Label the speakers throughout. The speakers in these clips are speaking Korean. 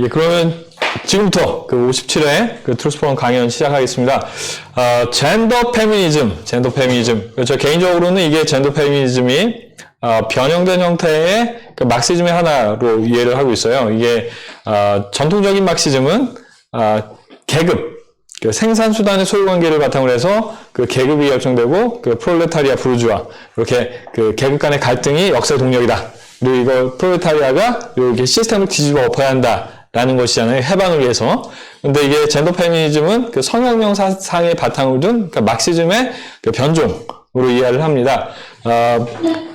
Speaker 1: 예, 그러면 지금부터 그 57회 그 트루스포럼 강연 시작하겠습니다. 젠더 페미니즘. 저 개인적으로는 이게 젠더 페미니즘이 변형된 형태의 그 막시즘의 하나로 이해를 하고 있어요. 이게 전통적인 막시즘은 계급, 그 생산수단의 소유관계를 바탕으로 해서 그 계급이 결정되고 그 프롤레타리아 부르주아 이렇게 그 계급 간의 갈등이 역사의 동력이다. 그리고 이걸 프롤레타리아가 이렇게 시스템을 뒤집어 엎어야 한다라는 것이잖아요. 해방을 위해서. 근데 이게 젠더 페미니즘은 그 성혁명 사상의 바탕을 둔 그 막시즘의 그 변종으로 이해를 합니다.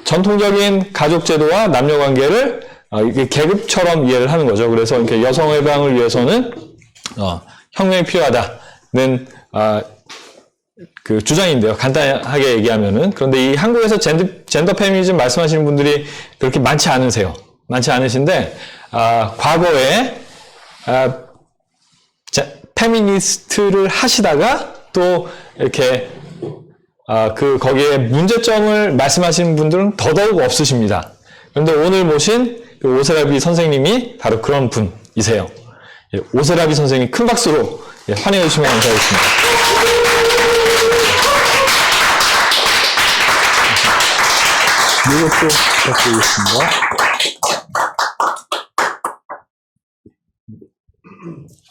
Speaker 1: 전통적인 가족제도와 남녀관계를 이게 계급처럼 이해를 하는 거죠. 그래서 이렇게 여성 해방을 위해서는 혁명이 필요하다는 그 주장인데요. 간단하게 얘기하면은. 그런데 이 한국에서 젠더 페미니즘 말씀하시는 분들이 그렇게 많지 않으세요. 많지 않으신데 과거에 페미니스트를 하시다가 또 이렇게 거기에 문제점을 말씀하시는 분들은 더더욱 없으십니다. 그런데 오늘 모신 그 오세라비 선생님이 바로 그런 분이세요. 예, 오세라비 선생님 큰 박수로 환영해 주시면 감사하겠습니다. 이것도 부탁드리겠습니다.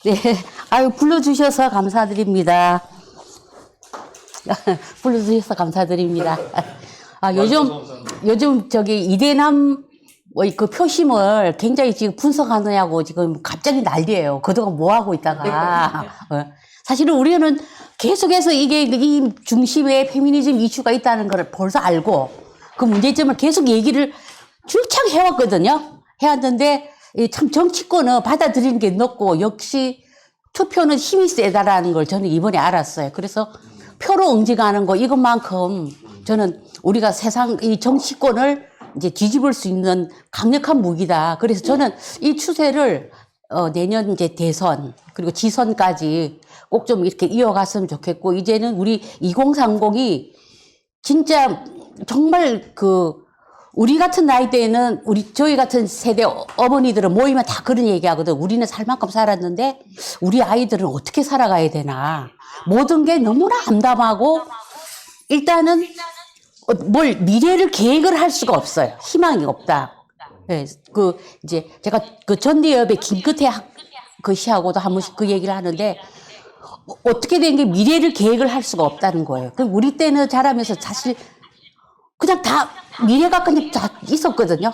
Speaker 2: 네, 불러주셔서 감사드립니다. 불러주셔서 감사드립니다. 요즘 이대남 그 표심을 굉장히 지금 분석하느냐고 지금 갑자기 난리예요. 그동안 뭐 하고 있다가. 사실은 우리는 계속해서 이 중심에 페미니즘 이슈가 있다는 걸 벌써 알고 그 문제점을 계속 얘기를 줄창 해왔거든요. 해왔는데 참 정치권은 받아들이는 게 높고 역시 투표는 힘이 세다라는 걸 저는 이번에 알았어요. 그래서 표로 응징하는 거 이것만큼 저는 우리가 이 정치권을 이제 뒤집을 수 있는 강력한 무기다. 그래서 저는 이 추세를 내년 이제 대선 그리고 지선까지 꼭 좀 이렇게 이어갔으면 좋겠고 이제는 우리 2030이 진짜 정말 우리 같은 나이대에는 저희 같은 세대 어머니들은 모이면 다 그런 얘기하거든. 우리는 살 만큼 살았는데 우리 아이들은 어떻게 살아가야 되나. 모든 게 너무나 암담하고 일단은 미래를 계획을 할 수가 없어요. 희망이 없다. 네, 이제 제가 전대협의 김끝혜 시하고도 한 번씩 그 얘기를 하는데 어떻게 된 게 미래를 계획을 할 수가 없다는 거예요. 그럼 우리 때는 자라면서 사실 그냥 다 미래가 그냥 다 있었거든요.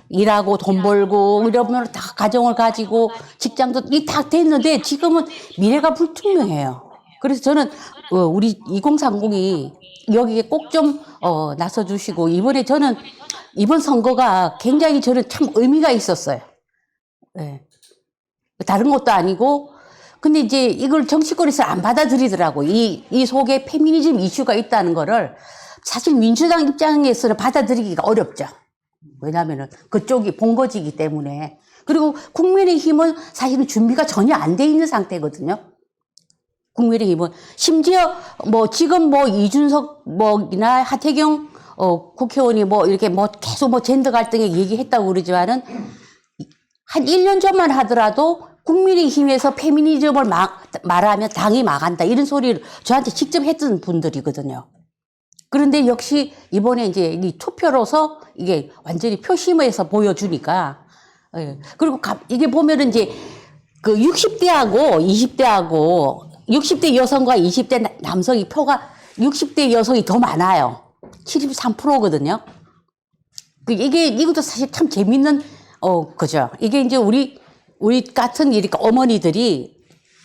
Speaker 2: 일하고 돈 벌고 이러면 다 가정을 가지고 직장도 다 됐는데 지금은 미래가 불투명해요. 그래서 저는 우리 2030이 여기에 꼭 좀 나서 주시고 이번 선거가 굉장히 저는 참 의미가 있었어요. 네. 다른 것도 아니고 근데 이제 이걸 정치권에서 안 받아들이더라고. 이 속에 페미니즘 이슈가 있다는 거를 사실 민주당 입장에서는 받아들이기가 어렵죠. 왜냐하면은 그쪽이 본거지이기 때문에. 그리고 국민의힘은 사실은 준비가 전혀 안 돼 있는 상태거든요. 국민의힘은 심지어 지금 이준석 이나 하태경 국회의원이 이렇게 계속 젠더 갈등에 얘기했다고 그러지만은 한 1년 전만 하더라도 국민의힘에서 페미니즘을 말하면 당이 망한다 이런 소리를 저한테 직접 했던 분들이거든요. 그런데 역시 이번에 이제 이 투표로서 이게 완전히 표심에서 보여주니까 그리고 이게 보면은 이제 그 60대하고 20대하고 60대 여성과 20대 남성이 표가 60대 여성이 더 많아요. 73%거든요. 이것도 사실 참 재밌는 그죠. 이게 이제 우리 같은 어머니들이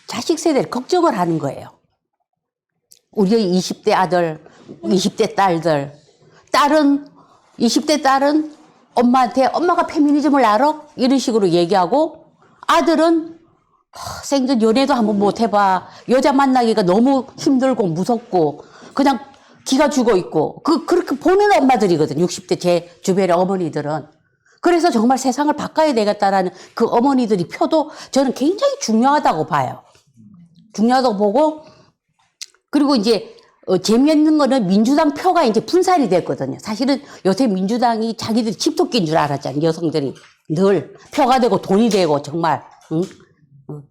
Speaker 2: 자식 세대를 걱정을 하는 거예요. 우리 20대 아들, 20대 딸들, 20대 딸은 엄마한테 엄마가 페미니즘을 알아? 이런 식으로 얘기하고 아들은 생전 연애도 한번 못 해봐. 여자 만나기가 너무 힘들고 무섭고 그냥 기가 죽어 있고 그렇게 보는 엄마들이거든. 60대 제 주변의 어머니들은. 그래서 정말 세상을 바꿔야 되겠다라는 그 어머니들이 표도 저는 굉장히 중요하다고 봐요. 중요하다고 보고 그리고 이제 재미있는 거는 민주당 표가 이제 분산이 됐거든요. 사실은 요새 민주당이 자기들이 집토끼인 줄 알았잖아요. 여성들이. 늘 표가 되고 돈이 되고 정말 응?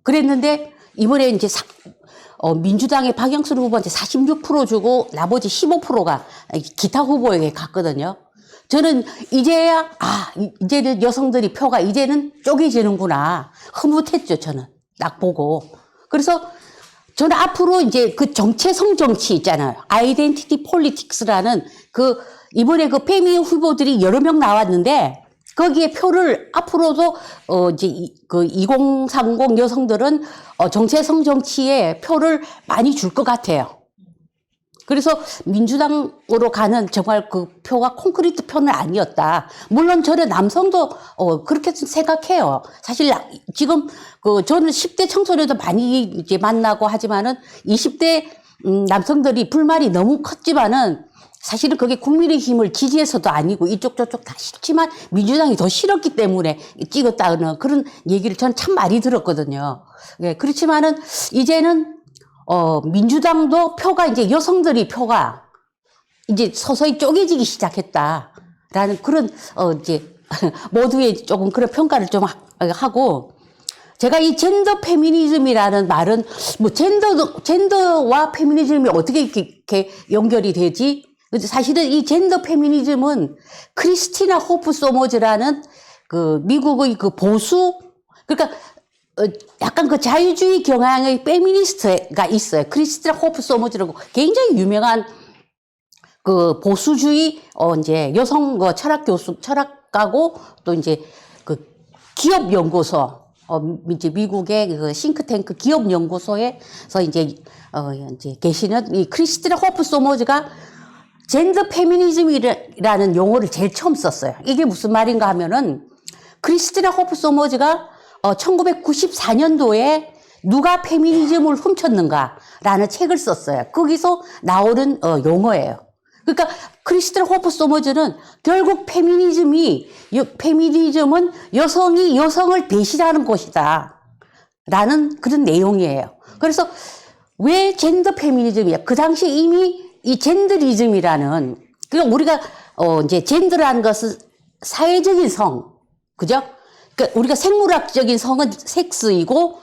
Speaker 2: 그랬는데 이번에 이제 민주당의 박영선 후보한테 46% 주고 나머지 15%가 기타 후보에게 갔거든요. 저는 이제야 이제는 여성들이 표가 이제는 쪼개지는구나 흐뭇했죠. 저는 딱 보고. 그래서 저는 앞으로 이제 그 정체성 정치 있잖아요. 아이덴티티 폴리틱스라는 이번에 그 페미 후보들이 여러 명 나왔는데 거기에 표를 앞으로도 이제 2030 여성들은 정체성 정치에 표를 많이 줄 것 같아요. 그래서 민주당으로 가는 정말 그 표가 콘크리트 표는 아니었다. 물론 저는 남성도 그렇게 생각해요. 사실 지금 저는 10대 청소년도 많이 이제 만나고 하지만은 20대 남성들이 불만이 너무 컸지만은 사실은 그게 국민의힘을 지지해서도 아니고 이쪽 저쪽 다 싫지만 민주당이 더 싫었기 때문에 찍었다는 그런 얘기를 저는 참 많이 들었거든요. 예, 그렇지만은 이제는 민주당도 표가 이제 여성들이 표가 이제 서서히 쪼개지기 시작했다라는 그런 이제 모두의 조금 그런 평가를 좀 하고 제가 이 젠더 페미니즘이라는 말은 뭐 젠더와 페미니즘이 어떻게 이렇게 연결이 되지? 사실은 이 젠더 페미니즘은 크리스티나 호프 소머즈라는 그 미국의 그 보수 그러니까 약간 그 자유주의 경향의 페미니스트가 있어요. 크리스티나 호프 소머즈라고 굉장히 유명한 그 보수주의 이제 여성 철학 교수 철학가고 또 이제 그 기업 연구소 이제 미국의 그 싱크탱크 기업 연구소에서 이제 계시는 이 크리스티나 호프 소머즈가 젠더 페미니즘이라는 용어를 제일 처음 썼어요. 이게 무슨 말인가 하면은 크리스티나 호프 소머즈가 1994년도에 누가 페미니즘을 훔쳤는가라는 책을 썼어요. 거기서 나오는 용어예요. 그러니까 크리스티나 호프 소머즈는 결국 페미니즘은 여성이 여성을 배신하는 것이다 라는 그런 내용이에요. 그래서 왜 젠더 페미니즘이야? 그 당시 이미 이 젠더리즘이라는 그러니까 우리가 이제 젠더라는 것은 사회적인 성, 그죠? 그러니까 우리가 생물학적인 성은 섹스이고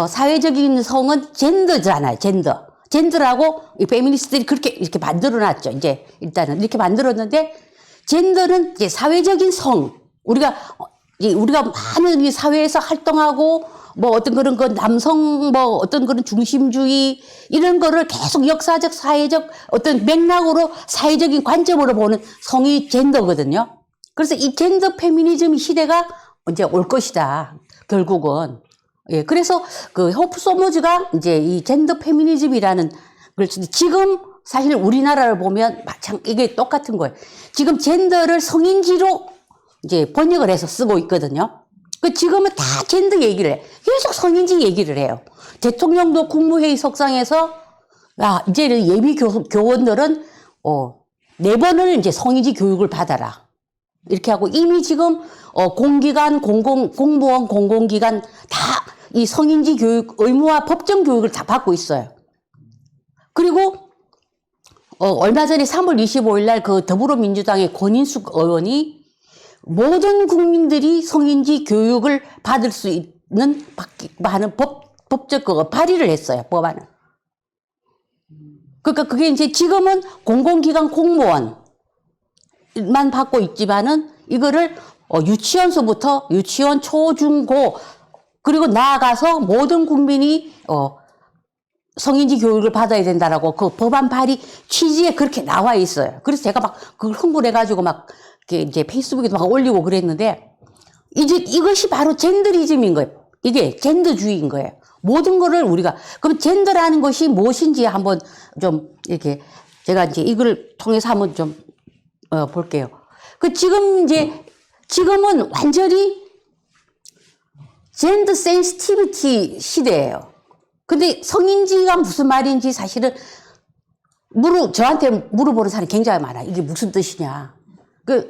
Speaker 2: 사회적인 성은 젠더잖아요. 젠더라고 이 페미니스트들이 그렇게 이렇게 만들어놨죠. 이제 일단은 이렇게 만들었는데 젠더는 이제 사회적인 성, 우리가 많은 이 사회에서 활동하고 뭐 어떤 그런 그 남성 뭐 어떤 그런 중심주의 이런 거를 계속 역사적 사회적 어떤 맥락으로 사회적인 관점으로 보는 성이 젠더거든요. 그래서 이 젠더 페미니즘 시대가 이제 올 것이다. 결국은. 예. 그래서 그 호프 소머즈가 이제 이 젠더 페미니즘이라는 걸 지금 사실 우리나라를 보면 이게 똑같은 거예요. 지금 젠더를 성인지로 이제 번역을 해서 쓰고 있거든요. 지금은 다 젠더 얘기를 해. 계속 성인지 얘기를 해요. 대통령도 국무회의 석상에서, 이제는 예비 교원들은, 4번을 이제 성인지 교육을 받아라. 이렇게 하고, 이미 지금, 공기관, 공무원, 공공기관 다 이 성인지 교육, 의무화 법정 교육을 다 받고 있어요. 그리고, 얼마 전에 3월 25일 날 그 더불어민주당의 권인숙 의원이 모든 국민들이 성인지 교육을 받을 수 있는 하는 법적 발의를 했어요. 법안을. 그러니까 그게 이제 지금은 공공기관 공무원만 받고 있지만은 이거를 유치원서부터 유치원 초, 중, 고 그리고 나아가서 모든 국민이 성인지 교육을 받아야 된다라고 그 법안 발의 취지에 그렇게 나와 있어요. 그래서 제가 막 그걸 흥분해 가지고 막 이제 페이스북에도 막 올리고 그랬는데 이제 이것이 바로 젠더리즘인 거예요. 이게 젠더주의인 거예요. 모든 거를 우리가 그럼 젠더라는 것이 무엇인지 한번 좀 이렇게 제가 이제 이걸 통해서 한번 좀 볼게요. 지금은 완전히 젠더 센시티비티 시대예요. 근데 성인지가 무슨 말인지 사실은 저한테 물어보는 사람이 굉장히 많아요. 이게 무슨 뜻이냐.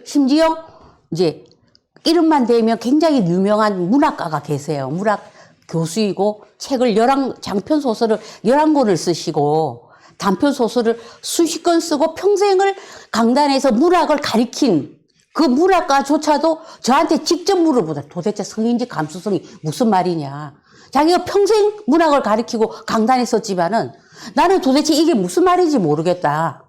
Speaker 2: 심지어 이제 이름만 대면 굉장히 유명한 문학가가 계세요. 문학 교수이고 책을 장편 소설을 11권을 쓰시고 단편 소설을 수십 권 쓰고 평생을 강단에서 문학을 가리킨 그 문학가조차도 저한테 직접 물어보다 도대체 성인지 감수성이 무슨 말이냐. 자기가 평생 문학을 가르치고 강단에 섰지만은 나는 도대체 이게 무슨 말인지 모르겠다.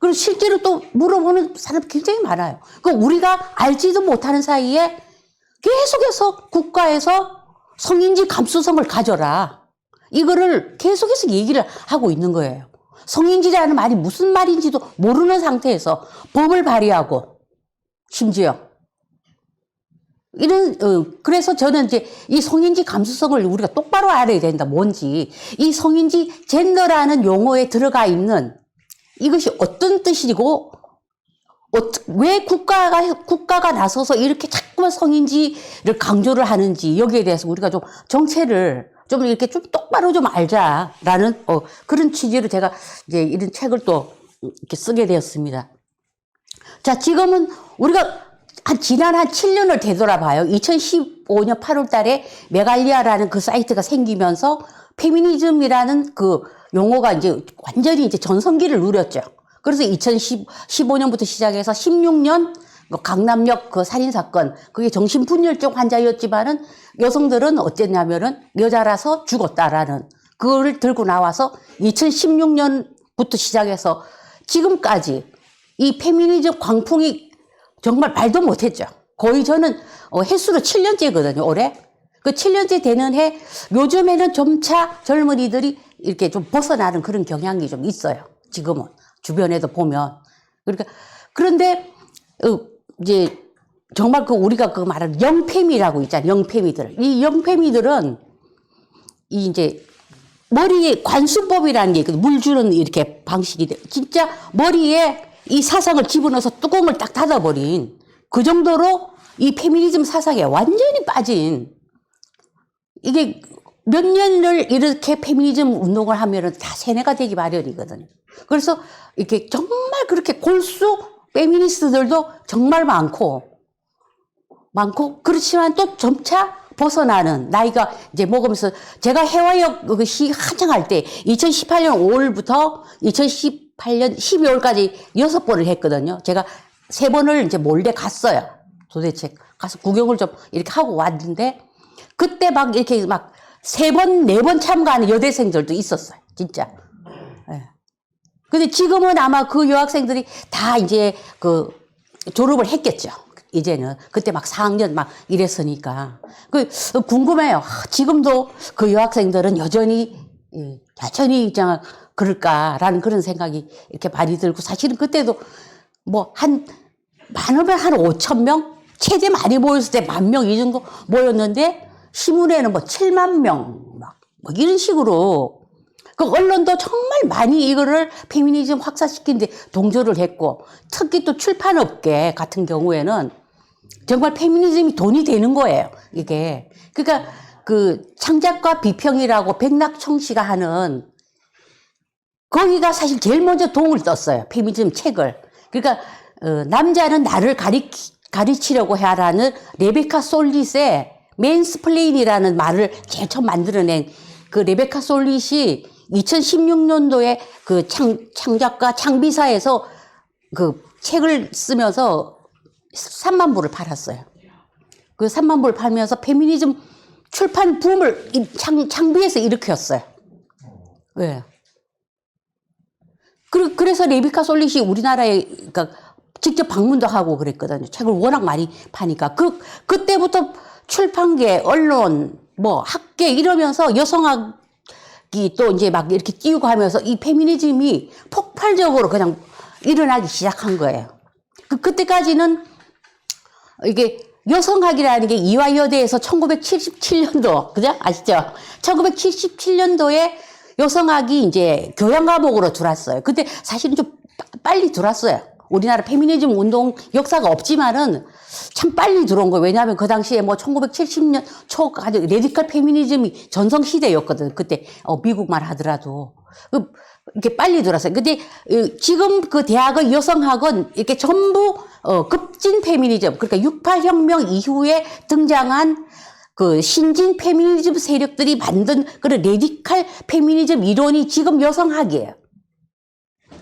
Speaker 2: 그리고 실제로 또 물어보는 사람 굉장히 많아요. 그 우리가 알지도 못하는 사이에 계속해서 국가에서 성인지 감수성을 가져라. 이거를 계속해서 얘기를 하고 있는 거예요. 성인지라는 말이 무슨 말인지도 모르는 상태에서 법을 발의하고 심지어 그래서 저는 이제 이 성인지 감수성을 우리가 똑바로 알아야 된다. 뭔지. 이 성인지 젠더라는 용어에 들어가 있는 이것이 어떤 뜻이고, 왜 국가가 나서서 이렇게 자꾸만 성인지를 강조를 하는지, 여기에 대해서 우리가 좀 정체를 좀 이렇게 좀 똑바로 좀 알자라는, 그런 취지로 제가 이제 이런 책을 또 이렇게 쓰게 되었습니다. 자, 지금은 우리가 지난 한 7년을 되돌아봐요. 2015년 8월 달에 메갈리아라는 그 사이트가 생기면서 페미니즘이라는 그 용어가 이제 완전히 이제 전성기를 누렸죠. 그래서 2015년부터 시작해서 16년 강남역 그 살인사건, 그게 정신분열증 환자였지만은 여성들은 어땠냐면은 여자라서 죽었다라는 그거를 들고 나와서 2016년부터 시작해서 지금까지 이 페미니즘 광풍이 정말 말도 못했죠. 거의 저는 횟수로 7년째거든요, 올해. 그 7년째 되는 해, 요즘에는 점차 젊은이들이 이렇게 좀 벗어나는 그런 경향이 좀 있어요. 지금은. 주변에도 보면. 그러니까, 그런데, 이제, 정말 우리가 말하는 영페미라고 있잖아요. 영페미들. 이 영페미들은, 이제, 머리에 관수법이라는 게 있거든요. 물 주는 이렇게 방식이 돼. 진짜 머리에 이 사상을 집어넣어서 뚜껑을 딱 닫아버린 그 정도로 이 페미니즘 사상에 완전히 빠진 이게 몇 년을 이렇게 페미니즘 운동을 하면은 다 세뇌가 되기 마련이거든요. 그래서 이렇게 정말 그렇게 골수 페미니스트들도 정말 많고 그렇지만 또 점차 벗어나는 나이가 이제 먹으면서 제가 해화역 그 시 한창 할 때 2018년 5월부터 2018년 12월까지 6번을 했거든요. 제가 3번을 이제 몰래 갔어요. 도대체 가서 구경을 좀 이렇게 하고 왔는데 그때 막 이렇게 막 3번, 4번 참가하는 여대생들도 있었어요. 진짜. 예. 근데 지금은 아마 그 여학생들이 다 이제 그 졸업을 했겠죠. 이제는. 그때 막 4학년 막 이랬으니까. 궁금해요. 지금도 그 여학생들은 여전히 그럴까라는 그런 생각이 이렇게 많이 들고, 사실은 그때도 뭐 많으면 한 5천 명? 최대 많이 모였을 때 10,000명 이 정도 모였는데, 신문에는 뭐 7만 명, 뭐 이런 식으로. 그 언론도 정말 많이 이거를 페미니즘 확산시키는데 동조를 했고, 특히 또 출판업계 같은 경우에는 정말 페미니즘이 돈이 되는 거예요, 이게. 그러니까 그 창작과 비평이라고 백낙청 씨가 하는 거기가 사실 제일 먼저 동을 떴어요, 페미니즘 책을. 그러니까 남자는 나를 가르치려고 해라는 레베카 솔릿의 맨스플레인이라는 말을 제일 처음 만들어낸 그 레베카 솔릿이 2016년도에 그 창작가 창비사에서 그 책을 쓰면서 3만 부를 팔았어요. 그 3만 부를 팔면서 페미니즘 출판 붐을 창비에서 일으켰어요. 왜? 그래서 레베카 솔릿이 우리나라에 그러니까 직접 방문도 하고 그랬거든요. 책을 워낙 많이 파니까. 그때부터 출판계, 언론, 뭐 학계 이러면서 여성학이 또 이제 막 이렇게 띄우고 하면서 이 페미니즘이 폭발적으로 그냥 일어나기 시작한 거예요. 그때까지는 이게 여성학이라는 게 이화여대에서 1977년도, 그죠? 아시죠? 1977년도에 여성학이 이제 교양 과목으로 들어왔어요. 근데 사실은 좀 빨리 들어왔어요. 우리나라 페미니즘 운동 역사가 없지만은 참 빨리 들어온 거예요. 왜냐하면 그 당시에 뭐 1970년 초까지 레디컬 페미니즘이 전성시대였거든. 그때, 미국만 하더라도. 이렇게 빨리 들어왔어요. 근데 지금 그 대학의 여성학은 이렇게 전부 급진 페미니즘, 그러니까 68혁명 이후에 등장한 그 신진 페미니즘 세력들이 만든 그런 레디컬 페미니즘 이론이 지금 여성학이에요.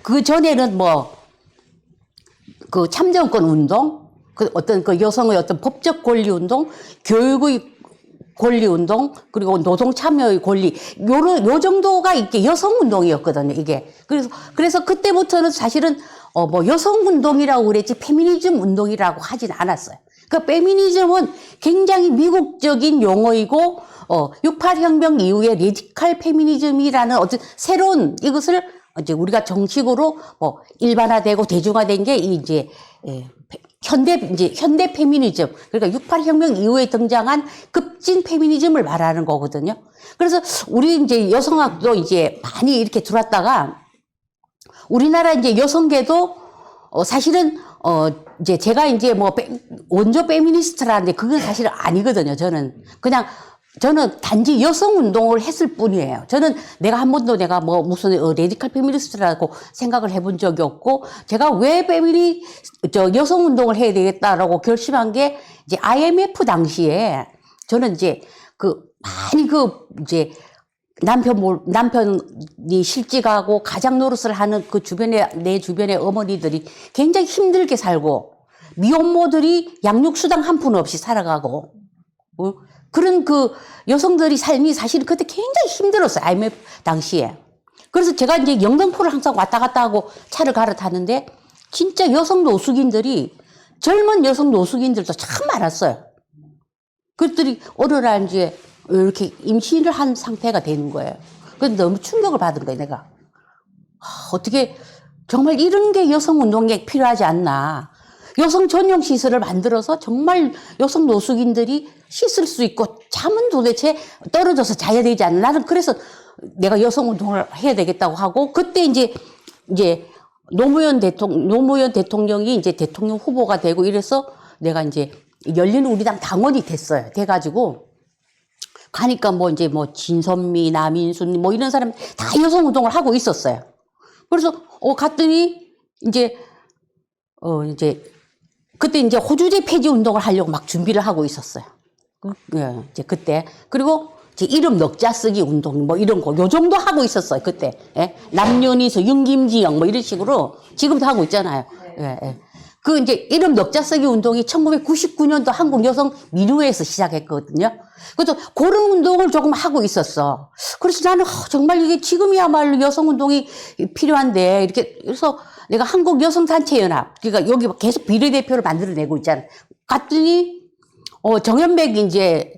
Speaker 2: 그 전에는 뭐 그 참정권 운동, 그 어떤 그 여성의 어떤 법적 권리 운동, 교육의 권리 운동, 그리고 노동 참여의 권리, 요 정도가 이게 여성 운동이었거든요, 이게. 그래서 그때부터는 사실은, 뭐 여성 운동이라고 그랬지, 페미니즘 운동이라고 하진 않았어요. 그 페미니즘은 굉장히 미국적인 용어이고, 68혁명 이후에 레디칼 페미니즘이라는 어떤 새로운 이것을 이제 우리가 정식으로 뭐 일반화되고 대중화된 게 이제 현대 페미니즘, 그러니까 68혁명 이후에 등장한 급진 페미니즘을 말하는 거거든요. 그래서 우리 이제 여성학도 이제 많이 이렇게 들어왔다가 우리나라 이제 여성계도 사실은 이제 제가 이제 뭐 원조 페미니스트라는데 그건 사실 아니거든요. 저는 단지 여성 운동을 했을 뿐이에요. 저는 내가 한 번도 내가 뭐 무슨 레디칼 페미니스트라고 생각을 해본 적이 없고, 제가 왜 여성 운동을 해야 되겠다라고 결심한 게 이제 IMF 당시에 저는 이제 이제 남편이 실직하고 가장 노릇을 하는 내 주변의 어머니들이 굉장히 힘들게 살고, 미혼모들이 양육수당 한 푼 없이 살아가고, 그런 여성들이 삶이 사실은 그때 굉장히 힘들었어요. IMF 당시에. 그래서 제가 이제 영등포를 항상 왔다 갔다 하고 차를 갈아타는데, 진짜 젊은 여성 노숙인들도 참 많았어요. 그들이 어느 날 이제 이렇게 임신을 한 상태가 되는 거예요. 그래서 너무 충격을 받은 거예요, 내가. 어떻게, 정말 이런 게 여성 운동에 필요하지 않나. 여성 전용 시설을 만들어서 정말 여성 노숙인들이 씻을 수 있고, 잠은 도대체 떨어져서 자야 되지 않나. 나는 그래서 내가 여성 운동을 해야 되겠다고 하고, 그때 이제 노무현 대통령이 이제 대통령 후보가 되고 이래서 내가 이제 열린 우리당 당원이 됐어요. 돼가지고, 가니까 뭐 이제 뭐 진선미, 남인순 뭐 이런 사람 다 여성 운동을 하고 있었어요. 그래서 갔더니 이제 그때 이제 호주제 폐지 운동을 하려고 막 준비를 하고 있었어요. 이제 그때. 그리고 이제 이름 넉자 쓰기 운동 뭐 이런 거 요 정도 하고 있었어요, 그때. 예? 남녀니서 윤김지영 뭐 이런 식으로 지금도 하고 있잖아요. 예, 예. 이제 이름 넉자 쓰기 운동이 1999년도 한국 여성 민우회에서 시작했거든요. 그래서 그런 운동을 조금 하고 있었어. 그래서 나는 정말 이게 지금이야말로 여성 운동이 필요한데, 이렇게 그래서 내가 한국 여성단체연합, 그러니까 여기 계속 비례대표를 만들어내고 있잖아. 갔더니 정연백 이제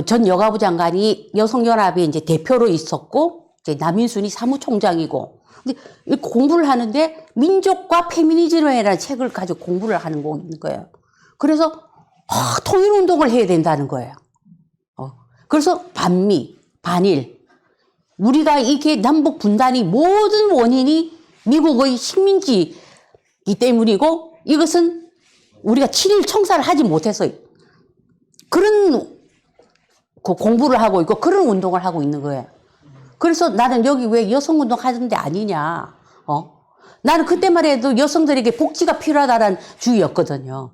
Speaker 2: 전 여가부 장관이 여성연합에 이제 대표로 있었고, 이제 남인순이 사무총장이고, 근데 공부를 하는데 민족과 페미니즘이라는 책을 가지고 공부를 하는 거예요. 그래서 통일운동을 해야 된다는 거예요. 그래서 반미, 반일, 우리가 이게 남북 분단이 모든 원인이 미국의 식민지이기 때문이고, 이것은 우리가 7.1 청사를 하지 못해서 그런 공부를 하고 있고 그런 운동을 하고 있는 거예요. 그래서 나는 여기 왜 여성운동 하는 데 아니냐. 나는 그때만 해도 여성들에게 복지가 필요하다는 주의였거든요.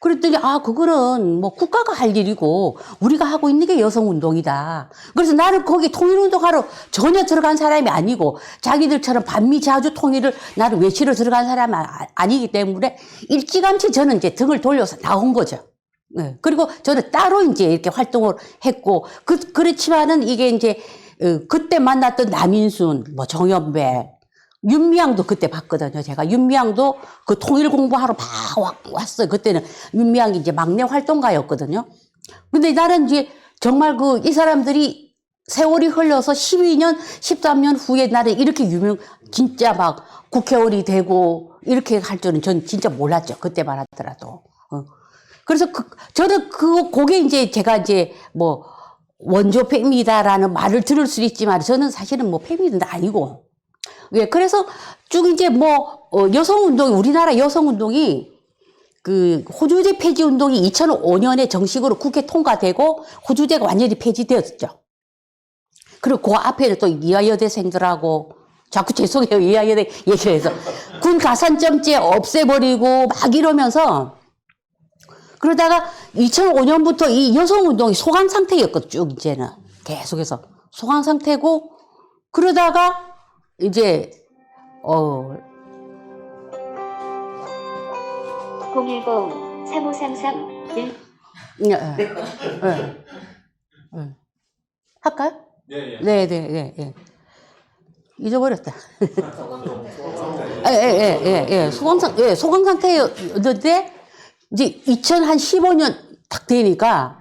Speaker 2: 그랬더니 그거는 뭐 국가가 할 일이고 우리가 하고 있는 게 여성운동이다. 그래서 나는 거기 통일운동하러 전혀 들어간 사람이 아니고, 자기들처럼 반미 자주 통일을 나를 외치러 들어간 사람이 아니기 때문에 일찌감치 저는 이제 등을 돌려서 나온 거죠. 네. 그리고 저는 따로 이제 이렇게 활동을 했고, 그렇지만은 이게 이제 그때 만났던 남인순, 뭐 정연배, 윤미향도 그때 봤거든요. 제가 윤미향도 그 통일 공부하러 막 왔어요. 그때는 윤미향이 이제 막내 활동가였거든요. 근데 나는 이제 정말 이 사람들이 세월이 흘러서 12년, 13년 후에 나는 이렇게 진짜 막 국회의원이 되고 이렇게 할 줄은 전 진짜 몰랐죠. 그때만 하더라도. 그래서 저는 그게 이제 제가 이제 뭐 원조 페미다라는 말을 들을 수 있지만, 저는 사실은 뭐 페미는 아니고. 예, 그래서 쭉 이제 뭐 여성운동, 우리나라 여성운동이 호주제 폐지 운동이 2005년에 정식으로 국회 통과되고 호주제가 완전히 폐지되었죠. 그리고 그 앞에는 또 이화여대생들하고, 자꾸 죄송해요, 이화여대 얘기를 해서, 군 가산점제 없애버리고 막 이러면서, 그러다가 2005년부터 이 여성운동이 소강 상태였거든요. 쭉 이제는 계속해서 소강 상태고, 그러다가 이제
Speaker 3: 010 3533 1.
Speaker 2: 할까요? 네. 잊어버렸다. 소강 상태였는데, 이제 2015년 딱 되니까,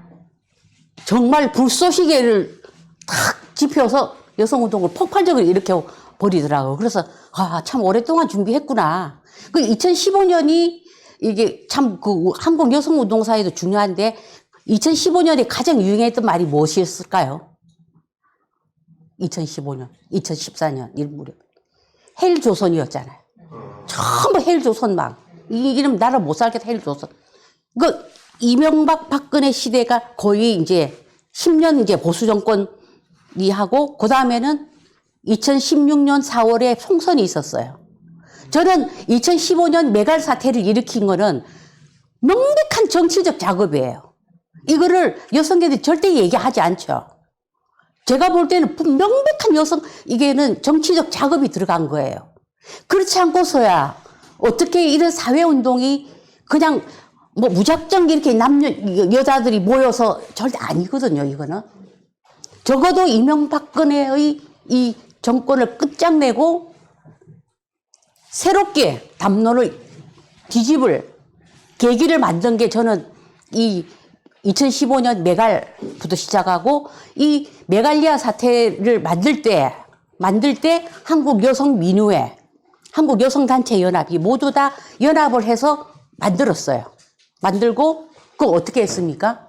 Speaker 2: 정말 불쏘시개를 탁 짚혀서 여성운동을 폭발적으로 일으켜 버리더라고요. 그래서, 참 오랫동안 준비했구나. 그 2015년이 이게 참 그 한국 여성운동사에도 중요한데, 2015년에 가장 유행했던 말이 무엇이었을까요? 2015년, 2014년, 이 무렵. 헬조선이었잖아요. 전부 헬조선망. 이 이름 나라 못 살겠다, 헬조선. 그, 이명박 박근혜 시대가 거의 이제 10년 이제 보수정권이 하고, 그 다음에는 2016년 4월에 총선이 있었어요. 저는 2015년 메갈 사태를 일으킨 거는 명백한 정치적 작업이에요. 이거를 여성계들이 절대 얘기하지 않죠. 제가 볼 때는 명백한 이게는 정치적 작업이 들어간 거예요. 그렇지 않고서야 어떻게 이런 사회운동이 그냥 뭐 무작정 이렇게 여자들이 모여서 절대 아니거든요, 이거는. 적어도 이명박근혜의 이 정권을 끝장내고 새롭게 담론을 뒤집을 계기를 만든 게 저는 이 2015년 메갈부터 시작하고 이 메갈리아 사태를 만들 때 한국 여성 민우회, 한국 여성단체 연합이 모두 다 연합을 해서 만들었어요. 만들고 그거 어떻게 했습니까?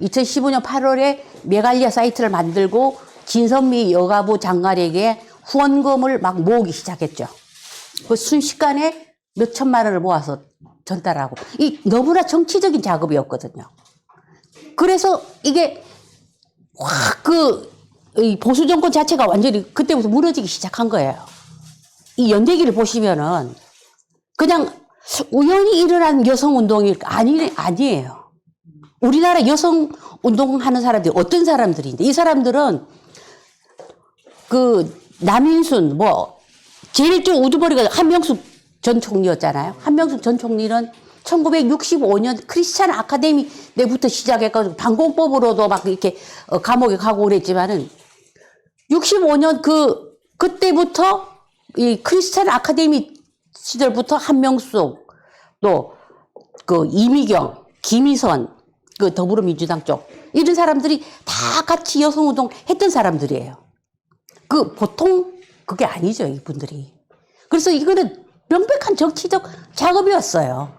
Speaker 2: 2015년 8월에 메갈리아 사이트를 만들고 진선미 여가부 장관에게 후원금을 막 모으기 시작했죠. 그 순식간에 몇 천만 원을 모아서 전달하고 이 너무나 정치적인 작업이었거든요. 그래서 이게 확 이 보수 정권 자체가 완전히 그때부터 무너지기 시작한 거예요. 이 연대기를 보시면은 그냥 우연히 일어난 여성 운동이 아니에요. 우리나라 여성 운동하는 사람들이 어떤 사람들인데 이 사람들은 그 남인순 제일 좀 우두머리가 한명숙 전 총리였잖아요. 한명숙 전 총리는 1965년 크리스찬 아카데미 때부터 시작해가지고 반공법으로도 막 이렇게 감옥에 가고 그랬지만은 65년 그때부터 이 크리스찬 아카데미 시절부터 한명숙 또 그 이미경, 김희선 그 더불어민주당 쪽 이런 사람들이 다 같이 여성운동 했던 사람들이에요. 보통 그게 아니죠, 이분들이. 그래서 이거는 명백한 정치적 작업이었어요.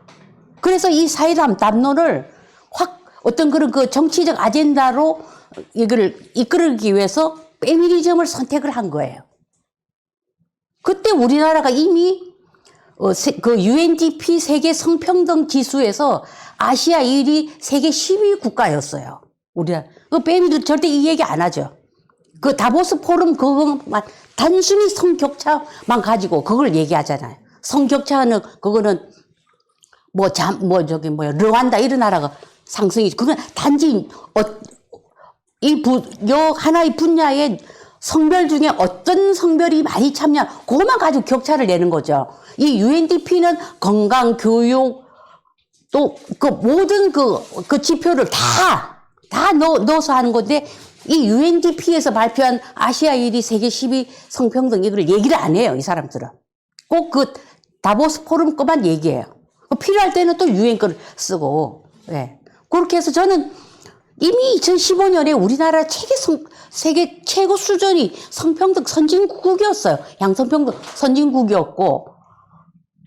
Speaker 2: 그래서 이 사회담론을 확 어떤 그런 그 정치적 아젠다로 이거를 이끌기 위해서 페미니즘을 선택을 한 거예요. 그때 우리나라가 이미 그 UNDP 세계 성평등 지수에서 아시아 1위 세계 10위 국가였어요. 우리나라. 그 페미도 절대 이 얘기 안 하죠. 그 다보스 포럼 그것만 단순히 성격차만 가지고 그걸 얘기하잖아요. 성격차는 그거는 르완다 이런 나라가 상승이죠. 그건 단지 하나의 분야의 성별 중에 어떤 성별이 많이 참여, 그것만 가지고 격차를 내는 거죠. 이 UNDP는 건강, 교육, 또 그 모든 그 지표를 다 넣어서 하는 건데, 이 UNDP에서 발표한 아시아 1위, 세계 10위 성평등 이걸 얘기를 안 해요, 이 사람들은. 꼭 그 다보스 포럼 거만 얘기해요. 필요할 때는 또 유엔 거를 쓰고, 예. 그렇게 해서 저는 이미 2015년에 우리나라 세계 최고 수준이 성평등 선진국이었어요. 양성평등 선진국이었고,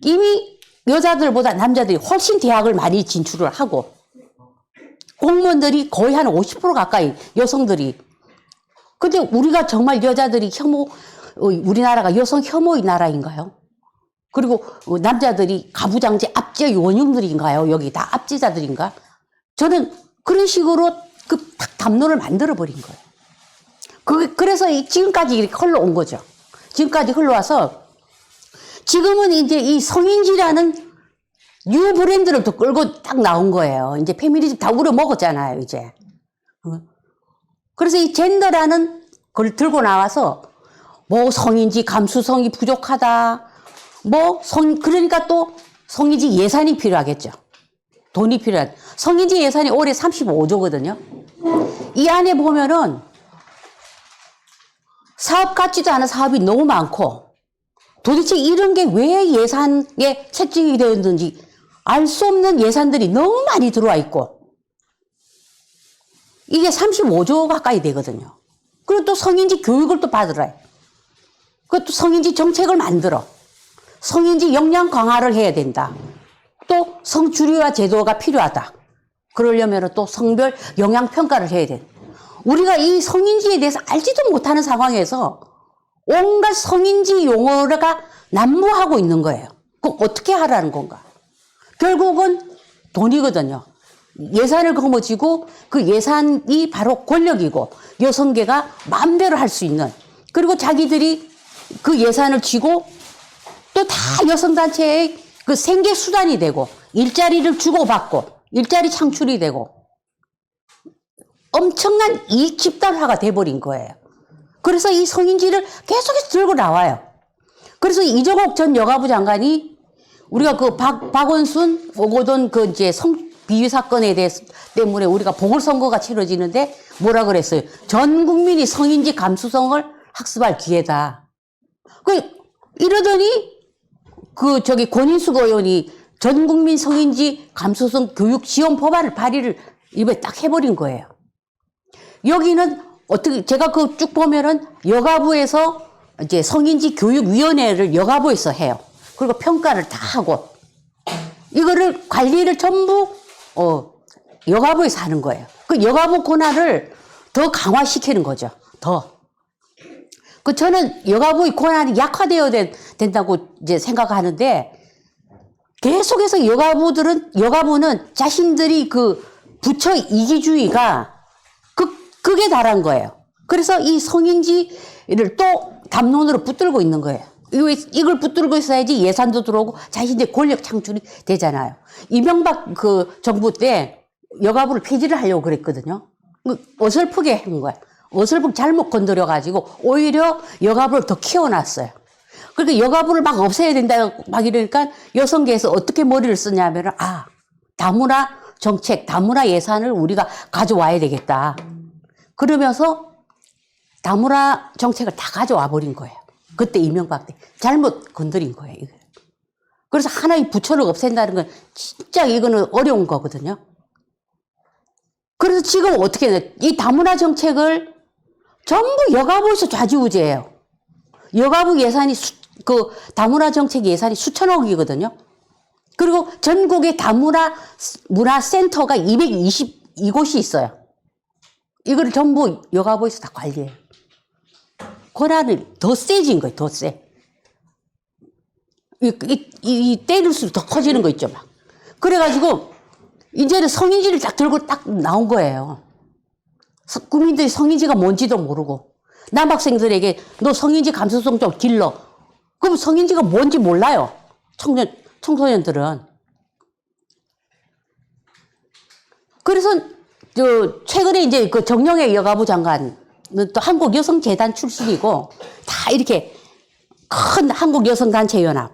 Speaker 2: 이미 여자들보다 남자들이 훨씬 대학을 많이 진출을 하고, 공무원들이 거의 한 50% 가까이 여성들이. 근데 우리가 정말 여자들이 우리나라가 여성 혐오의 나라인가요? 그리고 남자들이 가부장제 압제 원흉들인가요? 여기 다 압제자들인가? 저는 그런 식으로 딱 담론을 만들어버린 거예요. 그래서 지금까지 이렇게 흘러온 거죠. 지금까지 흘러와서 지금은 이제 이 성인지라는 뉴 브랜드를 또 끌고 딱 나온 거예요. 이제 페미니즘 다 우려먹었잖아요, 이제. 그래서 이 젠더라는 걸 들고 나와서 성인지 감수성이 부족하다. 그러니까 또 성인지 예산이 필요하겠죠. 돈이 필요한. 성인지 예산이 올해 35조거든요. 이 안에 보면은 사업 같지도 않은 사업이 너무 많고 도대체 이런 게 왜 예산에 책정이 되었는지 알 수 없는 예산들이 너무 많이 들어와 있고 이게 35조 가까이 되거든요. 그리고 또 성인지 교육을 또 받으라 해. 그것도 성인지 정책을 만들어. 성인지 역량 강화를 해야 된다. 또 성주류화 제도가 필요하다. 그러려면 또 성별 영향평가를 해야 돼. 우리가 이 성인지에 대해서 알지도 못하는 상황에서 온갖 성인지 용어가 난무하고 있는 거예요. 그거 어떻게 하라는 건가? 결국은 돈이거든요. 예산을 거머쥐고 그 예산이 바로 권력이고 여성계가 마음대로 할 수 있는 그리고 자기들이 그 예산을 쥐고 또 다 여성단체의 그 생계 수단이 되고 일자리를 주고받고 일자리 창출이 되고 엄청난 이익 집단화가 돼버린 거예요. 그래서 이 성인지를 계속해서 들고 나와요. 그래서 이정옥 전 여가부 장관이 우리가 그 박원순 오고돈 그 이제 성 비위 사건에 대해서 때문에 우리가 보궐선거가 치러지는데 뭐라 그랬어요? 전 국민이 성인지 감수성을 학습할 기회다. 이러더니 권인숙 의원이 전 국민 성인지 감수성 교육 지원 법안을 발의를 입에 딱 해버린 거예요. 여기는 어떻게 제가 그 쭉 보면은 여가부에서 이제 성인지 교육위원회를 여가부에서 해요. 그리고 평가를 다 하고 이거를 관리를 전부 여가부에서 하는 거예요. 그 여가부 권한을 더 강화시키는 거죠. 저는 여가부의 권한이 약화되어야 된다고 이제 생각하는데 계속해서 여가부는 자신들이 그 부처 이기주의가 극에 달한 거예요. 그래서 이 성인지를 또 담론으로 붙들고 있는 거예요. 이걸 붙들고 있어야지 예산도 들어오고 자신의 권력 창출이 되잖아요. 이명박 그 정부 때 여가부를 폐지를 하려고 그랬거든요. 어설프게 한 거야. 어설프게 잘못 건드려가지고 오히려 여가부를 더 키워놨어요. 그러니까 여가부를 막 없애야 된다 막 이러니까 여성계에서 어떻게 머리를 쓰냐면은 다문화 정책, 다문화 예산을 우리가 가져와야 되겠다. 그러면서 다문화 정책을 다 가져와 버린 거예요. 그때 이명박 때 잘못 건드린 거예요. 이거. 그래서 하나의 부처를 없앤다는 건 진짜 이거는 어려운 거거든요. 그래서 지금 어떻게 해요? 이 다문화 정책을 전부 여가부에서 좌지우지해요. 여가부 예산이 다문화 정책 예산이 수천억이거든요. 그리고 전국에 다문화 문화센터가 222곳이 있어요. 이걸 전부 여가부에서 다 관리해요. 권한이 더 세진 거예요, 더 세. 때릴수록 더 커지는 거 있죠, 막. 그래가지고, 이제는 성인지를 딱 들고 딱 나온 거예요. 국민들이 성인지가 뭔지도 모르고, 남학생들에게 너 성인지 감수성 좀 길러. 그럼 성인지가 뭔지 몰라요. 청소년들은. 그래서, 최근에 이제 그 정영애 여가부 장관, 또 한국여성재단 출신이고 다 이렇게 큰 한국여성단체연합,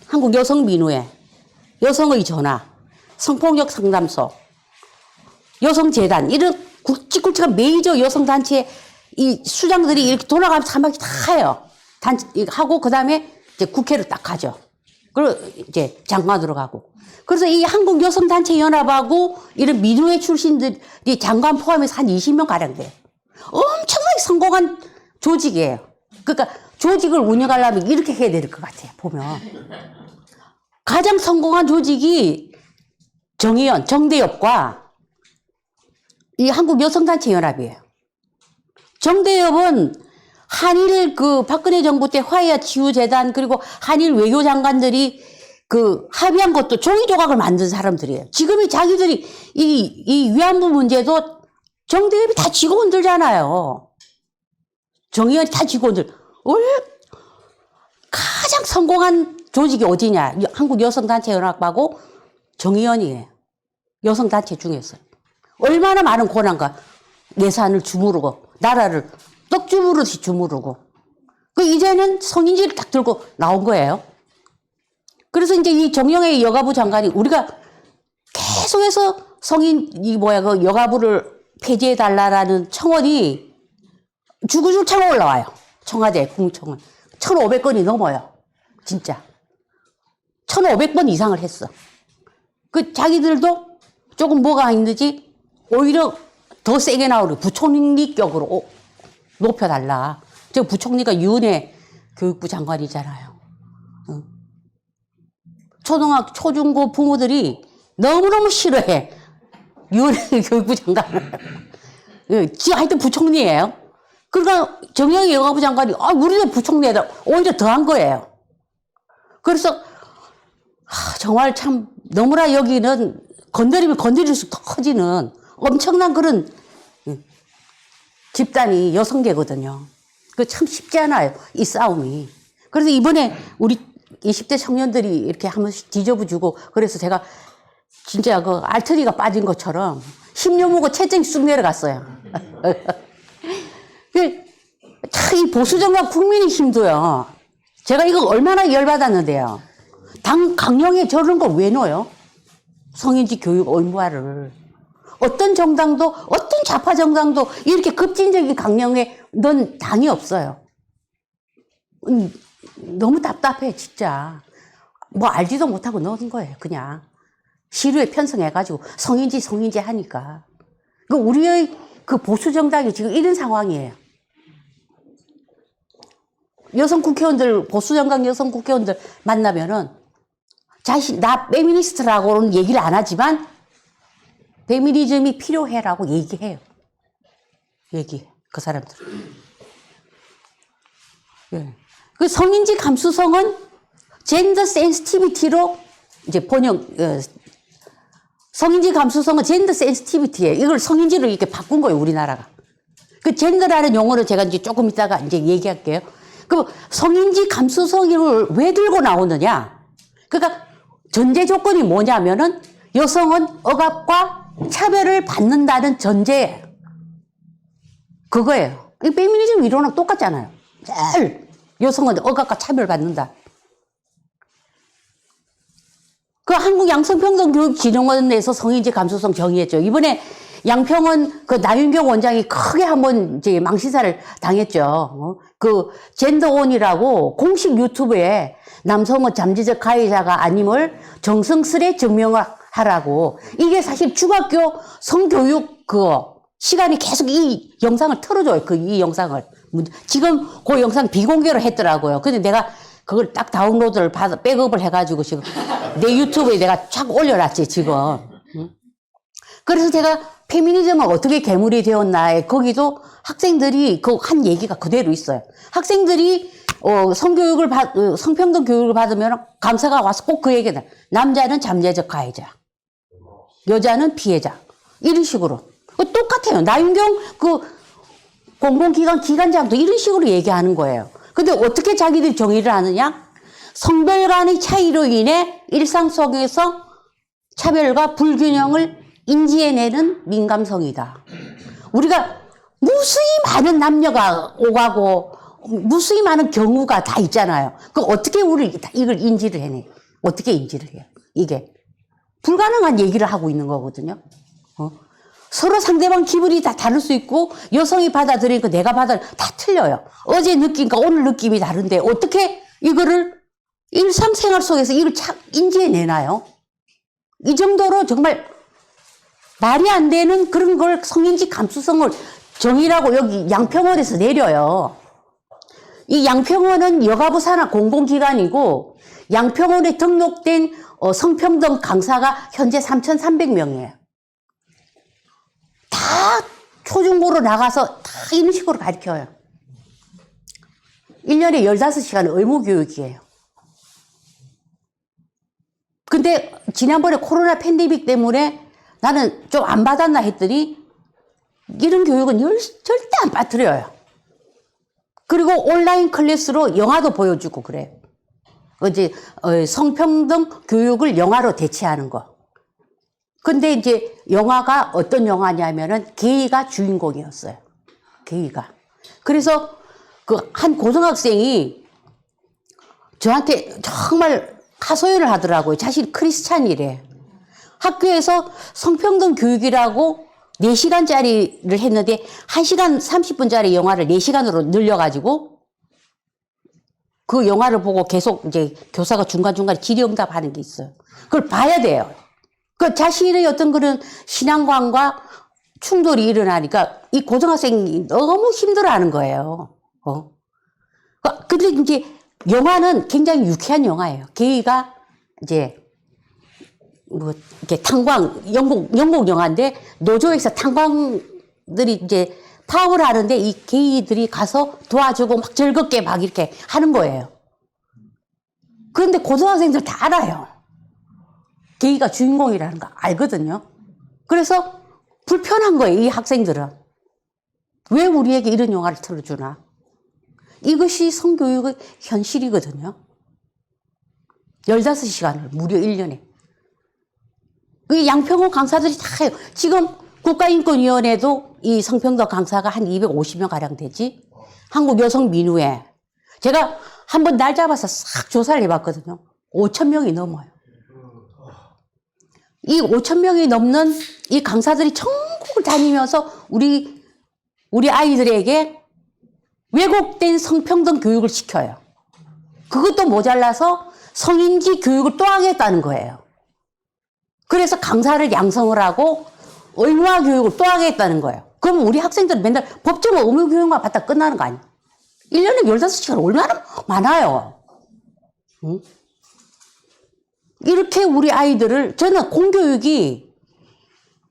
Speaker 2: 한국여성민우회, 여성의 전화, 성폭력 상담소, 여성재단 이런 굵직굵직한 메이저 여성단체 이 수장들이 이렇게 돌아가면서 한 바퀴 다 해요. 하고 그다음에 이제 국회를 딱 가죠. 그리고 이제 장관으로 가고. 그래서 이 한국여성단체연합하고 이런 민우회 출신들이 장관 포함해서 한 20명 가량 돼요. 엄청나게 성공한 조직이에요. 그러니까 조직을 운영하려면 이렇게 해야 될 것 같아요. 보면 가장 성공한 조직이 정의연, 정대협과 이 한국여성단체연합이에요. 정대협은 한일 박근혜 정부 때 화해와 치유재단 그리고 한일 외교장관들이 합의한 것도 종이 조각을 만든 사람들이에요. 지금이 자기들이 이 위안부 문제도 정대협이 다 쥐고 흔들잖아요. 정의연이 다 쥐고 흔들. 원래 가장 성공한 조직이 어디냐? 한국여성단체연합하고 정의연이에요. 여성단체 중에서. 얼마나 많은 권한과 예산을 주무르고 나라를 떡 주무르듯이 주무르고. 이제는 성인지를 딱 들고 나온 거예요. 그래서 이제 이 정영애 여가부 장관이 우리가 계속해서 그 여가부를 폐지해달라는 청원이 주구줄 차고 올라와요. 청와대, 국무청원. 1,500건이 넘어요. 진짜. 1,500번 이상을 했어. 자기들도 조금 뭐가 있는지 오히려 더 세게 나오고 부총리격으로 높여달라. 저 부총리가 유은혜 교육부 장관이잖아요. 초중고 부모들이 너무너무 싫어해. 유은혜 교육부 장관을. 하여튼 부총리예요. 그러니까 정영희 여가부 장관이 우리도 부총리에다 오히려 더한 거예요. 그래서 정말 참 너무나 여기는 건드리면 건드릴수록 더 커지는 엄청난 그런 집단이 여성계거든요. 그 참 쉽지 않아요. 이 싸움이. 그래서 이번에 우리 20대 청년들이 이렇게 한 번씩 뒤져부주고 그래서 제가 진짜 그 알트리가 빠진 것처럼 10년 먹고 채증이 쑥 내려갔어요. 이 보수정당 국민의힘도요. 제가 이거 얼마나 열받았는데요. 당 강령에 저런 걸 왜 넣어요? 성인지 교육 의무화를. 어떤 정당도, 어떤 좌파 정당도 이렇게 급진적인 강령에 넣은 당이 없어요. 너무 답답해, 진짜. 뭐 알지도 못하고 넣은 거예요, 그냥. 시류에 편성해가지고 성인지 하니까. 우리의 그 보수 정당이 지금 이런 상황이에요. 여성 국회의원들, 보수 정당 여성 국회의원들 만나면은 나 페미니스트라고는 얘기를 안 하지만 페미니즘이 필요해라고 얘기해요. 그 사람들. 예. 그 성인지 감수성은 젠더 센시티비티로 이제 성인지 감수성은 젠더 센시티비티예요. 이걸 성인지로 이렇게 바꾼 거예요, 우리나라가. 그 젠더라는 용어를 제가 이제 조금 이따가 이제 얘기할게요. 그 성인지 감수성을 왜 들고 나오느냐? 그러니까 전제 조건이 뭐냐면은 여성은 억압과 차별을 받는다는 전제예요. 그거예요. 이 페미니즘 이론랑 똑같잖아요. 제일 여성은 억압과 차별을 받는다. 그 한국 양성평등교육진흥원에서 성인지 감수성 정의했죠. 이번에 양평원 그 나윤경 원장이 크게 한번 이제 망신사를 당했죠. 그 젠더온이라고 공식 유튜브에 남성은 잠재적 가해자가 아님을 정성스레 증명하라고. 이게 사실 중학교 성교육 시간이 계속 이 영상을 틀어줘요. 이 영상을. 지금 그 영상 비공개로 했더라고요. 근데 내가 그걸 딱 다운로드를 백업을 해가지고 지금 내 유튜브에 내가 쫙 올려놨지, 지금. 그래서 제가 페미니즘은 어떻게 괴물이 되었나, 거기도 학생들이 한 얘기가 그대로 있어요. 학생들이 성평등 교육을 받으면 강사가 와서 꼭 그 얘기다. 남자는 잠재적 가해자, 여자는 피해자. 이런 식으로. 똑같아요. 나윤경 공공기관 기관장도 이런 식으로 얘기하는 거예요. 근데 어떻게 자기들이 정의를 하느냐? 성별 간의 차이로 인해 일상 속에서 차별과 불균형을 인지해내는 민감성이다. 우리가 무수히 많은 남녀가 오가고 무수히 많은 경우가 다 있잖아요. 어떻게 이걸 인지를 해내? 어떻게 인지를 해요? 이게 불가능한 얘기를 하고 있는 거거든요. 서로 상대방 기분이 다 다를 수 있고 여성이 받아들이니까 내가 다 틀려요. 어제 느낌과 오늘 느낌이 다른데 어떻게 이거를 일상생활 속에서 이걸 인지해내나요? 이 정도로 정말 말이 안 되는 그런 걸 성인지 감수성을 정의라고 여기 양평원에서 내려요. 이 양평원은 여가부 산하 공공기관이고 양평원에 등록된 성평등 강사가 현재 3,300명이에요. 다 초중고로 나가서 다 이런 식으로 가르쳐요. 1년에 15시간 의무교육이에요. 근데 지난번에 코로나 팬데믹 때문에 나는 좀 안 받았나 했더니 이런 교육은 절대 안 빠뜨려요. 그리고 온라인 클래스로 영화도 보여주고 그래요. 어제 성평등 교육을 영화로 대체하는 거. 근데 이제 영화가 어떤 영화냐면은 게이가 주인공이었어요. 게이가. 그래서 한 고등학생이 저한테 정말 하소연을 하더라고요. 자신이 크리스찬이래. 학교에서 성평등 교육이라고 4시간짜리를 했는데 1시간 30분짜리 영화를 4시간으로 늘려가지고 그 영화를 보고 계속 이제 교사가 중간중간에 질의응답 하는 게 있어요. 그걸 봐야 돼요. 그 자신의 어떤 그런 신앙관과 충돌이 일어나니까 이 고등학생이 너무 힘들어하는 거예요. 근데 이제 영화는 굉장히 유쾌한 영화예요. 게이가 이제 뭐 이렇게 탄광 영국 영화인데 노조에서 탄광들이 이제 파업을 하는데 이 게이들이 가서 도와주고 막 즐겁게 막 이렇게 하는 거예요. 그런데 고등학생들 다 알아요. 게이가 주인공이라는 거 알거든요. 그래서 불편한 거예요, 이 학생들은. 왜 우리에게 이런 영화를 틀어주나? 이것이 성교육의 현실이거든요. 15시간을 무려 1년에. 이 양평원 강사들이 다 해요. 지금 국가인권위원회도 이 성평등 강사가 한 250명 가량 되지. 한국여성민우회. 제가 한번 날 잡아서 싹 조사를 해봤거든요. 5,000명이 넘어요. 이 5,000명이 넘는 이 강사들이 전국을 다니면서 우리 아이들에게 왜곡된 성평등 교육을 시켜요. 그것도 모자라서 성인지 교육을 또 하겠다는 거예요. 그래서 강사를 양성을 하고 의무화 교육을 또 하겠다는 거예요. 그럼 우리 학생들은 맨날 법정 의무 교육만 받다 끝나는 거 아니에요? 1년에 15시간 얼마나 많아요. 응? 이렇게 우리 아이들을, 저는 공교육이,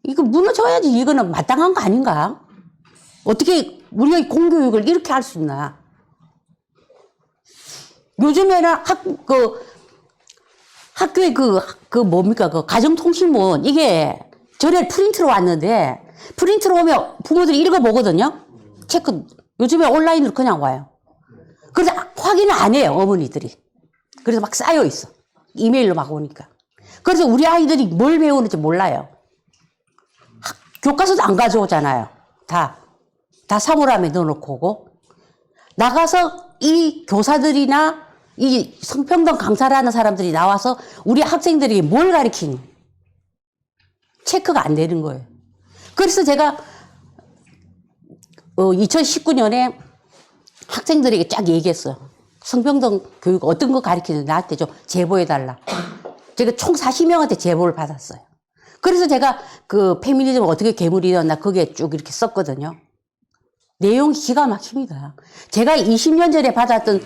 Speaker 2: 이거 무너져야지 이거는 마땅한 거 아닌가? 어떻게 우리가 공교육을 이렇게 할 수 있나? 요즘에는 학교에 뭡니까? 그 가정통신문, 이게 전에 프린트로 왔는데, 프린트로 오면 부모들이 읽어보거든요? 체크, 요즘에 온라인으로 그냥 와요. 그래서 확인을 안 해요, 어머니들이. 그래서 막 쌓여 있어. 이메일로 막 오니까. 그래서 우리 아이들이 뭘 배우는지 몰라요. 교과서도 안 가져오잖아요. 다 사물함에 넣어놓고 오고. 나가서 이 교사들이나 이 성평등 강사라는 사람들이 나와서 우리 학생들이 뭘 가르치니? 체크가 안 되는 거예요. 그래서 제가 2019년에 학생들에게 쫙 얘기했어요. 성평등 교육 어떤 거 가르치는지 나한테 좀 제보해달라. 제가 총 40명한테 제보를 받았어요. 그래서 제가 그 페미니즘 어떻게 괴물이 되었나 거기에 쭉 이렇게 썼거든요. 내용이 기가 막힙니다. 제가 20년 전에 받았던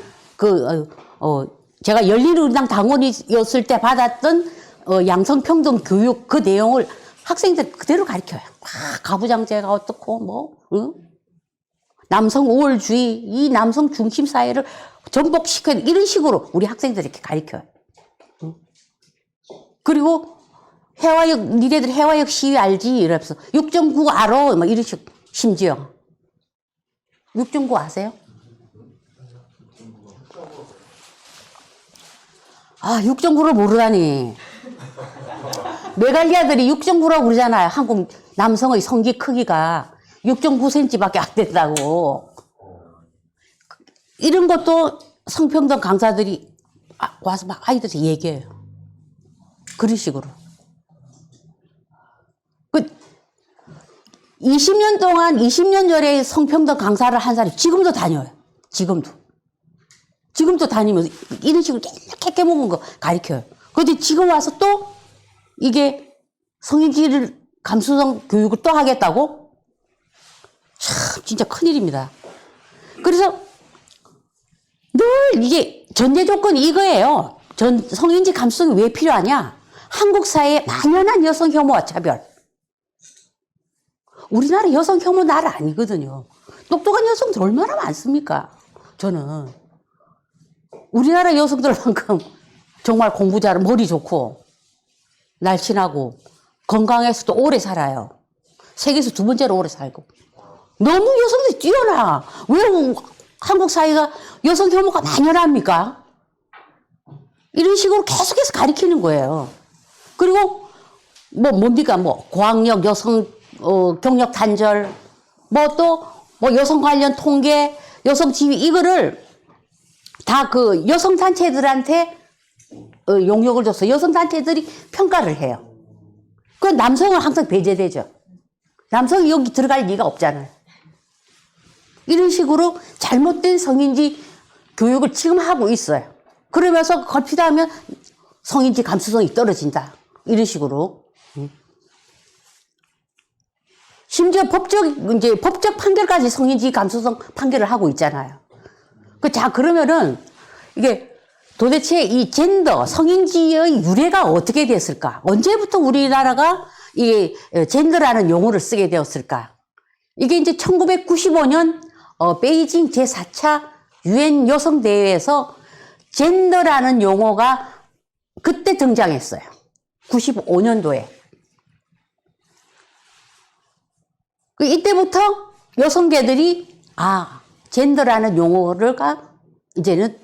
Speaker 2: 제가 열린우리당 당원이었을 때 받았던 양성평등 교육 그 내용을 학생들 그대로 가르쳐요. 가부장제가 어떻고 응? 남성 우월주의, 이 남성 중심 사회를 전복시켜야 이런 식으로 우리 학생들이 이렇게 가르쳐요. 응? 그리고 니네들 해화역 시위 알지? 이러면서 6.9 알아? 막 이런 식, 심지어. 6.9 아세요? 6.9를 모르다니. 메갈리아들이 6.9라고 그러잖아요. 한국 남성의 성기 크기가 6.9cm 밖에 안 된다고. 이런 것도 성평등 강사들이 와서 막 아이들한테 얘기해요. 그런 식으로. 20년 동안, 20년 전에 성평등 강사를 한 사람이 지금도 다녀요. 지금도 다니면서 이런 식으로 이렇게 깨먹은 거 가르쳐요. 그런데 지금 와서 또 이게 성인지를 감수성 교육을 또 하겠다고? 참, 진짜 큰일입니다. 그래서 늘 이게 전제 조건이 이거예요. 성인지 감수성이 왜 필요하냐? 한국 사회에 만연한 여성 혐오와 차별. 우리나라 여성 혐오 나라 아니거든요. 똑똑한 여성들 얼마나 많습니까? 저는. 우리나라 여성들만큼 정말 공부 잘하고 머리 좋고 날씬하고 건강해서도 오래 살아요. 세계에서 2번째로 오래 살고. 너무 여성들이 뛰어나. 왜 한국 사회가 여성 혐오가 만연합니까? 이런 식으로 계속해서 가리키는 거예요. 그리고 뭡니까? 고학력 여성 경력 단절, 여성 관련 통계, 여성 지위, 이거를 다 그 여성 단체들한테 용역을 줘서 여성 단체들이 평가를 해요. 그 남성은 항상 배제되죠. 남성이 여기 들어갈 리가 없잖아요. 이런 식으로 잘못된 성인지 교육을 지금 하고 있어요. 그러면서 걸핏하면 성인지 감수성이 떨어진다. 이런 식으로. 심지어 법적 판결까지 성인지 감수성 판결을 하고 있잖아요. 자, 그러면은 이게 도대체 이 젠더, 성인지의 유래가 어떻게 됐을까? 언제부터 우리나라가 이 젠더라는 용어를 쓰게 되었을까? 이게 이제 1995년 베이징 제4차 유엔 여성대회에서 젠더라는 용어가 그때 등장했어요. 95년도에. 이때부터 여성계들이 젠더라는 용어가 이제는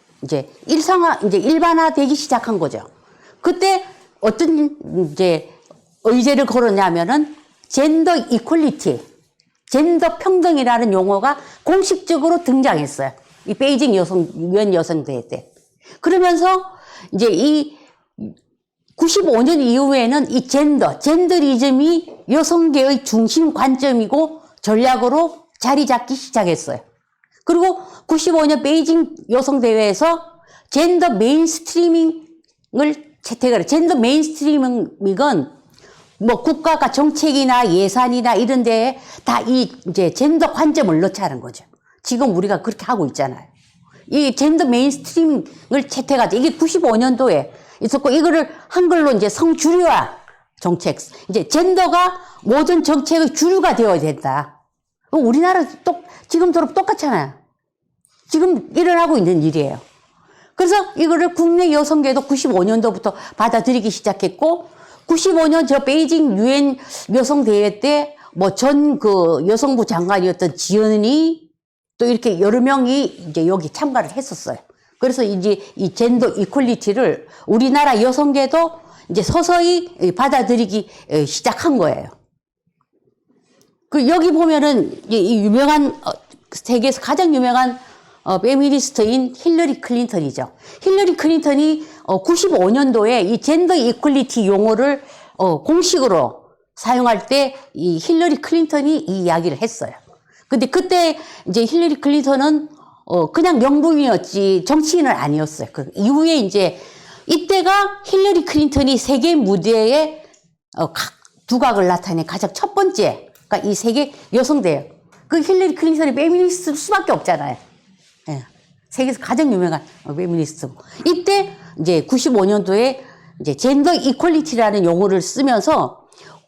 Speaker 2: 일반화되기 시작한 거죠. 그때 어떤 의제를 걸었냐면은 젠더 이퀄리티, 젠더 평등이라는 용어가 공식적으로 등장했어요. 이 베이징 유엔 여성대회 때. 그러면서 이제 이 95년 이후에는 이 젠더리즘이 여성계의 중심 관점이고 전략으로 자리 잡기 시작했어요. 그리고 95년 베이징 여성대회에서 젠더 메인스트리밍을 채택을 해요. 젠더 메인스트리밍은 뭐 국가가 정책이나 예산이나 이런 데에 다 이제 젠더 관점을 넣자는 거죠. 지금 우리가 그렇게 하고 있잖아요. 이 젠더 메인스트리밍을 채택하죠. 이게 95년도에 있었고, 이거를 한글로 이제 성주류화 정책. 이제 젠더가 모든 정책의 주류가 되어야 된다. 우리나라 지금처럼 똑같잖아요. 지금 일어나고 있는 일이에요. 그래서 이거를 국내 여성계도 95년도부터 받아들이기 시작했고, 95년 저 베이징 유엔 여성대회 때 뭐 전 여성부 장관이었던 지연이 또 이렇게 여러 명이 이제 여기 참가를 했었어요. 그래서 이제 이 젠더 이퀄리티를 우리나라 여성계도 이제 서서히 받아들이기 시작한 거예요. 여기 보면은 이 유명한 세계에서 가장 유명한 페미니스트인 힐러리 클린턴이죠. 힐러리 클린턴이 95년도에 이 젠더 이퀄리티 용어를 공식으로 사용할 때 이 힐러리 클린턴이 이 이야기를 했어요. 근데 그때 이제 힐러리 클린턴은 그냥 명부인이었지 정치인은 아니었어요. 그 이후에 이제 이때가 힐러리 클린턴이 세계 무대에 두각을 나타낸 가장 첫 번째, 그러니까 이 세계 여성대회. 힐러리 클린턴이 페미니스트일 수밖에 없잖아요. 예. 세계에서 가장 유명한 페미니스트고. 이때 이제 95년도에 이제 젠더 이퀄리티라는 용어를 쓰면서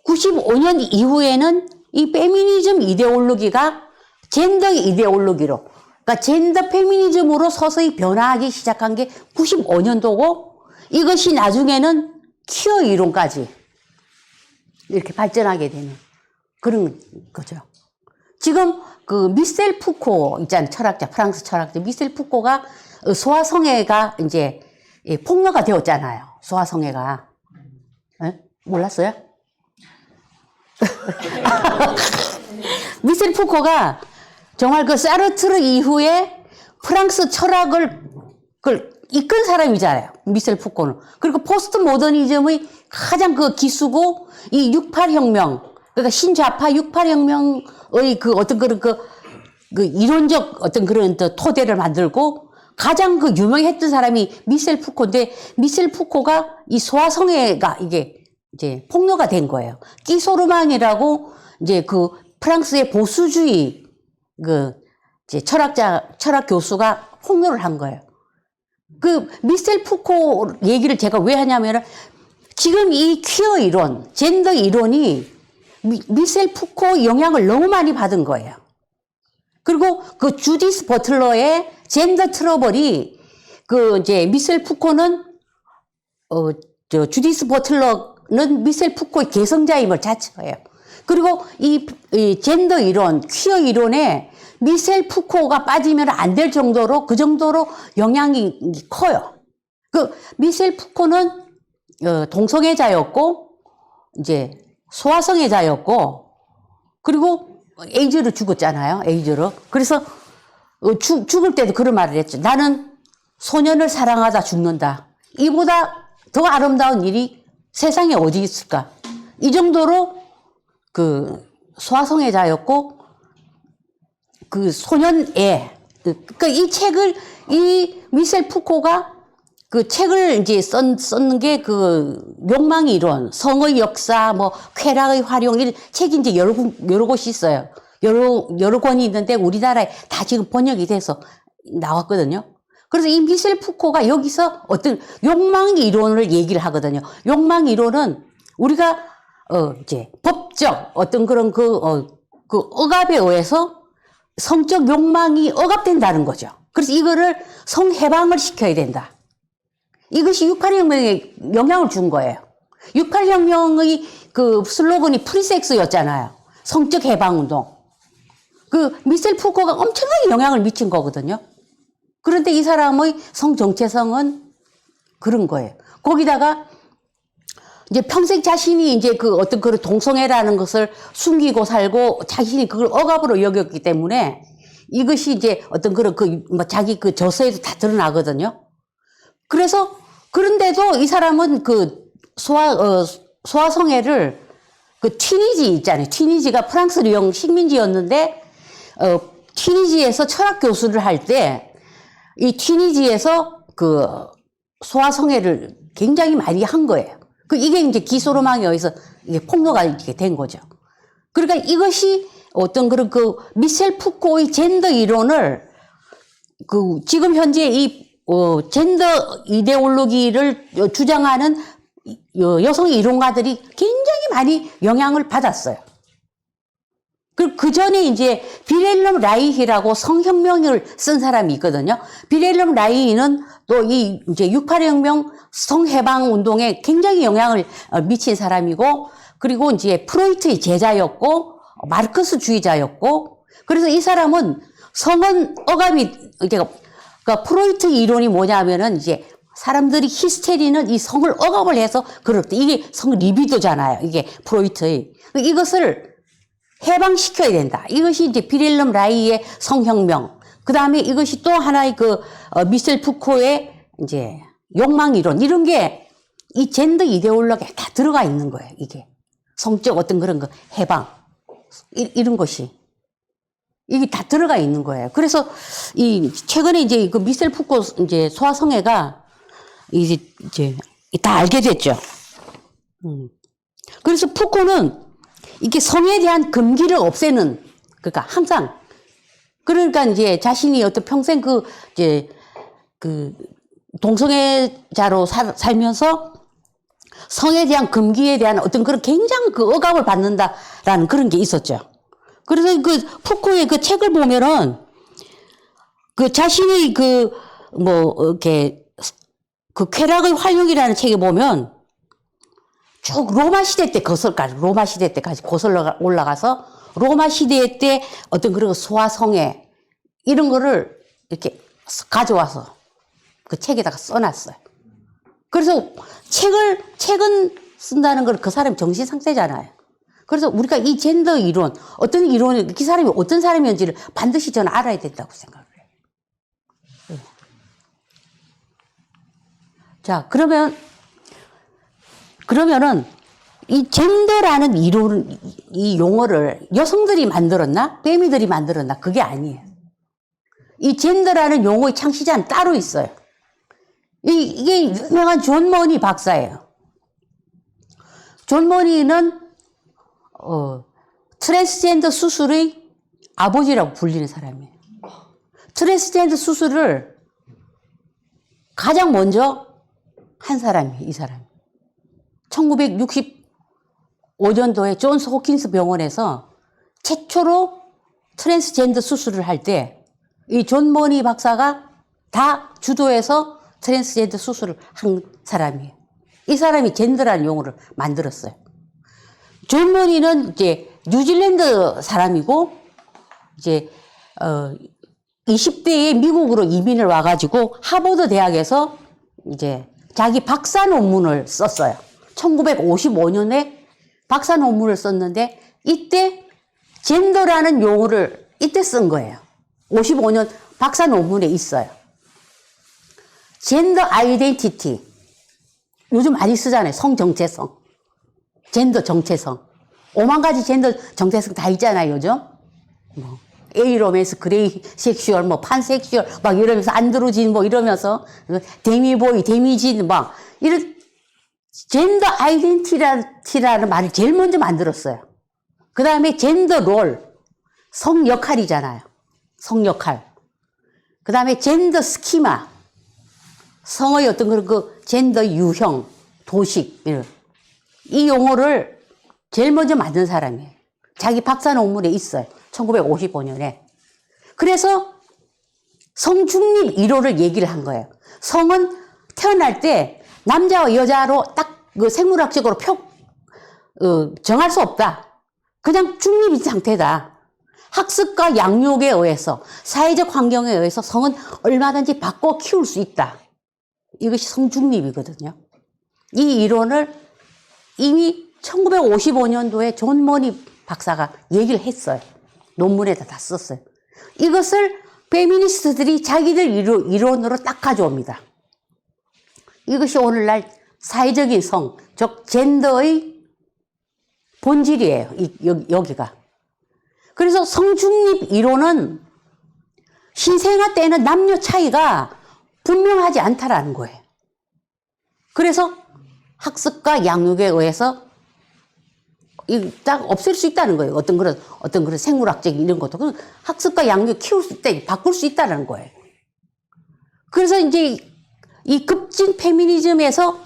Speaker 2: 95년 이후에는 이 페미니즘 이데올로기가 젠더 이데올로기로, 그러니까 젠더 페미니즘으로 서서히 변화하기 시작한 게 95년도고, 이것이 나중에는 퀴어 이론까지 이렇게 발전하게 되는 그런 거죠. 지금 미셀 푸코 있잖아요. 철학자, 프랑스 철학자 미셀 푸코가 소아성애가 이제 폭로가 되었잖아요. 소아성애가. 에? 몰랐어요? 미셀 푸코가 정말 사르트르 이후에 프랑스 철학을 이끈 사람이잖아요. 미셀 푸코는. 그리고 포스트 모더니즘의 가장 기수고, 이 68혁명, 그러니까 신좌파 68혁명의 어떤 그런 이론적 어떤 그런 토대를 만들고, 가장 유명했던 사람이 미셀 푸코인데, 미셀 푸코가 이 소아성애가 이제 폭로가 된 거예요. 끼소르망이라고 이제 프랑스의 보수주의 이제 철학 교수가 폭로를 한 거예요. 미셀 푸코 얘기를 제가 왜 하냐면은, 지금 이 퀴어 이론, 젠더 이론이 미셀 푸코 영향을 너무 많이 받은 거예요. 그리고 주디스 버틀러의 젠더 트러블이 이제 미셀 푸코는 주디스 버틀러는 미셀 푸코의 개성자임을 자처해요. 그리고 이 젠더 이론, 퀴어 이론에 미셀 푸코가 빠지면 안 될 정도로, 그 정도로 영향이 커요. 미셀 푸코는 동성애자였고, 이제 소아성애자였고, 그리고 에이즈로 죽었잖아요. 에이즈로. 그래서 죽을 때도 그런 말을 했죠. 나는 소년을 사랑하다 죽는다. 이보다 더 아름다운 일이 세상에 어디 있을까? 이 정도로 그 소아성애자였고 그 소년애 그러니까 이 책을 이 미셀 푸코가 그 책을 이제 썼는 게 그 욕망의 이론, 성의 역사, 뭐 쾌락의 활용 이 책이 이제 여러 곳이 있어요. 여러 권이 있는데 우리나라에 다 지금 번역이 돼서 나왔거든요. 그래서 이 미셀 푸코가 여기서 어떤 욕망의 이론을 얘기를 하거든요. 욕망 이론은 우리가 이제 법적 어떤 그런 그 억압에 의해서 성적 욕망이 억압된다는 거죠. 그래서 이거를 성해방을 시켜야 된다. 이것이 68혁명에 영향을 준 거예요. 68혁명의 그 슬로건이 프리섹스였잖아요. 성적 해방 운동. 그 미셀 푸코가 엄청나게 영향을 미친 거거든요. 그런데 이 사람의 성 정체성은 그런 거예요. 거기다가 이제 평생 자신이 이제 그 어떤 그런 동성애라는 것을 숨기고 살고 자신이 그걸 억압으로 여겼기 때문에 이것이 이제 어떤 그런 뭐 자기 그 저서에도 다 드러나거든요. 그래서 그런데도 이 사람은 그 소아성애를 그 튀니지 있잖아요. 튀니지가 프랑스 리옹 식민지였는데 튀니지에서 철학 교수를 할 때 이 튀니지에서 그 소아성애를 굉장히 많이 한 거예요. 이게 이제 기소로망에 의해서 이게 폭로가 이렇게 된 거죠. 그러니까 이것이 어떤 그런 그 미셀 푸코의 젠더 이론을 그 지금 현재 이 젠더 이데올로기를 주장하는 여성 이론가들이 굉장히 많이 영향을 받았어요. 그 전에 이제 빌헬름 라이히라고 성혁명을 쓴 사람이 있거든요. 빌헬름 라이히는 또 이 이제 68혁명 성해방 운동에 굉장히 영향을 미친 사람이고, 그리고 이제 프로이트의 제자였고, 마르크스 주의자였고, 그래서 이 사람은 성은 억압이, 그러니까 프로이트 이론이 뭐냐면은 이제 사람들이 히스테리는 이 성을 억압을 해서 그럴 때 이게 성 리비도잖아요. 이게 프로이트의. 이것을 해방시켜야 된다. 이것이 이제 빌헬름 라이의 성혁명. 그 다음에 이것이 또 하나의 미셀 푸코의 이제 욕망 이론. 이런 게 이 젠더 이데올로기에 다 들어가 있는 거예요. 이게. 성적 어떤 그런 거 해방. 이런 것이. 이게 다 들어가 있는 거예요. 그래서 최근에 이제 그 미셀 푸코 이제 소아성애가 이제 다 알게 됐죠. 그래서 푸코는 이게 성에 대한 금기를 없애는, 그러니까 항상, 그러니까 이제 자신이 어떤 평생 동성애자로 살면서 성에 대한 금기에 대한 어떤 그런 굉장한 그 억압을 받는다라는 그런 게 있었죠. 그래서 그 푸코의 그 책을 보면은 그 자신의 이렇게 그 쾌락의 활용이라는 책에 보면 쭉 로마 시대 때 로마 시대때까지 거슬러 올라가서 로마 시대 때 어떤 그런 소아성애 이런 거를 이렇게 가져와서 그 책에다가 써놨어요. 그래서 책은 쓴다는 걸 그 사람 정신 상태잖아요. 그래서 우리가 이 젠더 이론, 어떤 이론이, 그 사람이 어떤 사람이었는지를 반드시 저는 알아야 된다고 생각을 해요. 자, 그러면은 이 젠더라는 이 용어를 여성들이 만들었나? 빼미들이 만들었나? 그게 아니에요. 이 젠더라는 용어의 창시자는 따로 있어요. 이게 유명한 존 머니 박사예요. 존 머니는 트랜스젠더 수술의 아버지라고 불리는 사람이에요. 트랜스젠더 수술을 가장 먼저 한 사람이에요, 이 사람이. 1965년도에 존스 호킨스 병원에서 최초로 트랜스젠더 수술을 할 때 이 존 머니 박사가 다 주도해서 트랜스젠더 수술을 한 사람이에요. 이 사람이 젠더라는 용어를 만들었어요. 존 머니는 이제 뉴질랜드 사람이고 이제 20대에 미국으로 이민을 와가지고 하버드 대학에서 이제 자기 박사 논문을 썼어요. 1955년에 박사 논문을 썼는데 이때 젠더라는 용어를 이때 쓴 거예요. 55년 박사 논문에 있어요. 젠더 아이덴티티. 요즘 많이 쓰잖아요. 성 정체성. 젠더 정체성. 5만 가지 젠더 정체성 다 있잖아요, 요즘. 뭐, 에이 로맨스, 그레이 섹슈얼, 뭐, 판섹슈얼, 막 이러면서, 안드로진, 뭐 이러면서, 데미보이, 데미진, 막, 이런, 젠더 아이덴티티라는 말을 제일 먼저 만들었어요. 그 다음에 젠더 롤, 성 역할이잖아요. 성 역할. 그 다음에 젠더 스키마, 성의 어떤 그런 그 젠더 유형, 도식, 이런. 이 용어를 제일 먼저 만든 사람이에요. 자기 박사 논문에 있어요. 1955년에. 그래서 성중립 이론을 얘기를 한 거예요. 성은 태어날 때 남자와 여자로 딱 그 생물학적으로 정할 수 없다. 그냥 중립인 상태다. 학습과 양육에 의해서, 사회적 환경에 의해서 성은 얼마든지 바꿔 키울 수 있다. 이것이 성중립이거든요. 이 이론을 이미 1955년도에 존 모니 박사가 얘기를 했어요. 논문에다 다 썼어요. 이것을 페미니스트들이 자기들 이론으로 딱 가져옵니다. 이것이 오늘날 사회적인 성, 즉 젠더의 본질이에요. 여기가. 그래서 성중립 이론은 신생아 때는 남녀 차이가 분명하지 않다라는 거예요. 그래서 학습과 양육에 의해서 딱 없앨 수 있다는 거예요. 어떤 그런 생물학적인 이런 것도. 학습과 양육 키울 수 있다, 바꿀 수 있다는 거예요. 그래서 이제 이 급진 페미니즘에서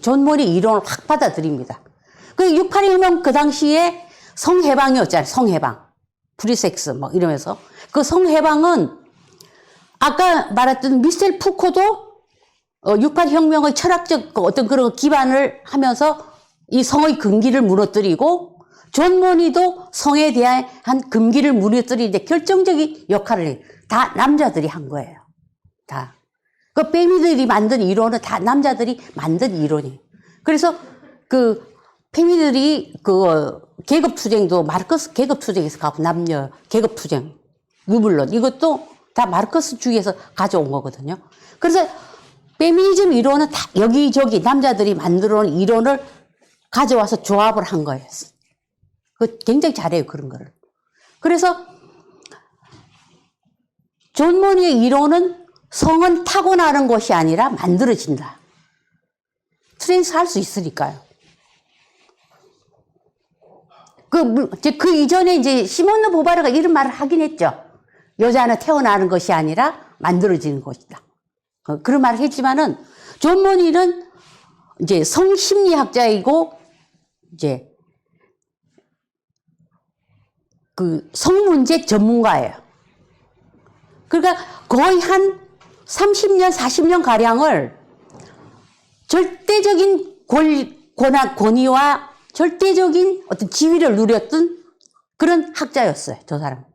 Speaker 2: 존 모니 이론을 확 받아들입니다. 그 68혁명 그 당시에 성해방이었잖아요. 성해방. 프리섹스, 막 이러면서. 그 성해방은 아까 말했던 미셀 푸코도 68혁명의 철학적 어떤 그런 기반을 하면서 이 성의 금기를 무너뜨리고 존 모니도 성에 대한 금기를 무너뜨리는데 결정적인 역할을 다 남자들이 한 거예요. 다. 그 페미들이 만든 이론은 다 남자들이 만든 이론이에요. 그래서 그 페미들이 그 계급투쟁도 마르크스 계급투쟁에서 가고 남녀 계급투쟁, 유물론 이것도 다 마르크스 주의에서 가져온 거거든요. 그래서 페미니즘 이론은 다 여기저기 남자들이 만들어 놓은 이론을 가져와서 조합을 한 거예요. 그 굉장히 잘해요, 그런 거를. 그래서 존 모니의 이론은 성은 타고나는 것이 아니라 만들어진다. 트랜스 할 수 있으니까요. 그 이전에 이제 시몬느 보바르가 이런 말을 하긴 했죠. 여자는 태어나는 것이 아니라 만들어지는 것이다. 그런 말을 했지만은 존 모니는 이제 성심리학자이고 이제 그 성문제 전문가예요. 그러니까 거의 한 30년, 40년 가량을 절대적인 권위와 절대적인 어떤 지위를 누렸던 그런 학자였어요, 저 사람.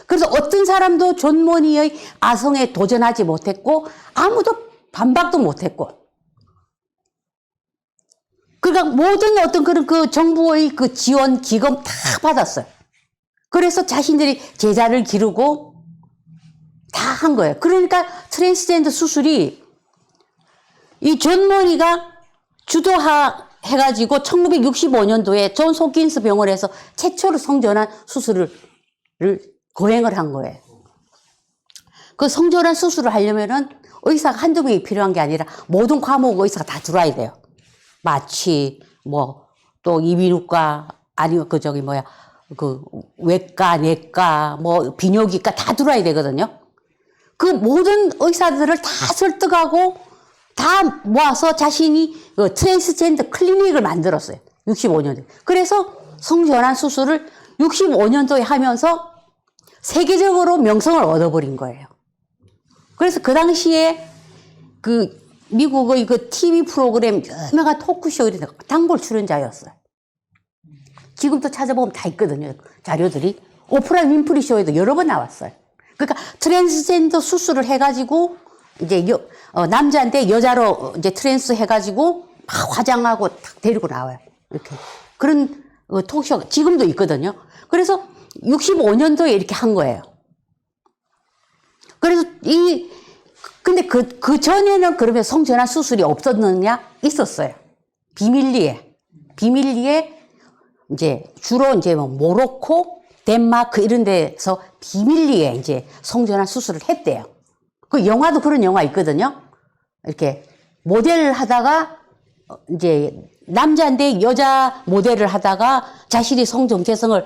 Speaker 2: 그래서 어떤 사람도 존 모니의 아성에 도전하지 못했고, 아무도 반박도 못했고. 그러니까 모든 어떤 그런 그 정부의 그 지원, 기금 다 받았어요. 그래서 자신들이 제자를 기르고 다 한 거예요. 그러니까 트랜스젠더 수술이 이 존 모니가 주도해가지고 1965년도에 존 홉킨스 병원에서 최초로 성전환 수술을 거행을 한 거예요. 그 성전환 수술을 하려면은 의사가 한두 명이 필요한 게 아니라 모든 과목 의사가 다 들어와야 돼요. 마취, 뭐, 또 이비인후과, 아니면 그 외과, 내과, 뭐, 비뇨기과 다 들어와야 되거든요. 그 모든 의사들을 다 설득하고 다 모아서 자신이 그 트랜스젠더 클리닉을 만들었어요. 65년도에. 그래서 성전환 수술을 65년도에 하면서 세계적으로 명성을 얻어버린 거예요. 그래서 그 당시에 그 미국의 그 TV 프로그램 유명한 토크쇼에 단골 출연자였어요. 지금도 찾아보면 다 있거든요. 자료들이. 오프라 윈프리 쇼에도 여러 번 나왔어요. 그러니까 트랜스젠더 수술을 해가지고 이제 남자인데 여자로 이제 트랜스 해가지고 막 화장하고 딱 데리고 나와요. 이렇게. 그런 토크쇼가 지금도 있거든요. 그래서 65년도에 이렇게 한 거예요. 그래서 근데 그 전에는 그러면 성전환 수술이 없었느냐? 있었어요. 비밀리에. 비밀리에 이제 주로 이제 뭐 모로코, 덴마크 이런 데서 비밀리에 이제 성전환 수술을 했대요. 그 영화도 그런 영화 있거든요. 이렇게 모델을 하다가 이제 남자인데 여자 모델을 하다가 자신이 성정체성을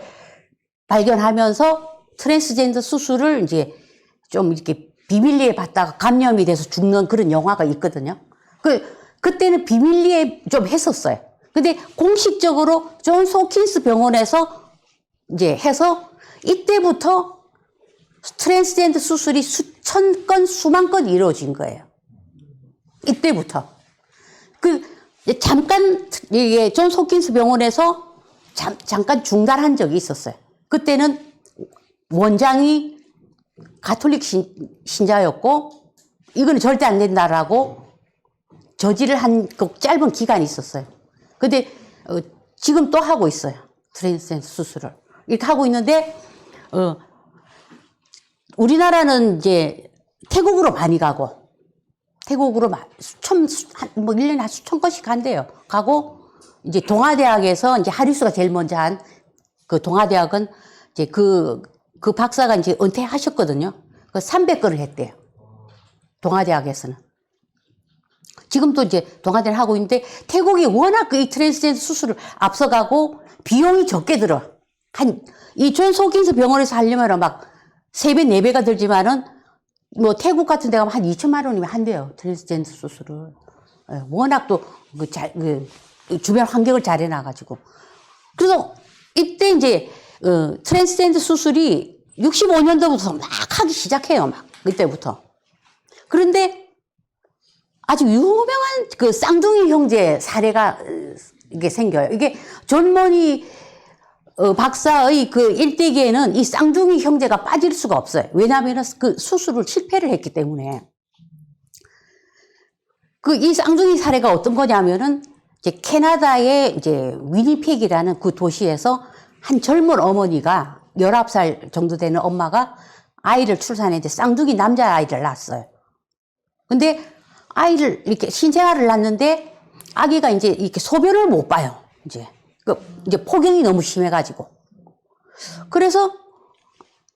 Speaker 2: 발견하면서 트랜스젠더 수술을 이제 좀 이렇게 비밀리에 받다가 감염이 돼서 죽는 그런 영화가 있거든요. 그때는 비밀리에 좀 했었어요. 근데 공식적으로 존스 홉킨스 병원에서 이제 해서 이때부터 트랜스젠더 수술이 수천 건, 수만 건 이루어진 거예요. 이때부터. 잠깐, 이게 존스 홉킨스 병원에서 잠깐 중단한 적이 있었어요. 그때는 원장이 가톨릭 신자였고, 이거는 절대 안 된다라고 저지를 한 그 짧은 기간이 있었어요. 근데, 지금 또 하고 있어요. 트랜스젠더 수술을. 이렇게 하고 있는데, 우리나라는 이제 태국으로 많이 가고, 태국으로 뭐 1년에 한 수천 건씩 간대요. 가고, 이제 동아대학에서 이제 하리수가 제일 먼저 한 그 동아대학은 이제 그 박사가 이제 은퇴하셨거든요. 그 300건을 했대요. 동아대학에서는. 지금도 이제 동아대를 하고 있는데, 태국이 워낙 이 트랜스젠더 수술을 앞서가고, 비용이 적게 들어. 이 존스 홉킨스 병원에서 하려면 막 3배, 4배가 들지만은, 뭐, 태국 같은 데 가면 한 2천만 원이면 한대요. 트랜스젠더 수술을. 워낙 또, 주변 환경을 잘 해놔가지고. 그래서, 이때 이제, 트랜스젠더 수술이 65년도부터 막 하기 시작해요. 막, 그때부터. 그런데, 아주 유명한 그 쌍둥이 형제 사례가 이게 생겨요. 이게 존 머니 박사의 그 일대기에는 이 쌍둥이 형제가 빠질 수가 없어요. 왜냐하면 그 수술을 실패를 했기 때문에. 이 쌍둥이 사례가 어떤 거냐면은 이제 캐나다의 이제 위니펙이라는 그 도시에서 한 젊은 어머니가 19살 정도 되는 엄마가 아이를 출산했는데 쌍둥이 남자아이를 낳았어요. 근데 아이를 이렇게 신생아를 낳는데 아기가 이제 이렇게 소변을 못 봐요. 이제 폭염이 너무 심해가지고. 그래서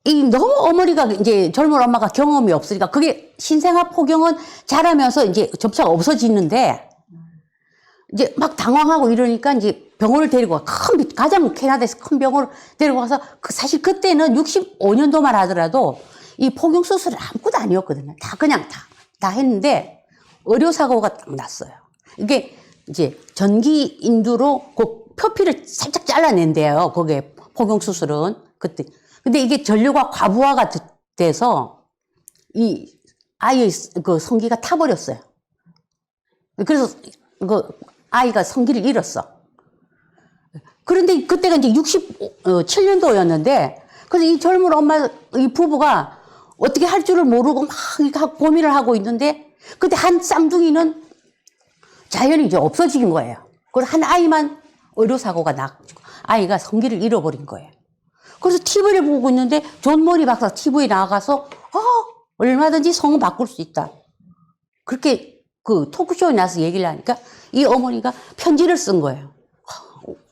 Speaker 2: 너무 어머니가 이제 젊은 엄마가 경험이 없으니까 그게 신생아 폭염은 자라면서 이제 점차 없어지는데 이제 막 당황하고 이러니까 이제 병원을 데리고 가장 캐나다에서 큰 병원을 데리고 가서 사실 그때는 65년도만 하더라도 이 폭염 수술은 아무것도 아니었거든요. 다 했는데 의료사고가 딱 났어요. 이게 이제 전기 인두로 그 표피를 살짝 잘라낸대요. 거기에 폭용수술은. 그때. 근데 이게 전류가 과부하가 돼서 이 아이의 그 성기가 타버렸어요. 그래서 그 아이가 성기를 잃었어. 그런데 그때가 이제 67년도였는데 그래서 이 젊은 엄마, 이 부부가 어떻게 할 줄을 모르고 막 고민을 하고 있는데 그때 한 쌍둥이는 자연히 이제 없어진 거예요. 그래서 한 아이만 의료사고가 나가지고 아이가 성기를 잃어버린 거예요. 그래서 TV를 보고 있는데 존 머니 박사 TV에 나가서 얼마든지 성을 바꿀 수 있다. 그렇게 그 토크쇼에 나와서 얘기를 하니까 이 어머니가 편지를 쓴 거예요.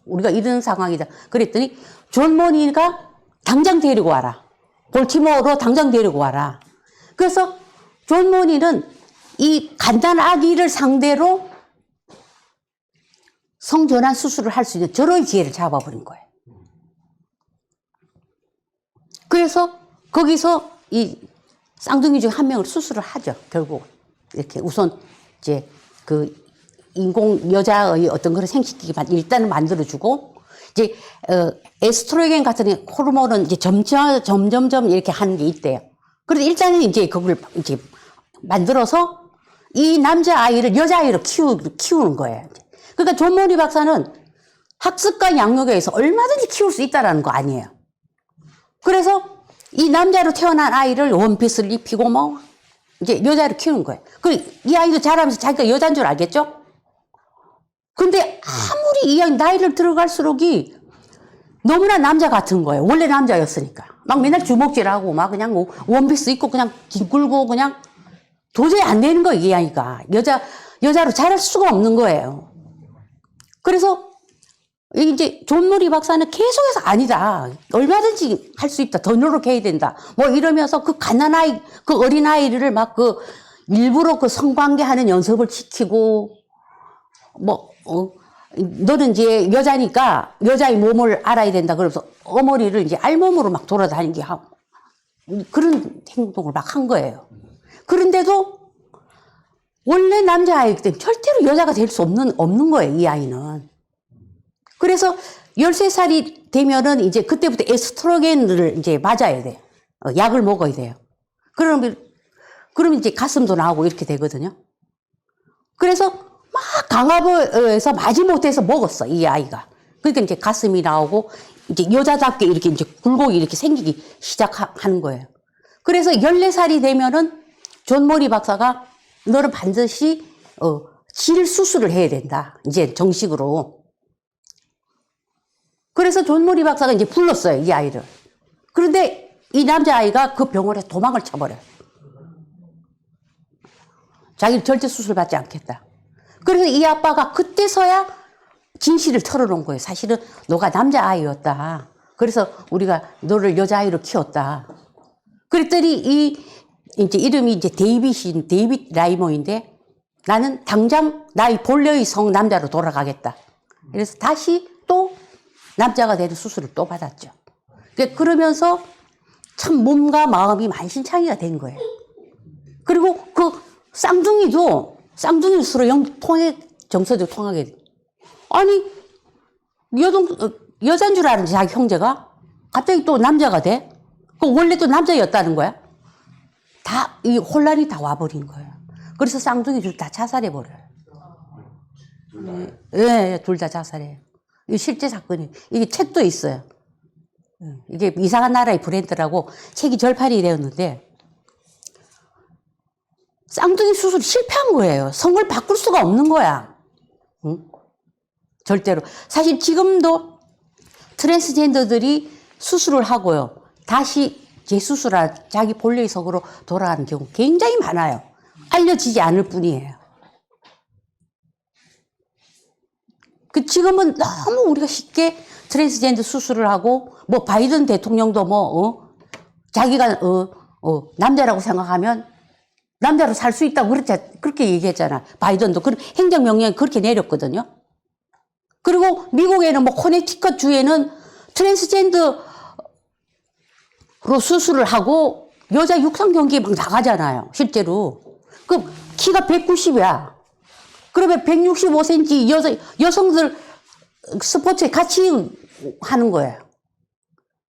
Speaker 2: 우리가 이런 상황이다. 그랬더니 존 머니가 당장 데리고 와라. 볼티모어로 당장 데리고 와라. 그래서 존 머니는 이 간단한 아기를 상대로 성전환 수술을 할 수 있는 절호의 기회를 잡아버린 거예요. 그래서 거기서 이 쌍둥이 중 한 명을 수술을 하죠. 결국 이렇게 우선 이제 그 인공 여자의 어떤 그런 생식기기 일단은 만들어주고 이제 에스트로겐 같은 호르몬은 이제 점점 이렇게 하는 게 있대요. 그래서 일단은 이제 그걸 이제 만들어서 이 남자 아이를 여자 아이로 키우는 거예요. 그러니까 존 머니 박사는 학습과 양육에 의해서 얼마든지 키울 수 있다라는 거 아니에요. 그래서 이 남자로 태어난 아이를 원피스를 입히고 뭐 이제 여자로 키우는 거예요. 그리고 이 아이도 자라면서 자기가 여자인 줄 알겠죠? 근데 아무리 이 아이 나이를 들어갈수록이 너무나 남자 같은 거예요. 원래 남자였으니까. 막 맨날 주먹질하고 막 그냥 원피스 입고 그냥 뒹굴고 그냥 도저히 안 되는 거예요, 이 아이가. 여자로 자랄 수가 없는 거예요. 그래서 이제 존 모리 박사는 계속해서 아니다. 얼마든지 할 수 있다. 더 노력해야 된다. 뭐 이러면서 그 갓난아이, 그 어린아이를 막 그 일부러 그 성관계하는 연습을 시키고, 너는 이제 여자니까 여자의 몸을 알아야 된다. 그러면서 어머니를 이제 알몸으로 막 돌아다니게 하고, 그런 행동을 막 한 거예요. 그런데도 원래 남자아이기 때문에 절대로 여자가 될 수 없는 거예요, 이 아이는. 그래서 13살이 되면은 이제 그때부터 에스트로겐을 이제 맞아야 돼요. 약을 먹어야 돼요. 그러면 이제 가슴도 나오고 이렇게 되거든요. 그래서 막 강압에서 마지못해서 먹었어, 이 아이가. 그러니까 이제 가슴이 나오고 이제 여자답게 이렇게 이제 굴곡이 이렇게 생기기 시작하는 거예요. 그래서 14살이 되면은 존 모리 박사가 너는 반드시 질 수술을 해야 된다. 이제 정식으로. 그래서 존 모리 박사가 이제 불렀어요, 이 아이를. 그런데 이 남자아이가 그 병원에 도망을 쳐버려요. 자기는 절대 수술 받지 않겠다. 그래서 이 아빠가 그때서야 진실을 털어놓은 거예요. 사실은 너가 남자아이였다. 그래서 우리가 너를 여자아이로 키웠다. 그랬더니 이제 이름이 이제 데이빗 라이머인데 나는 당장 나의 본래의 성 남자로 돌아가겠다. 그래서 다시 또 남자가 되는 수술을 또 받았죠. 그러면서 참 몸과 마음이 만신창이가 된 거예요. 그리고 그 쌍둥이도 쌍둥이로 정서도 통하게 돼. 아니 여자인 줄 아는지 자기 형제가 갑자기 또 남자가 돼. 그 원래 또 남자였다는 거야. 다 이 혼란이 다 와버린 거예요. 그래서 쌍둥이 둘 다 자살해 버려요. 예, 둘 다 자살해요. 이 실제 사건이 이게 책도 있어요. 이게 이상한 나라의 브랜드라고 책이 절판이 되었는데 쌍둥이 수술이 실패한 거예요. 성을 바꿀 수가 없는 거야. 응? 절대로. 사실 지금도 트랜스젠더들이 수술을 하고요. 다시 재수술한 자기 본래의 성으로 돌아가는 경우 굉장히 많아요. 알려지지 않을 뿐이에요. 지금은 너무 우리가 쉽게 트랜스젠더 수술을 하고, 뭐, 바이든 대통령도 자기가, 남자라고 생각하면 남자로 살 수 있다고 그렇게 얘기했잖아. 바이든도 행정명령이 그렇게 내렸거든요. 그리고 미국에는 뭐, 코네티컷 주에는 트랜스젠더로 수술을 하고 여자 육상 경기에 막 나가잖아요. 실제로. 그 키가 190이야. 그러면 165cm 여성들 스포츠에 같이 하는 거예요.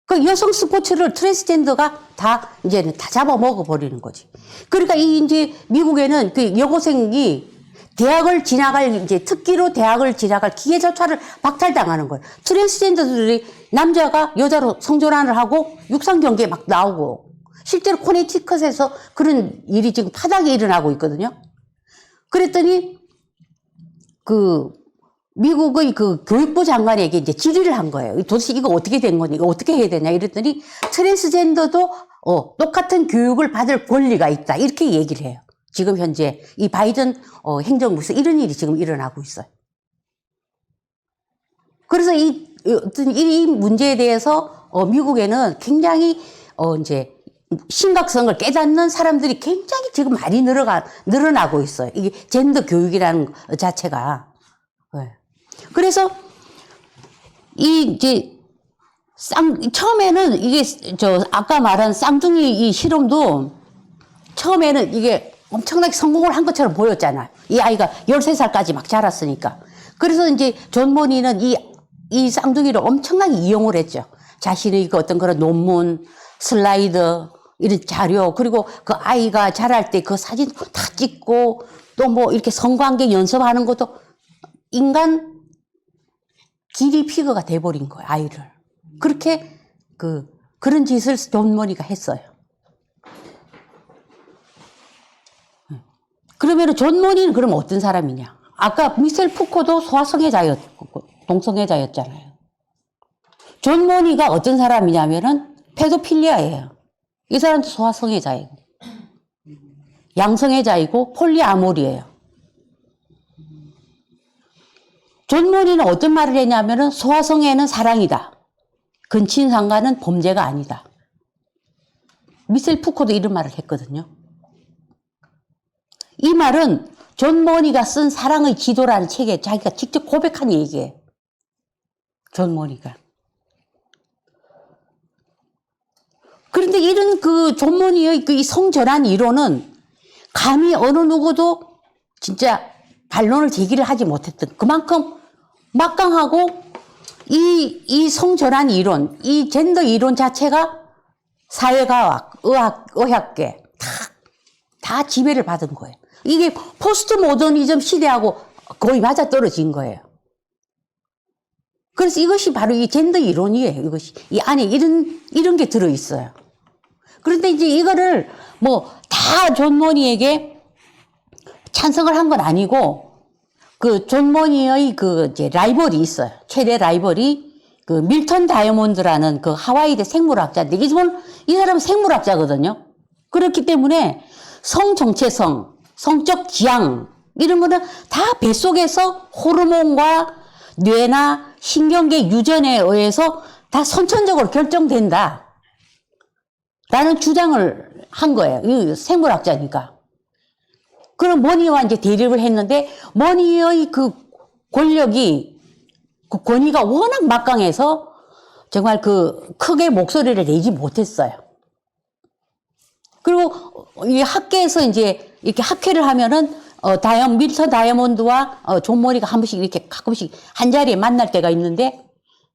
Speaker 2: 그 여성 스포츠를 트랜스젠더가 다 이제는 다 잡아먹어 버리는 거지. 그러니까 이제 미국에는 그 여고생이 대학을 지나갈 이제 특기로 대학을 지나갈 기회조차를 박탈당하는 거예요. 트랜스젠더들이 남자가 여자로 성전환을 하고 육상 경기에 막 나오고 실제로 코네티컷에서 그런 일이 지금 파닥에 일어나고 있거든요. 그랬더니 미국의 그 교육부 장관에게 이제 질의를 한 거예요. 도대체 이거 어떻게 된 거니? 이거 어떻게 해야 되냐? 이랬더니 트랜스젠더도 똑같은 교육을 받을 권리가 있다. 이렇게 얘기를 해요. 지금 현재 이 바이든 행정부에서 이런 일이 지금 일어나고 있어요. 그래서 이 문제에 대해서 미국에는 굉장히 이제 심각성을 깨닫는 사람들이 굉장히 지금 많이 늘어나고 있어요. 이게 젠더 교육이라는 것 자체가. 네. 그래서 처음에는 이게 아까 말한 쌍둥이 이 실험도 처음에는 이게 엄청나게 성공을 한 것처럼 보였잖아요. 이 아이가 13살까지 막 자랐으니까. 그래서 이제 존 모니는 이 쌍둥이를 엄청나게 이용을 했죠. 자신의 그 어떤 그런 논문, 슬라이드, 이런 자료, 그리고 그 아이가 자랄 때 그 사진 다 찍고 또 뭐 이렇게 성관계 연습하는 것도 인간 기리 피그가 돼버린 거예요, 아이를. 그렇게 그런 짓을 존 모니가 했어요. 그러면 존 모니는 그럼 어떤 사람이냐? 아까 미셀 푸코도 소아성애자였고 동성애자였잖아요. 존 모니가 어떤 사람이냐면은 페도필리아예요. 이 사람도 소아성애자예요. 양성애자이고 폴리아모리예요. 존 모니는 어떤 말을 했냐면은 소아성애는 사랑이다. 근친상간은 범죄가 아니다. 미셀 푸코도 이런 말을 했거든요. 이 말은 존 모니가 쓴 사랑의 지도라는 책에 자기가 직접 고백한 얘기예요. 존 모니가. 그런데 이런 그 존 모니의 그 성전환 이론은 감히 어느 누구도 진짜 반론을 제기를 하지 못했던 그만큼 막강하고 이 성전환 이론, 이 젠더 이론 자체가 사회과학, 의학계 다 지배를 받은 거예요. 이게 포스트 모더니즘 시대하고 거의 맞아떨어진 거예요. 그래서 이것이 바로 이 젠더 이론이에요. 이것이 이 안에 이런 게 들어 있어요. 그런데 이제 이거를 뭐 다 존 모니에게 찬성을 한 건 아니고 그 존 모니의 그 이제 라이벌이 있어요. 최대 라이벌이 그 밀턴 다이아몬드라는 그 하와이대 생물학자인데 이 사람은 생물학자거든요. 그렇기 때문에 성 정체성, 성적 지향 이런 거는 다 뱃속에서 호르몬과 뇌나 신경계 유전에 의해서 다 선천적으로 결정된다. 라는 주장을 한 거예요. 이 생물학자니까. 그럼 모니와 이제 대립을 했는데 모니의 그 권력이 그 권위가 워낙 막강해서 정말 그 크게 목소리를 내지 못했어요. 그리고 이 학계에서 이제 이렇게 학회를 하면은 밀턴 다이아몬드와 존 모니가 한 번씩 이렇게 가끔씩 한 자리에 만날 때가 있는데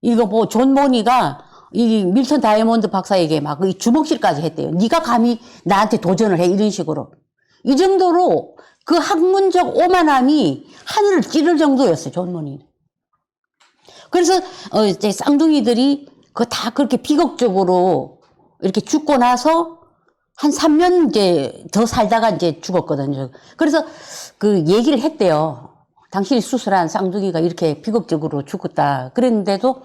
Speaker 2: 이거 뭐 존 모니가 이 밀턴 다이아몬드 박사에게 막 이 주먹질까지 했대요. 네가 감히 나한테 도전을 해 이런 식으로. 이 정도로 그 학문적 오만함이 하늘을 찌를 정도였어요. 존 모니는. 그래서 이제 쌍둥이들이 그 다 그렇게 비극적으로 이렇게 죽고 나서 한 3년 이제 더 살다가 이제 죽었거든요. 그래서 그 얘기를 했대요. 당신이 수술한 쌍둥이가 이렇게 비극적으로 죽었다. 그랬는데도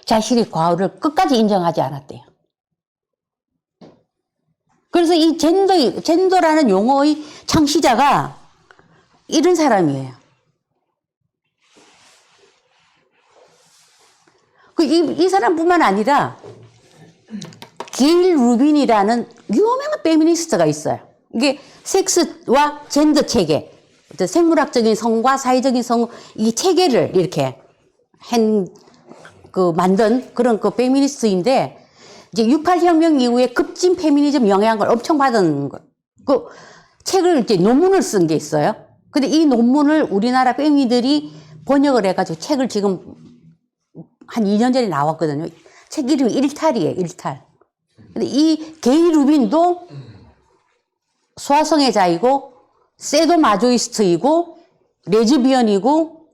Speaker 2: 자신의 과오를 끝까지 인정하지 않았대요. 그래서 이 젠더라는 용어의 창시자가 이런 사람이에요. 이 사람뿐만 아니라 게일 루빈이라는 유명한 페미니스트가 있어요. 이게 섹스와 젠더 체계, 생물학적인 성과 사회적인 성, 이 체계를 이렇게 만든 그런 그 페미니스트인데, 이제 68혁명 이후에 급진 페미니즘 영향을 엄청 받은 그 책을 이제 논문을 쓴 게 있어요. 근데 이 논문을 우리나라 페미들이 번역을 해가지고 책을 지금 한 2년 전에 나왔거든요. 책 이름이 일탈이에요, 일탈. 근데 이 게이 루빈도 소아성애자이고, 세도 마조이스트이고, 레즈비언이고,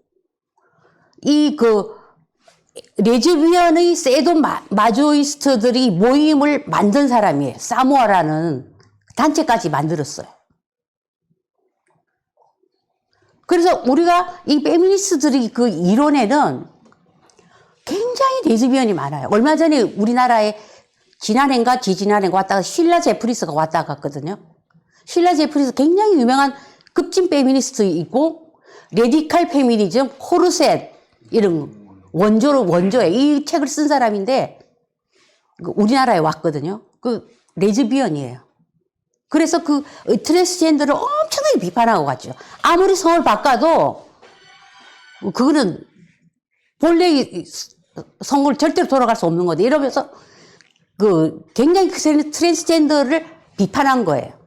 Speaker 2: 레즈비언의 세도 마조이스트들이 모임을 만든 사람이에요. 사모아라는 단체까지 만들었어요. 그래서 우리가 이 페미니스트들이 그 이론에는 굉장히 레즈비언이 많아요. 얼마 전에 우리나라에 지난해인가 지지난해인가 왔다가 쉴라 제프리스가 왔다 갔거든요. 쉴라 제프리스 굉장히 유명한 급진 페미니스트 있고, 레디칼 페미니즘, 코르셋 이런 원조에 이 책을 쓴 사람인데 우리나라에 왔거든요. 그 레즈비언이에요. 그래서 그 트랜스젠더를 엄청나게 비판하고 갔죠. 아무리 성을 바꿔도 그거는 본래의 성을 절대로 돌아갈 수 없는 거다. 이러면서 굉장히 트랜스젠더를 비판한 거예요.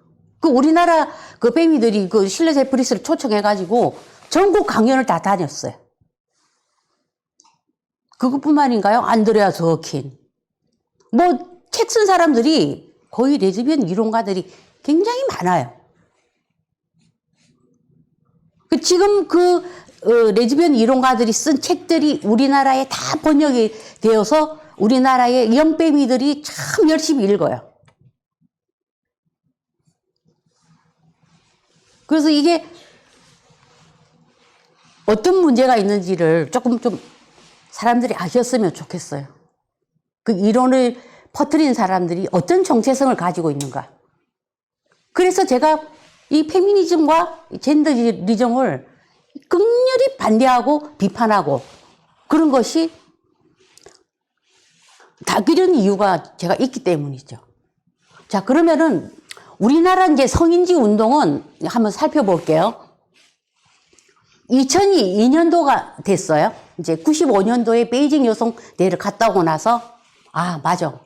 Speaker 2: 우리나라 페미들이 실러 제프리스를 초청해가지고 전국 강연을 다 다녔어요. 그것뿐만인가요? 안드레아 저킨. 책 쓴 사람들이 거의 레즈비언 이론가들이 굉장히 많아요. 지금 레즈비언 이론가들이 쓴 책들이 우리나라에 다 번역이 되어서 우리나라의 영빼미들이 참 열심히 읽어요. 그래서 이게 어떤 문제가 있는지를 조금 좀 사람들이 아셨으면 좋겠어요. 그 이론을 퍼뜨린 사람들이 어떤 정체성을 가지고 있는가. 그래서 제가 이 페미니즘과 젠더리즘을 극렬히 반대하고 비판하고 그런 것이 다 그런 이유가 제가 있기 때문이죠. 자, 그러면은 우리나라 이제 성인지 운동은 한번 살펴볼게요. 2002년도가 됐어요. 이제 95년도에 베이징 여성 대회를 갔다 오고 나서 아, 맞아.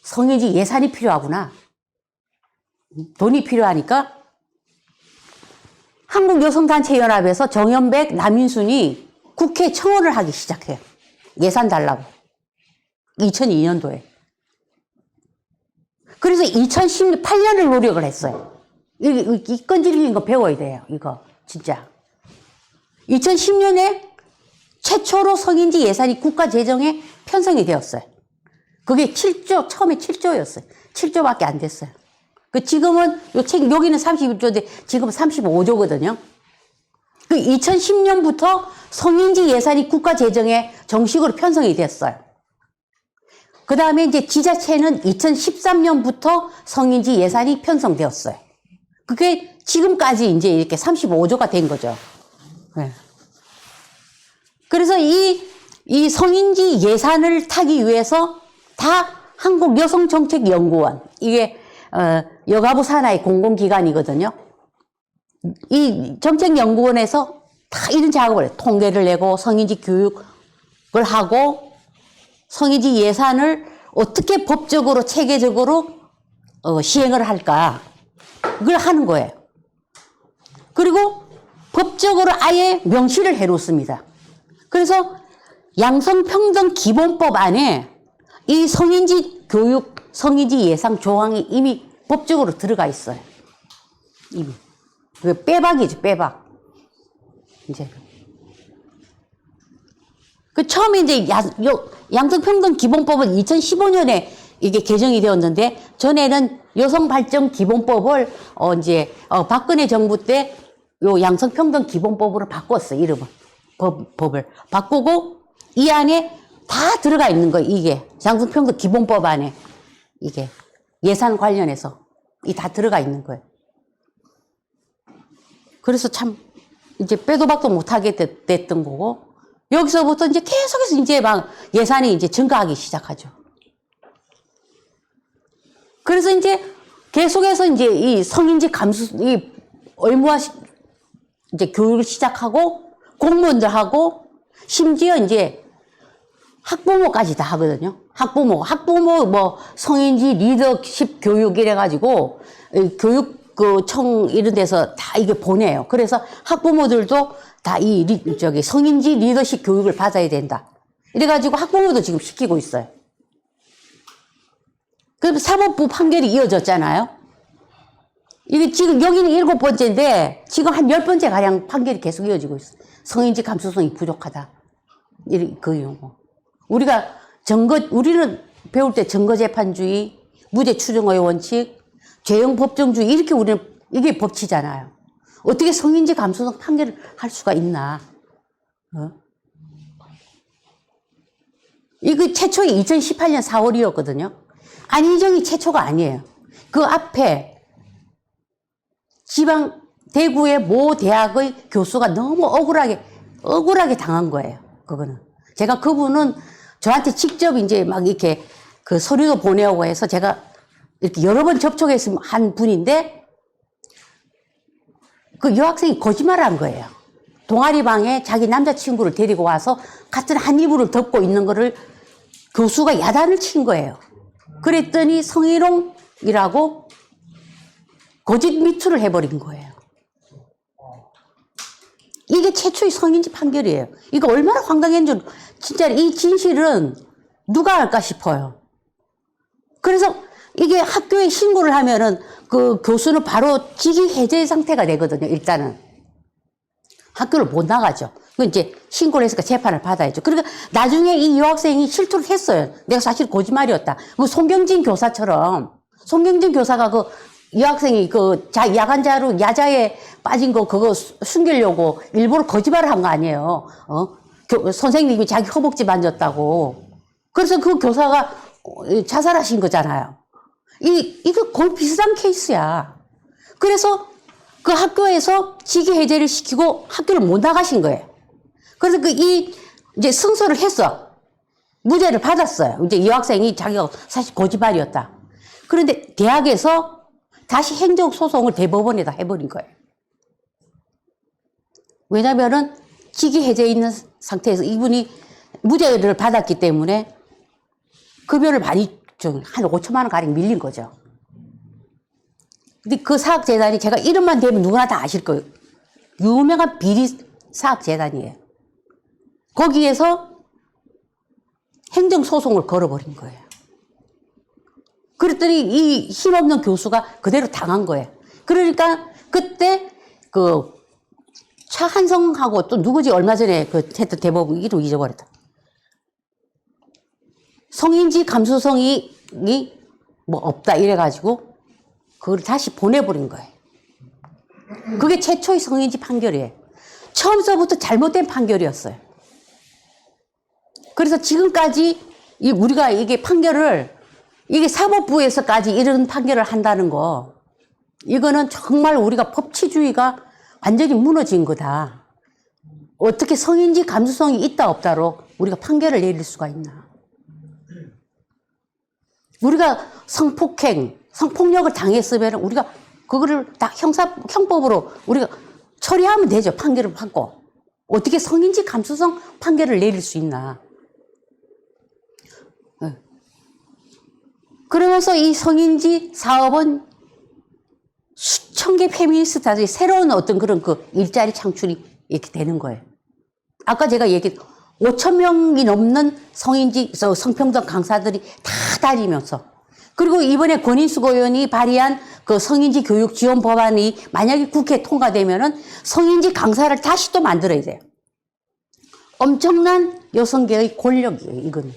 Speaker 2: 성인지 예산이 필요하구나. 돈이 필요하니까 한국여성단체연합에서 정연백, 남인순이 국회에 청원을 하기 시작해요. 예산 달라고. 2002년도에. 그래서 2018년을 노력을 했어요. 이 끈질긴 거 배워야 돼요. 이거 진짜. 2010년에 최초로 성인지 예산이 국가 재정에 편성이 되었어요. 그게 7조, 처음에 7조였어요. 7조밖에 안 됐어요. 그 지금은 여기는 31조인데 지금은 35조거든요. 그 2010년부터 성인지 예산이 국가 재정에 정식으로 편성이 됐어요. 그 다음에 이제 지자체는 2013년부터 성인지 예산이 편성되었어요. 그게 지금까지 이제 이렇게 35조가 된 거죠. 네. 그래서 이 성인지 예산을 타기 위해서 다 한국여성정책연구원, 이게, 여가부 산하의 공공기관이거든요. 이 정책연구원에서 다 이런 작업을 해요. 통계를 내고 성인지 교육을 하고 성인지 예산을 어떻게 법적으로, 체계적으로 시행을 할까. 그걸 하는 거예요. 그리고 법적으로 아예 명시를 해 놓습니다. 그래서 양성평등기본법 안에 이 성인지 교육, 성인지 예산 조항이 이미 법적으로 들어가 있어요. 이미. 그 빼박이죠, 빼박. 이제. 그 처음에 이제 양성평등기본법은 2015년에 이게 개정이 되었는데, 전에는 여성발전기본법을, 박근혜 정부 때 요 양성평등기본법으로 바꿨어요, 이름을. 법을. 바꾸고, 이 안에 다 들어가 있는 거예요, 이게. 양성평등기본법 안에. 이게. 예산 관련해서. 이 다 들어가 있는 거예요. 그래서 참, 이제 빼도 박도 못하게 됐던 거고, 여기서부터 이제 계속해서 이제 막 예산이 이제 증가하기 시작하죠. 그래서 이제 계속해서 이제 이 성인지 감수, 이 의무화 이제 교육을 시작하고, 공무원들하고, 심지어 이제 학부모까지 다 하거든요. 학부모 뭐 성인지 리더십 교육 이래가지고, 교육청 이런 데서 다 이게 보내요. 그래서 학부모들도 다 성인지 리더십 교육을 받아야 된다. 이래가지고 학부모도 지금 시키고 있어요. 그럼 사법부 판결이 이어졌잖아요. 이게 지금 여기는 7번째인데 지금 한 10번째 가량 판결이 계속 이어지고 있어요. 성인지 감수성이 부족하다. 그 이유고. 우리는 배울 때 증거재판주의, 무죄 추정의 원칙, 죄형 법정주의 이렇게 우리는 이게 법치잖아요. 어떻게 성인지 감수성 판결을 할 수가 있나? 이거 최초이 2018년 4월이었거든요. 안희정이 최초가 아니에요. 그 앞에 지방 대구의 모 대학의 교수가 너무 억울하게 당한 거예요. 그거는. 제가 그분은 저한테 직접 이제 막 이렇게 그 서류도 보내오고 해서 제가 이렇게 여러 번 접촉했으면 한 분인데 그 여학생이 거짓말을 한 거예요. 동아리방에 자기 남자친구를 데리고 와서 같은 한 이불을 덮고 있는 거를 교수가 야단을 친 거예요. 그랬더니 성희롱이라고 거짓 미투를 해버린 거예요. 이게 최초의 성인지 판결이에요. 이거 얼마나 황당했는지 진짜 이 진실은 누가 알까 싶어요. 그래서 이게 학교에 신고를 하면은 그 교수는 바로 직위 해제 상태가 되거든요. 일단은 학교를 못 나가죠. 그 이제 신고를 했으니까 재판을 받아야죠. 그러니까 나중에 이 여학생이 실토를 했어요. 내가 사실 거짓말이었다. 그 송경진 교사처럼 송경진 교사가 그 여학생이 그 야간 자루 야자에 빠진 거 그거 숨기려고 일부러 거짓말을 한 거 아니에요. 선생님이 자기 허벅지 만졌다고. 그래서 그 교사가 자살하신 거잖아요. 이거 거의 비슷한 케이스야. 그래서 그 학교에서 직위 해제를 시키고 학교를 못 나가신 거예요. 그래서 이제 승소를 했어. 무죄를 받았어요. 이제 이 학생이 자기가 사실 거짓말이었다. 그런데 대학에서 다시 행정소송을 대법원에다 해버린 거예요. 왜냐면은 직위 해제에 있는 상태에서 이분이 무죄를 받았기 때문에 급여를 많이 한 5천만 원 가량 밀린 거죠. 근데 그 사학재단이 제가 이름만 대면 누구나 다 아실 거예요. 유명한 비리 사학재단이에요. 거기에서 행정소송을 걸어버린 거예요. 그랬더니 이 힘없는 교수가 그대로 당한 거예요. 그러니까 그때 그 차한성하고 또 누구지 얼마 전에 그 했던 대법원 이름 잊어버렸다. 성인지 감수성이 뭐 없다 이래가지고 그걸 다시 보내버린 거예요. 그게 최초의 성인지 판결이에요. 처음서부터 잘못된 판결이었어요. 그래서 지금까지 우리가 이게 판결을 이게 사법부에서까지 이런 판결을 한다는 거 이거는 정말 우리가 법치주의가 완전히 무너진 거다. 어떻게 성인지 감수성이 있다 없다로 우리가 판결을 내릴 수가 있나. 우리가 성폭행, 성폭력을 당했으면 우리가 그거를 다 형법으로 우리가 처리하면 되죠. 판결을 받고. 어떻게 성인지 감수성 판결을 내릴 수 있나. 그러면서 이 성인지 사업은 수천 개 페미니스트들이 새로운 어떤 그런 그 일자리 창출이 이렇게 되는 거예요. 아까 제가 얘기했 5천 명이 넘는 성인지 성평등 강사들이 다 다니면서 그리고 이번에 권인숙 의원이 발의한 그 성인지 교육 지원 법안이 만약에 국회에 통과되면은 성인지 강사를 다시 또 만들어야 돼요. 엄청난 여성계의 권력이에요, 이거는.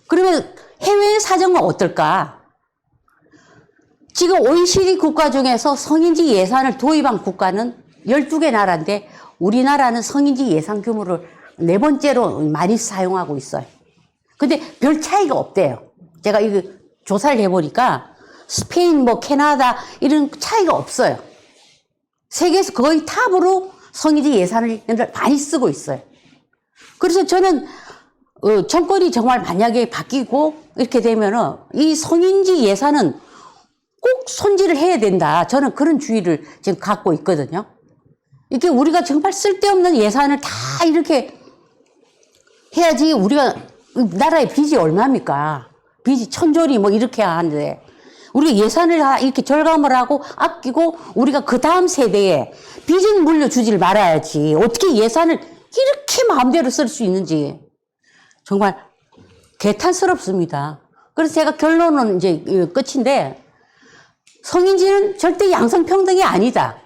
Speaker 2: 그러면 해외 사정은 어떨까? 지금 OECD 국가 중에서 성인지 예산을 도입한 국가는 12개 나라인데 우리나라는 성인지 예산 규모를 4번째로 많이 사용하고 있어요. 근데 별 차이가 없대요. 제가 이거 조사를 해보니까 스페인, 뭐 캐나다 이런 차이가 없어요. 세계에서 거의 탑으로 성인지 예산을 많이 쓰고 있어요. 그래서 저는 정권이 정말 만약에 바뀌고 이렇게 되면은 이 성인지 예산은 꼭 손질을 해야 된다. 저는 그런 주의를 지금 갖고 있거든요. 이렇게 우리가 정말 쓸데없는 예산을 다 이렇게 해야지 우리가 나라의 빚이 얼마입니까? 빚이 천조리 뭐 이렇게 하는데 우리가 예산을 다 이렇게 절감을 하고 아끼고 우리가 그 다음 세대에 빚은 물려주질 말아야지. 어떻게 예산을 이렇게 마음대로 쓸 수 있는지 정말 개탄스럽습니다. 그래서 제가 결론은 이제 끝인데 성인지는 절대 양성평등이 아니다.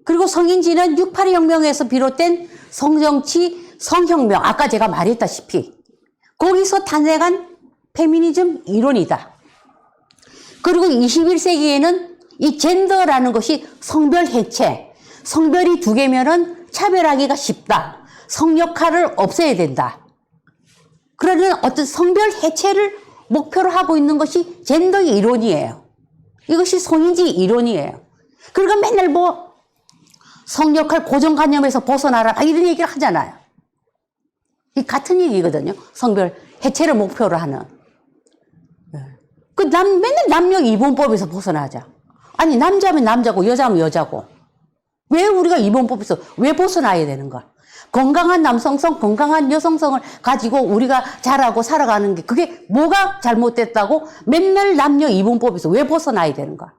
Speaker 2: 그리고 성인지는 6.8 혁명에서 비롯된 성정치, 성혁명, 아까 제가 말했다시피 거기서 탄생한 페미니즘 이론이다. 그리고 21세기에는 이 젠더라는 것이 성별 해체, 성별이 2개면은 차별하기가 쉽다. 성역할을 없애야 된다. 그러는 어떤 성별 해체를 목표로 하고 있는 것이 젠더의 이론이에요. 이것이 성인지 이론이에요. 그러니까 맨날 뭐 성역할 고정관념에서 벗어나라 이런 얘기를 하잖아요. 이 같은 얘기거든요. 성별 해체를 목표로 하는. 맨날 남녀 이분법에서 벗어나자. 아니 남자면 남자고 여자면 여자고. 왜 우리가 이분법에서 왜 벗어나야 되는가? 건강한 남성성, 건강한 여성성을 가지고 우리가 자라고 살아가는 게 그게 뭐가 잘못됐다고 맨날 남녀 이분법에서 왜 벗어나야 되는가?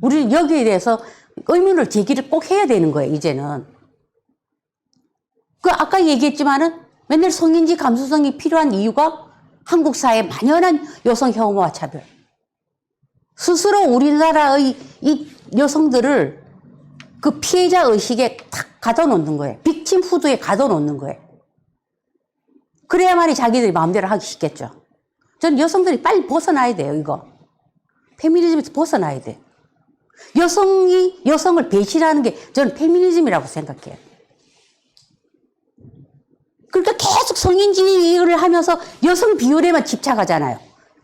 Speaker 2: 우리는 여기에 대해서 의문을 제기를 꼭 해야 되는 거예요, 이제는. 아까 얘기했지만은 맨날 성인지 감수성이 필요한 이유가 한국 사회의 만연한 여성 혐오와 차별. 스스로 우리나라의 이 여성들을 그 피해자 의식에 탁 가둬놓는 거예요. 빅침 후드에 가둬놓는 거예요. 그래야만이 자기들이 마음대로 하기 쉽겠죠. 전 여성들이 빨리 벗어나야 돼요, 이거. 페미니즘에서 벗어나야 돼요. 여성이 여성을 배신하는 게 저는 페미니즘이라고 생각해요. 그러니까 계속 성인지를 하면서 여성 비율에만 집착하잖아요.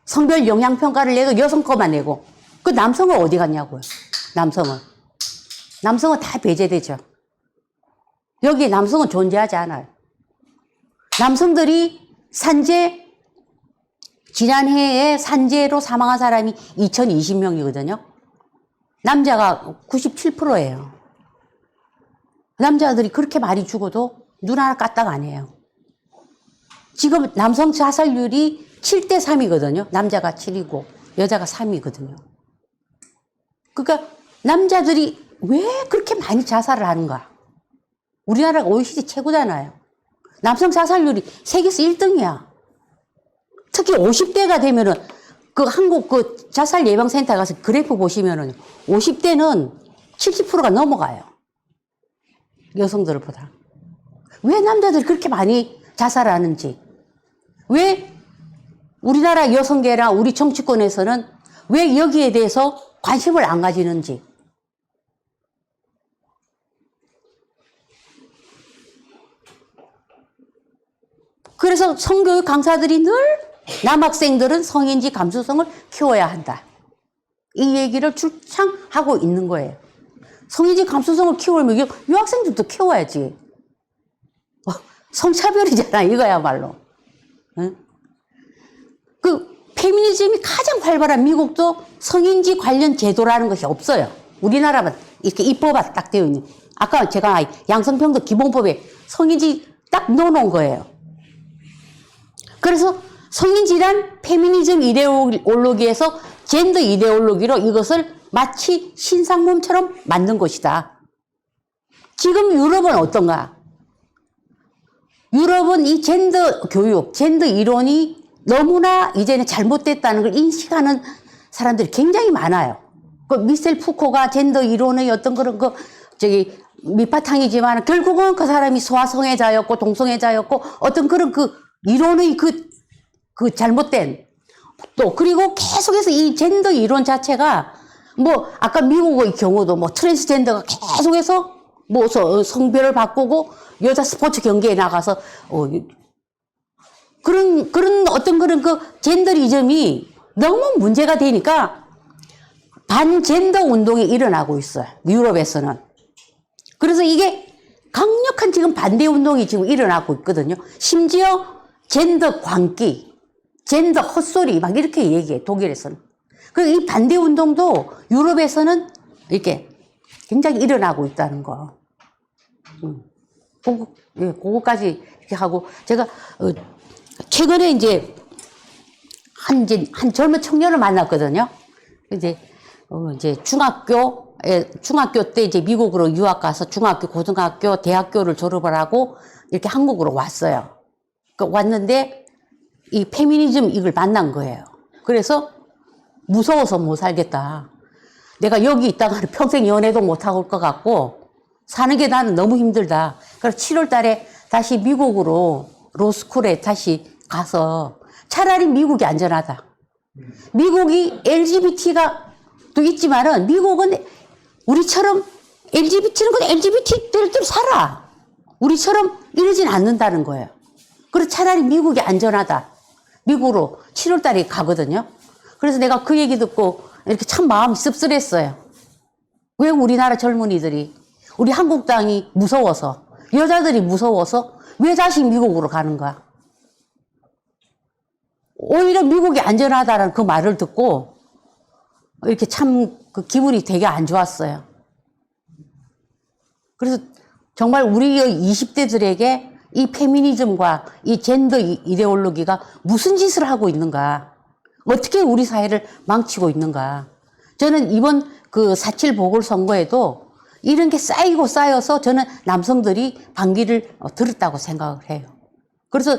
Speaker 2: 성별 영향평가를 내도 여성 거만 내고 그 남성은 어디 갔냐고요. 남성은. 남성은 다 배제되죠. 여기에 남성은 존재하지 않아요. 남성들이 지난해에 산재로 사망한 사람이 2020명이거든요. 남자가 97%예요. 남자들이 그렇게 많이 죽어도 눈 하나 까딱 안 해요. 지금 남성 자살률이 7대 3이거든요. 남자가 7이고 여자가 3이거든요. 그러니까 남자들이 왜 그렇게 많이 자살을 하는가? 우리나라가 OECD 최고잖아요. 남성 자살률이 세계에서 1등이야. 특히 50대가 되면은 그 한국 그 자살 예방센터 가서 그래프 보시면은 50대는 70%가 넘어가요. 여성들보다. 왜 남자들이 그렇게 많이 자살하는지. 왜 우리나라 여성계나 우리 정치권에서는 왜 여기에 대해서 관심을 안 가지는지. 그래서 성교육 강사들이 늘 남학생들은 성인지 감수성을 키워야 한다. 이 얘기를 주창하고 있는 거예요. 성인지 감수성을 키우려면 유학생들도 키워야지. 성차별이잖아, 이거야말로. 응? 그 페미니즘이 가장 활발한 미국도 성인지 관련 제도라는 것이 없어요. 우리나라만 이렇게 입법화 딱 되어 있는. 아까 제가 양성평등 기본법에 성인지 딱 넣어놓은 거예요. 그래서 성인지란 페미니즘 이데올로기에서 젠더 이데올로기로 이것을 마치 신상몸처럼 만든 것이다. 지금 유럽은 어떤가? 유럽은 이 젠더 교육, 젠더 이론이 너무나 이제는 잘못됐다는 걸 인식하는 사람들이 굉장히 많아요. 그 미셀 푸코가 젠더 이론의 어떤 그런 밑바탕이지만 결국은 그 사람이 소아성애자였고 동성애자였고 어떤 그런 그 이론의 그 잘못된 또 그리고 계속해서 이 젠더 이론 자체가 뭐 아까 미국의 경우도 뭐 트랜스젠더가 계속해서 뭐 성별을 바꾸고 여자 스포츠 경기에 나가서 그런 어떤 그런 그 젠더리즘이 너무 문제가 되니까 반젠더 운동이 일어나고 있어요. 유럽에서는. 그래서 이게 강력한 지금 반대 운동이 지금 일어나고 있거든요. 심지어 젠더 광기, 젠더 헛소리 막 이렇게 얘기해, 독일에서는. 그리고 이 반대 운동도 유럽에서는 이렇게 굉장히 일어나고 있다는 거. 그거까지 이렇게 하고, 제가, 최근에 이제 한 젊은 청년을 만났거든요. 이제 중학교 때 이제 미국으로 유학 가서 중학교, 고등학교, 대학교를 졸업을 하고 이렇게 한국으로 왔어요. 왔는데 이 페미니즘 이걸 만난 거예요. 그래서 무서워서 못 살겠다. 내가 여기 있다가는 평생 연애도 못 하고 올 것 같고 사는 게 나는 너무 힘들다. 그래서 7월 달에 다시 미국으로 로스쿨에 다시 가서 차라리 미국이 안전하다. 미국이 LGBT가 또 있지만은 미국은 우리처럼 LGBT는 그냥 LGBT대로 살아. 우리처럼 이러진 않는다는 거예요. 그래서 차라리 미국이 안전하다. 미국으로 7월 달에 가거든요. 그래서 내가 그 얘기 듣고 이렇게 참 마음이 씁쓸했어요. 왜 우리나라 젊은이들이 우리 한국 땅이 무서워서 여자들이 무서워서 왜 다시 미국으로 가는가? 오히려 미국이 안전하다는 그 말을 듣고 이렇게 참 그 기분이 되게 안 좋았어요. 그래서 정말 우리 20대들에게 이 페미니즘과 이 젠더 이데올로기가 무슨 짓을 하고 있는가? 어떻게 우리 사회를 망치고 있는가? 저는 이번 그 4.7 보궐선거에도 이런 게 쌓이고 쌓여서 저는 남성들이 반기를 들었다고 생각을 해요. 그래서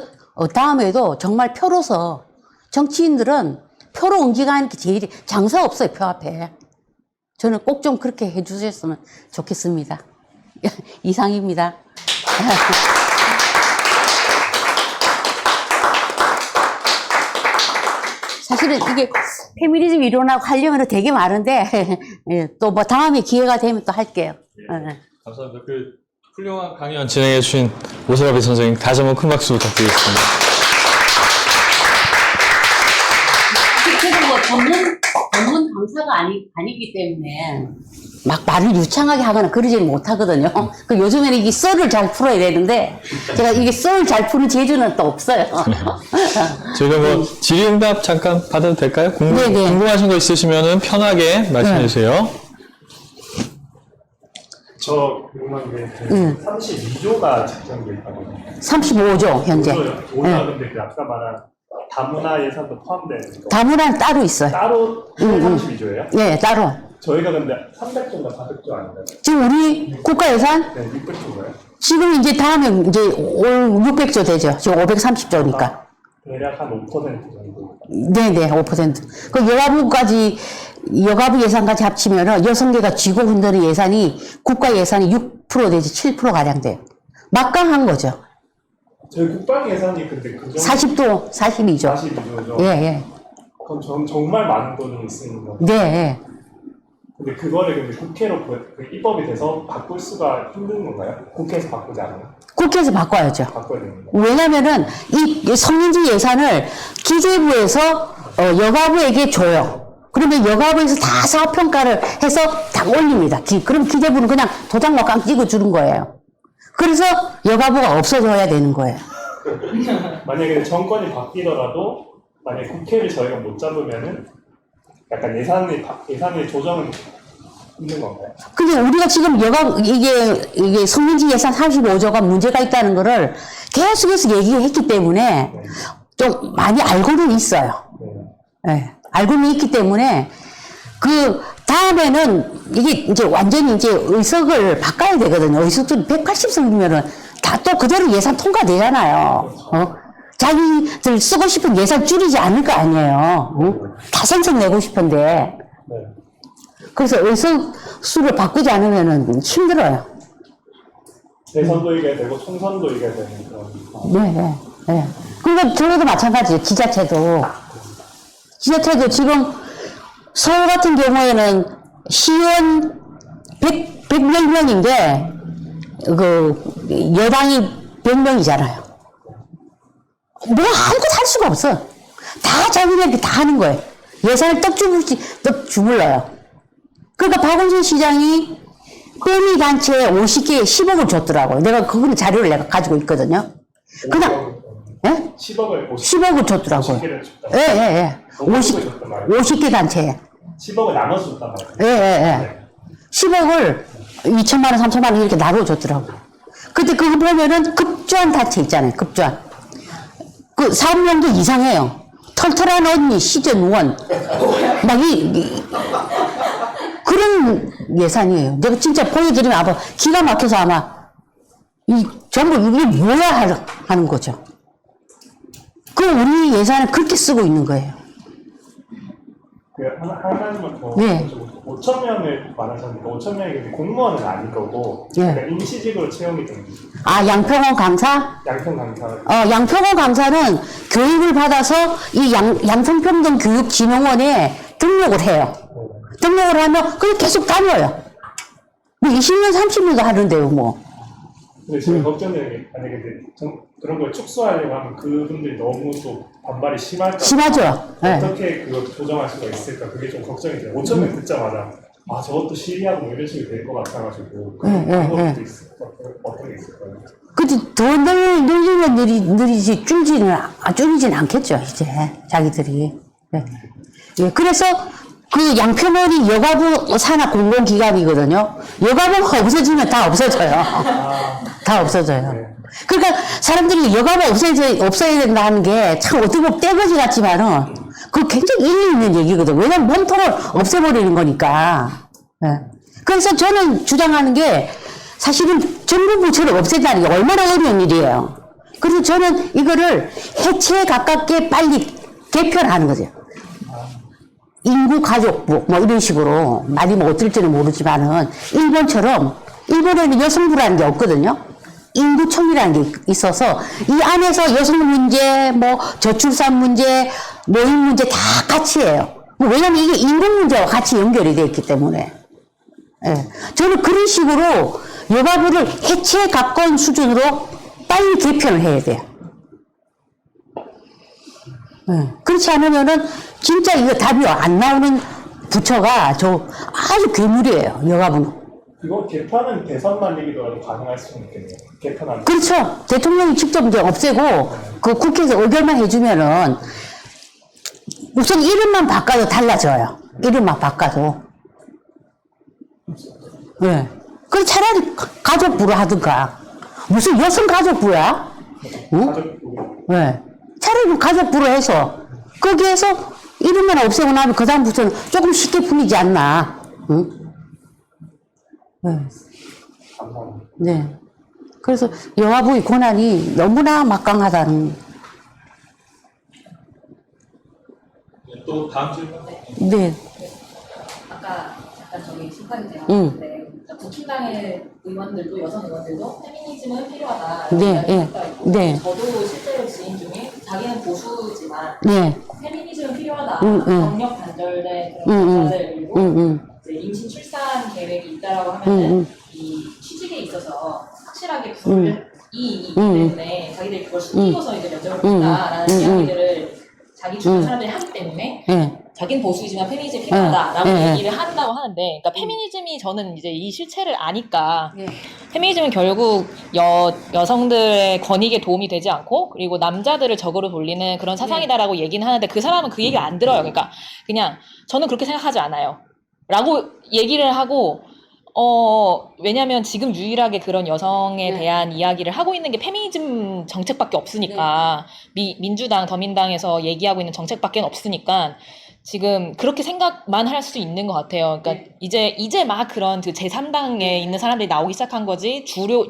Speaker 2: 다음에도 정말 표로서 정치인들은 표로 응징하는 게 제일 장사 없어요, 표 앞에. 저는 꼭 좀 그렇게 해주셨으면 좋겠습니다. 이상입니다. 사실은 이게 페미니즘 이론하고 하려면 되게 많은데 또 뭐 다음에 기회가 되면 또 할게요.
Speaker 1: 감사합니다. 그 훌륭한 강연 진행해 주신 오세라비 선생님 다시 한번 큰 박수 부탁드리겠습니다.
Speaker 2: 그리고 뭐 전문 강사가 아니기 때문에 막 말을 유창하게 하거나 그러지는 못하거든요. 그 요즘에는 이게 썰을 잘 풀어야 되는데 제가 이게 썰을 잘 푸는 재주는 또 없어요.
Speaker 1: 저희가 뭐 질의응답 잠깐 받아도 될까요?
Speaker 2: 네네.
Speaker 1: 궁금하신 거 있으시면 편하게 말씀해 주세요.
Speaker 3: 저 궁금한 게 32조가 책정돼 있다고요.
Speaker 2: 35조 현재.
Speaker 3: 오늘 근데 그 아까 말한 다문화 예산도 포함되는 거
Speaker 2: 다문화는 따로 있어요.
Speaker 3: 따로 32조예요?
Speaker 2: 예, 따로.
Speaker 3: 저희가 근데 300조인가 400조 아닌가요?
Speaker 2: 지금 우리 국가 예산
Speaker 3: 네, 600조인가요?
Speaker 2: 지금 이제 다음에 이제 올 600조 되죠. 지금 530조니까.
Speaker 3: 대략 한 5% 정도.
Speaker 2: 네네, 5%. 그 여가부 예산까지 합치면은 6개가 쥐고 흔드는 예산이 국가 예산이 6% 내지 7% 가량 돼요. 막강한 거죠.
Speaker 3: 저희 국방 예산이 근데 그 정도
Speaker 2: 40도, 42조.
Speaker 3: 42조죠.
Speaker 2: 예, 예.
Speaker 3: 그건 정말 많은 돈이 쓰이는 거.
Speaker 2: 네, 예.
Speaker 3: 근데 그거를 근데 국회로 입법이 돼서 바꿀 수가 힘든 건가요? 국회에서 바꾸지 않아요?
Speaker 2: 국회에서 바꿔야죠.
Speaker 3: 바꿔야 되는 거.
Speaker 2: 왜냐면은 이 성인지 예산을 기재부에서 여가부에게 줘요. 그러면 여가부에서 다 사업평가를 해서 다 올립니다. 그럼 기재부는 그냥 도장만 깡 찍어 주는 거예요. 그래서 여가부가 없어져야 되는 거예요.
Speaker 3: 만약에 정권이 바뀌더라도 만약에 국회를 저희가 못 잡으면은 약간 예산의 조정은 힘든 건가요?
Speaker 2: 근데 우리가 지금 이게 성인지 예산 35조가 문제가 있다는 거를 계속해서 얘기했기 때문에 좀 많이 알고는 있어요.
Speaker 3: 네.
Speaker 2: 네, 알고는 있기 때문에 그 다음에는 이게 이제 완전히 이제 의석을 바꿔야 되거든요. 의석들이 180석이면은 다 또 그대로 예산 통과되잖아요. 자기들 쓰고 싶은 예산 줄이지 않을 거 아니에요. 다 생성내고 싶은데.
Speaker 3: 네.
Speaker 2: 그래서 의석 수를 바꾸지 않으면은 힘들어요.
Speaker 3: 대선도 이겨야 되고 총선도 이겨야 되는 그런.
Speaker 2: 네, 네, 네. 그러니까 저희도 마찬가지예요. 지자체도 지금 서울 같은 경우에는 시의원 100명인데 그 여당이 100명이잖아요. 뭐 아무것도 할 수가 없어. 다 자기네들이 다 하는 거예요. 예산을 떡 주물러요. 그러니까 박원순 시장이 뼈미 단체에 50개에 10억을 줬더라고요. 내가 그거는 자료를 내가 가지고 있거든요. 그냥 예? 10억을 줬더라고요.
Speaker 3: 50개를 줬다.
Speaker 2: 예, 예, 예. 50개 단체에.
Speaker 3: 10억을 나눠서 줬단 말이에요.
Speaker 2: 예, 예, 예. 10억을 2천만 원, 3천만 원 이렇게 나눠줬더라고요. 근데 그거 보면은 급조한 단체 있잖아요. 급조한. 그 사업용도 이상해요. 털털한 언니, 시즌 1. 막 그런 예산이에요. 내가 진짜 보여드리면 아마 기가 막혀서 아마 전부 이게 뭐야 하는 거죠. 그 우리 예산을 그렇게 쓰고 있는 거예요.
Speaker 3: 한 가지만 더.
Speaker 2: 네.
Speaker 3: 5천 명을 말하셨는데 5천 명이 공무원은 아닐 거고
Speaker 2: 예.
Speaker 3: 그러니까 임시직으로 채용이 되는 거죠.
Speaker 2: 아, 양평원 강사?
Speaker 3: 양평 강사.
Speaker 2: 양평원 강사는 교육을 받아서 이 양평평등 교육진흥원에 등록을 해요. 등록을 하면 그냥 계속 다녀요. 뭐 20년, 30년도 하는데요, 뭐.
Speaker 3: 근데 제가 걱정되는 게 만약에 그런 걸 축소하려고 하면 그분들이 너무 또 반발이 심할까.
Speaker 2: 심하죠.
Speaker 3: 어떻게 그걸 조정할 수가 있을까 그게 좀 걱정이 돼요. 5천 명 듣자마자 아 저것도 시리하고 뭐 이런 식으로 될 것 같아가지고 그런 것도 어떤 게 있을까요?
Speaker 2: 근데 더 늘리면 늘리지 줄이진 않겠죠, 이제 자기들이. 네. 예, 그래서 그 양평원이 여가부 산하 공공기관이거든요. 여가부가 없어지면 다 없어져요. 다 없어져요.
Speaker 3: 네.
Speaker 2: 그러니까 사람들이 여가부 없어야 된다 하는 게 참 어떻게 보면 떼거지 같지만은 그거 굉장히 일리 있는 얘기거든. 왜냐면 몸통을 없애버리는 거니까. 예. 그래서 저는 주장하는 게 사실은 정부부처를 없앤다는 게 얼마나 어려운 일이에요. 그래서 저는 이거를 해체에 가깝게 빨리 개편하는 거죠. 인구가족부 뭐 이런 식으로 말이 뭐 어떨지는 모르지만은 일본에는 여성부라는 게 없거든요. 인구청이라는 게 있어서 이 안에서 여성 문제, 뭐 저출산 문제, 노인 문제 다 같이 해요. 왜냐면 이게 인구 문제와 같이 연결이 되어 있기 때문에. 예. 저는 그런 식으로 여가부를 해체에 가까운 수준으로 빨리 개편을 해야 돼요. 예. 그렇지 않으면은 진짜 이거 답이 안 나오는 부처가 저 아주 괴물이에요, 여가부는.
Speaker 3: 그거 개편은 대선 말리기도 가능할 수는 있겠네요. 개편하는.
Speaker 2: 그렇죠. 대통령이 직접 이제 없애고 그 국회에서 의결만 해주면은 우선 이름만 바꿔도 달라져요. 이름만 바꿔도. 네. 그럼 차라리 가족부로 하든가. 무슨 여성 가족부야? 응?
Speaker 3: 가족부.
Speaker 2: 네. 차라리 가족부로 해서 거기에서 이름만 없애고 나면 그 다음부터는 조금 쉽게 풀리지 않나. 응? 네.
Speaker 3: 감사합니다.
Speaker 2: 네. 그래서 여가부의 권한이 너무나 막강하다는.
Speaker 1: 또 다음 질문.
Speaker 2: 네.
Speaker 4: 아까 잠깐 저기 심판이
Speaker 2: 응.
Speaker 4: 되었는데 국힘당의 의원들도 여성 의원들도 페미니즘은 필요하다.
Speaker 2: 네,
Speaker 4: 이야기가 있고
Speaker 2: 네.
Speaker 4: 저도 실제로 지인 중에 자기는 보수지만
Speaker 2: 네.
Speaker 4: 페미니즘은 필요하다.
Speaker 2: 응.
Speaker 4: 경력 단절된 그런 여자들 그리고 이제 임신 출산 계획이 있다라고 하면은 이 취직에 있어서 확실하게 불이익이기 때문에 자기들이 그걸 숨기고서 이제 면접을 본다라는 이야기들을 자기 주변 사람들이 하기 때문에
Speaker 2: 네.
Speaker 4: 자기는 보수이지만 페미니즘이 필요하다라고
Speaker 2: 네.
Speaker 4: 얘기를 한다고 하는데, 그러니까 페미니즘이 저는 이제 이 실체를 아니까
Speaker 2: 네.
Speaker 4: 페미니즘은 결국 여성들의 권익에 도움이 되지 않고 그리고 남자들을 적으로 돌리는 그런 사상이다라고 얘기는 하는데 그 사람은 그 얘기를 안 들어요. 그러니까 그냥 저는 그렇게 생각하지 않아요. 라고 얘기를 하고 왜냐면 지금 유일하게 그런 여성에
Speaker 2: 네.
Speaker 4: 대한 이야기를 하고 있는 게 페미니즘 정책밖에 없으니까 민주당, 더민당에서 얘기하고 있는 정책밖에 없으니까 지금 그렇게 생각만 할 수 있는 것 같아요. 그러니까 이제 막 그런 그 제3당에 있는 사람들이 나오기 시작한 거지 주요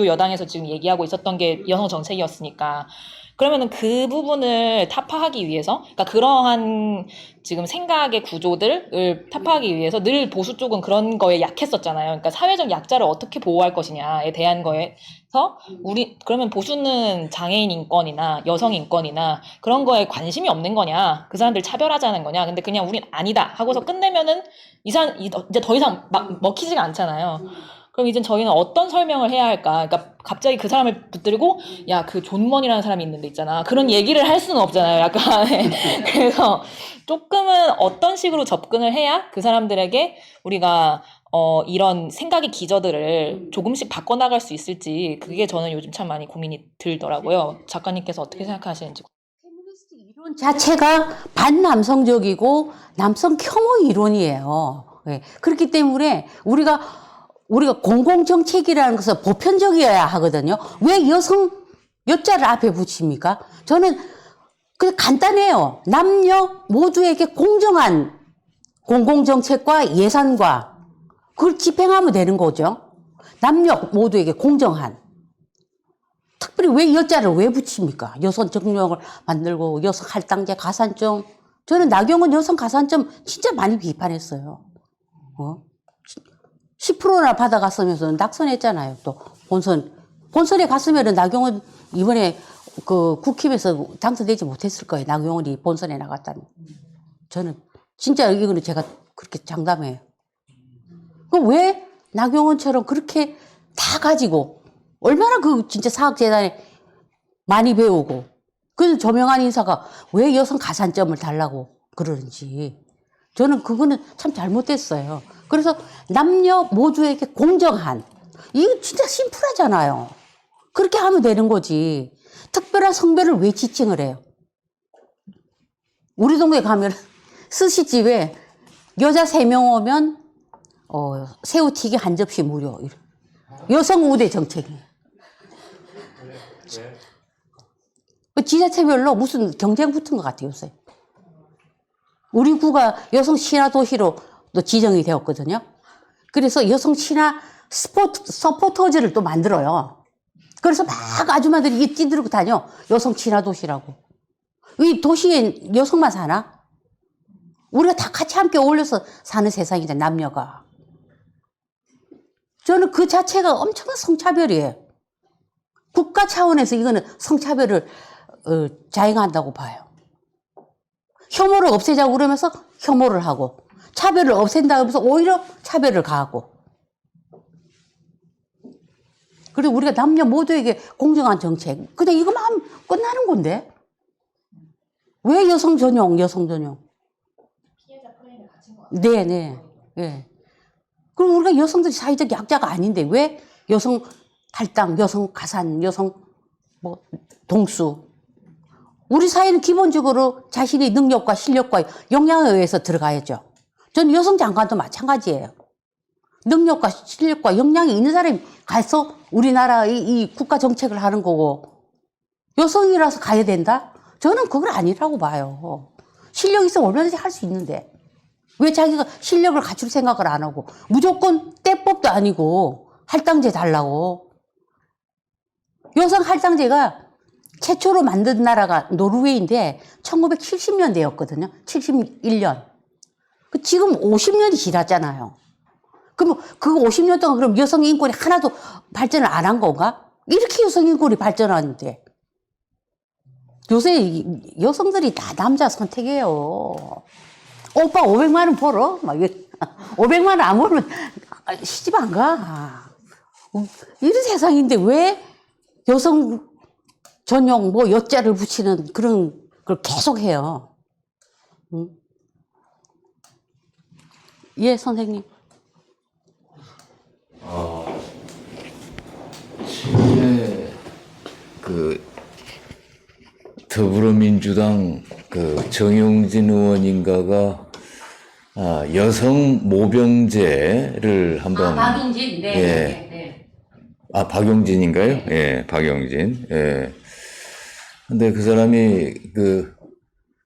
Speaker 4: 여당에서 지금 얘기하고 있었던 게 여성 정책이었으니까. 그러면은 그 부분을 타파하기 위해서, 그러니까 그러한 지금 생각의 구조들을 타파하기 위해서 늘 보수 쪽은 그런 거에 약했었잖아요. 그러니까 사회적 약자를 어떻게 보호할 것이냐에 대한 거에서 그러면 보수는 장애인 인권이나 여성 인권이나 그런 거에 관심이 없는 거냐, 그 사람들 차별하자는 거냐. 근데 그냥 우린 아니다 하고서 끝내면은 이제 더 이상 막 먹히지가 않잖아요. 그럼 이제 저희는 어떤 설명을 해야 할까? 그러니까 갑자기 그 사람을 붙들고 야, 그 존먼이라는 사람이 있는데 있잖아. 그런 얘기를 할 수는 없잖아요. 약간. 그래서 조금은 어떤 식으로 접근을 해야 그 사람들에게 우리가 이런 생각의 기저들을 조금씩 바꿔나갈 수 있을지, 그게 저는 요즘 참 많이 고민이 들더라고요. 작가님께서 어떻게 생각하시는지.
Speaker 2: 페미니스트 이론 자체가 반남성적이고 남성 혐오 이론이에요. 네. 그렇기 때문에 우리가 공공정책이라는 것은 보편적이어야 하거든요. 왜 여자를 앞에 붙입니까? 저는 그냥 간단해요. 남녀 모두에게 공정한 공공정책과 예산과 그걸 집행하면 되는 거죠. 남녀 모두에게 공정한. 특별히 왜 여자를 왜 붙입니까? 여성 정력을 만들고 여성 할당제 가산점. 저는 나경원 여성 가산점 진짜 많이 비판했어요. 10%나 받아갔으면서 낙선했잖아요. 또 본선에 갔으면은 나경원 이번에 그 국힘에서 당선되지 못했을 거예요. 나경원이 본선에 나갔다면. 저는 진짜 이거는 제가 그렇게 장담해요. 그럼 왜 나경원처럼 그렇게 다 가지고 얼마나 그 진짜 사학재단에 많이 배우고 그래서 조명한 인사가 왜 여성 가산점을 달라고 그러는지 저는 그거는 참 잘못됐어요. 그래서 남녀 모두에게 공정한, 이거 진짜 심플하잖아요. 그렇게 하면 되는 거지. 특별한 성별을 왜 지칭을 해요? 우리 동네 가면 스시집에 여자 3명 오면 새우튀기 한 접시 무료. 여성 우대 정책이에요. 그 지자체별로 무슨 경쟁 붙은 것 같아요, 요새. 우리 구가 여성 친화 도시로 또 지정이 되었거든요. 그래서 여성 친화 서포터즈를 또 만들어요. 그래서 막 아줌마들이 이 뛰들고 다녀. 여성 친화 도시라고. 이 도시에 여성만 사나? 우리가 다 같이 함께 어울려서 사는 세상이잖아, 남녀가. 저는 그 자체가 엄청난 성차별이에요. 국가 차원에서 이거는 성차별을 자행한다고 봐요. 혐오를 없애자고 그러면서 혐오를 하고 차별을 없앤다고 하면서 오히려 차별을 가하고. 그리고 우리가 남녀 모두에게 공정한 정책, 그냥 이거만 하면 끝나는 건데 왜 여성 전용?
Speaker 4: 피해자 프레임에 갇힌
Speaker 2: 네네. 예. 그럼 우리가 여성들이 사회적 약자가 아닌데 왜 여성 할당, 여성 가산, 여성 뭐 동수. 우리 사회는 기본적으로 자신의 능력과 실력과 역량에 의해서 들어가야죠. 전 여성 장관도 마찬가지예요. 능력과 실력과 역량이 있는 사람이 가서 우리나라의 이 국가 정책을 하는 거고 여성이라서 가야 된다? 저는 그걸 아니라고 봐요. 실력 있으면 얼마든지 할 수 있는데 왜 자기가 실력을 갖출 생각을 안 하고 무조건 떼법도 아니고 할당제 달라고. 여성 할당제가 최초로 만든 나라가 노르웨이인데 1970년대였거든요. 71년. 지금 50년이 지났잖아요. 그럼 그 50년 동안 그럼 여성 인권이 하나도 발전을 안 한 건가? 이렇게 여성 인권이 발전하는데 요새 여성들이 다 남자 선택해요. 오빠 500만 원 벌어? 막 500만 원 안 벌면 시집 안 가. 이런 세상인데 왜 여성 전용 뭐 여자를 붙이는 그런 걸 계속 해요. 예, 선생님.
Speaker 5: 최근에 그 더불어민주당 그 정용진 의원인가가 여성 모병제를 한번
Speaker 2: 박용진, 네.
Speaker 5: 예.
Speaker 2: 네.
Speaker 5: 박용진인가요? 예, 박용진. 예. 근데 그 사람이 그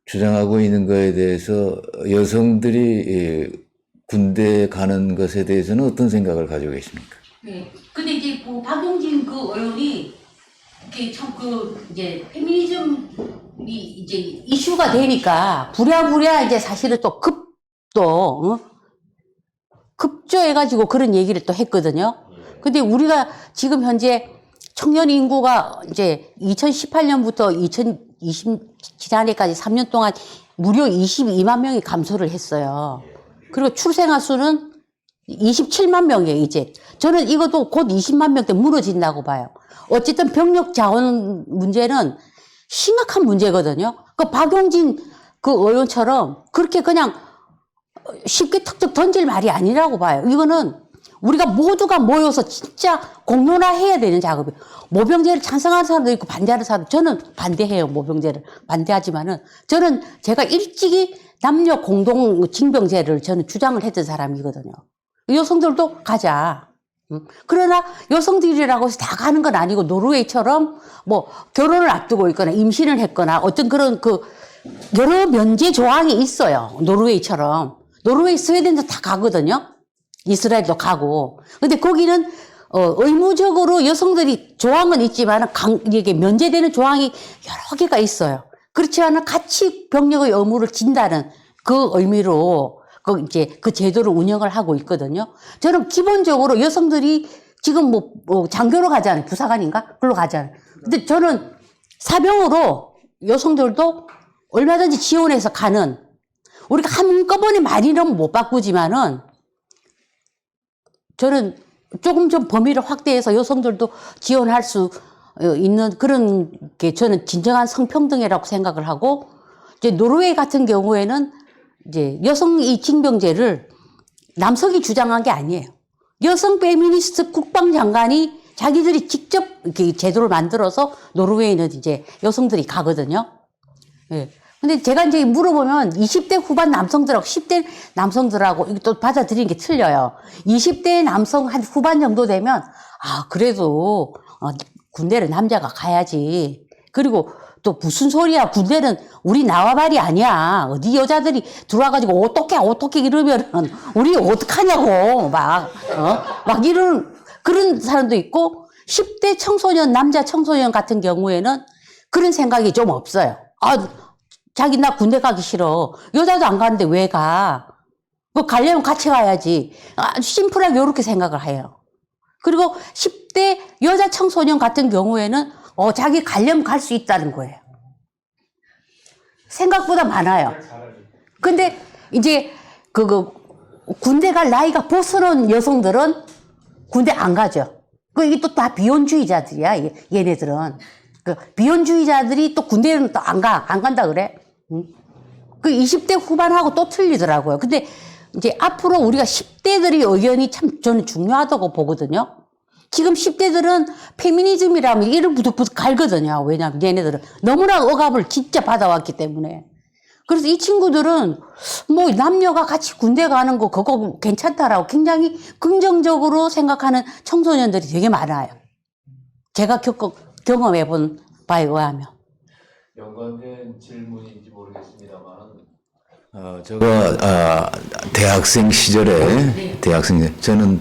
Speaker 5: 주장하고 있는 거에 대해서 여성들이 군대에 가는 것에 대해서는 어떤 생각을 가지고 계십니까?
Speaker 2: 네. 근데 이제 그 박용진 그 의원이 이제 페미니즘이 이제 이슈가 되니까 부랴부랴 이제 사실은 급조해가지고 그런 얘기를 또 했거든요. 근데 우리가 지금 현재 청년 인구가 이제 2018년부터 2020 지난해까지 3년 동안 무려 22만 명이 감소를 했어요. 그리고 출생아 수는 27만 명이에요, 이제. 저는 이것도 곧 20만 명대 무너진다고 봐요. 어쨌든 병력 자원 문제는 심각한 문제거든요. 그 박용진 그 의원처럼 그렇게 그냥 쉽게 턱턱 던질 말이 아니라고 봐요. 이거는 우리가 모두가 모여서 진짜 공론화해야 되는 작업이에요. 모병제를 찬성하는 사람도 있고 반대하는 사람도, 저는 반대해요. 모병제를 반대하지만은 저는 제가 일찍이 남녀 공동 징병제를 저는 주장을 했던 사람이거든요. 여성들도 가자. 그러나 여성들이라고 해서 다 가는 건 아니고 노르웨이처럼 뭐 결혼을 앞두고 있거나 임신을 했거나 어떤 그런 그 여러 면제 조항이 있어요. 노르웨이처럼. 노르웨이, 스웨덴도 다 가거든요. 이스라엘도 가고. 근데 거기는 의무적으로 여성들이 조항은 있지만 이게 면제되는 조항이 여러 개가 있어요. 그렇지 않아 같이 병력의 의무를 진다는 그 의미로 그 제도를 운영을 하고 있거든요. 저는 기본적으로 여성들이 지금 뭐 장교로 가잖아요. 부사관인가? 그걸로 가잖아요. 근데 저는 사병으로 여성들도 얼마든지 지원해서 가는, 우리가 한꺼번에 많이는 못 바꾸지만은 저는 조금 좀 범위를 확대해서 여성들도 지원할 수 있는 그런 게 저는 진정한 성평등이라고 생각을 하고, 이제 노르웨이 같은 경우에는 이제 여성 이 징병제를 남성이 주장한 게 아니에요. 여성 페미니스트 국방장관이 자기들이 직접 이렇게 제도를 만들어서 노르웨이는 이제 여성들이 가거든요. 예. 근데 제가 이제 물어보면 20대 후반 남성들하고 10대 남성들하고 이거 또 받아들이는 게 틀려요. 20대 남성 한 후반 정도 되면 그래도 군대를 남자가 가야지. 그리고 또 무슨 소리야, 군대는 우리 나와말이 아니야. 어디 여자들이 들어와가지고 어떻게 이러면 우리 어떡하냐고 막 이런 그런 사람도 있고, 10대 청소년, 남자 청소년 같은 경우에는 그런 생각이 좀 없어요. 자기 나 군대 가기 싫어. 여자도 안 가는데 왜 가? 뭐 가려면 같이 가야지. 심플하게 이렇게 생각을 해요. 그리고 10대 여자 청소년 같은 경우에는 자기 가려면 갈 수 있다는 거예요. 생각보다 많아요. 근데 이제 군대 갈 나이가 벗어난 여성들은 군대 안 가죠. 이게 또 다 비혼주의자들이야, 얘네들은. 비혼주의자들이 또 군대는 또 안 간다 그래. 20대 후반하고 또 틀리더라고요. 근데 이제 앞으로 우리가 10대들의 의견이 참 저는 중요하다고 보거든요. 지금 10대들은 페미니즘이라면 이를 부득부득 갈거든요. 왜냐하면 얘네들은 너무나 억압을 진짜 받아왔기 때문에. 그래서 이 친구들은 뭐 남녀가 같이 군대 가는 거 그거 괜찮다라고 굉장히 긍정적으로 생각하는 청소년들이 되게 많아요. 제가 경험해 본 바에 의하면.
Speaker 5: 연관된 질문인지 모르겠습니다만, 제가 대학생 시절에 저는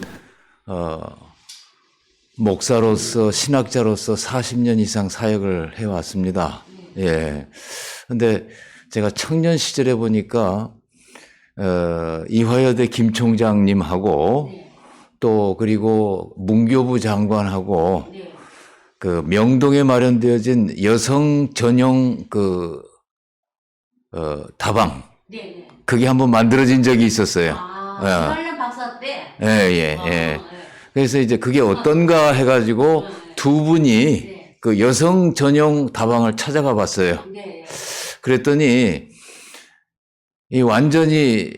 Speaker 5: 목사로서 신학자로서 40년 이상 사역을 해왔습니다. 예. 근데 제가 청년 시절에 보니까 이화여대 김 총장님하고 또 그리고 문교부 장관하고 그 명동에 마련되어진 여성 전용 다방 그게 한번 만들어진 적이 있었어요.
Speaker 2: 이말년 박사 때.
Speaker 5: 예. 그래서 이제 그게 어떤가 해가지고 두 분이 그 여성 전용 다방을 찾아가 봤어요. 그랬더니 이 완전히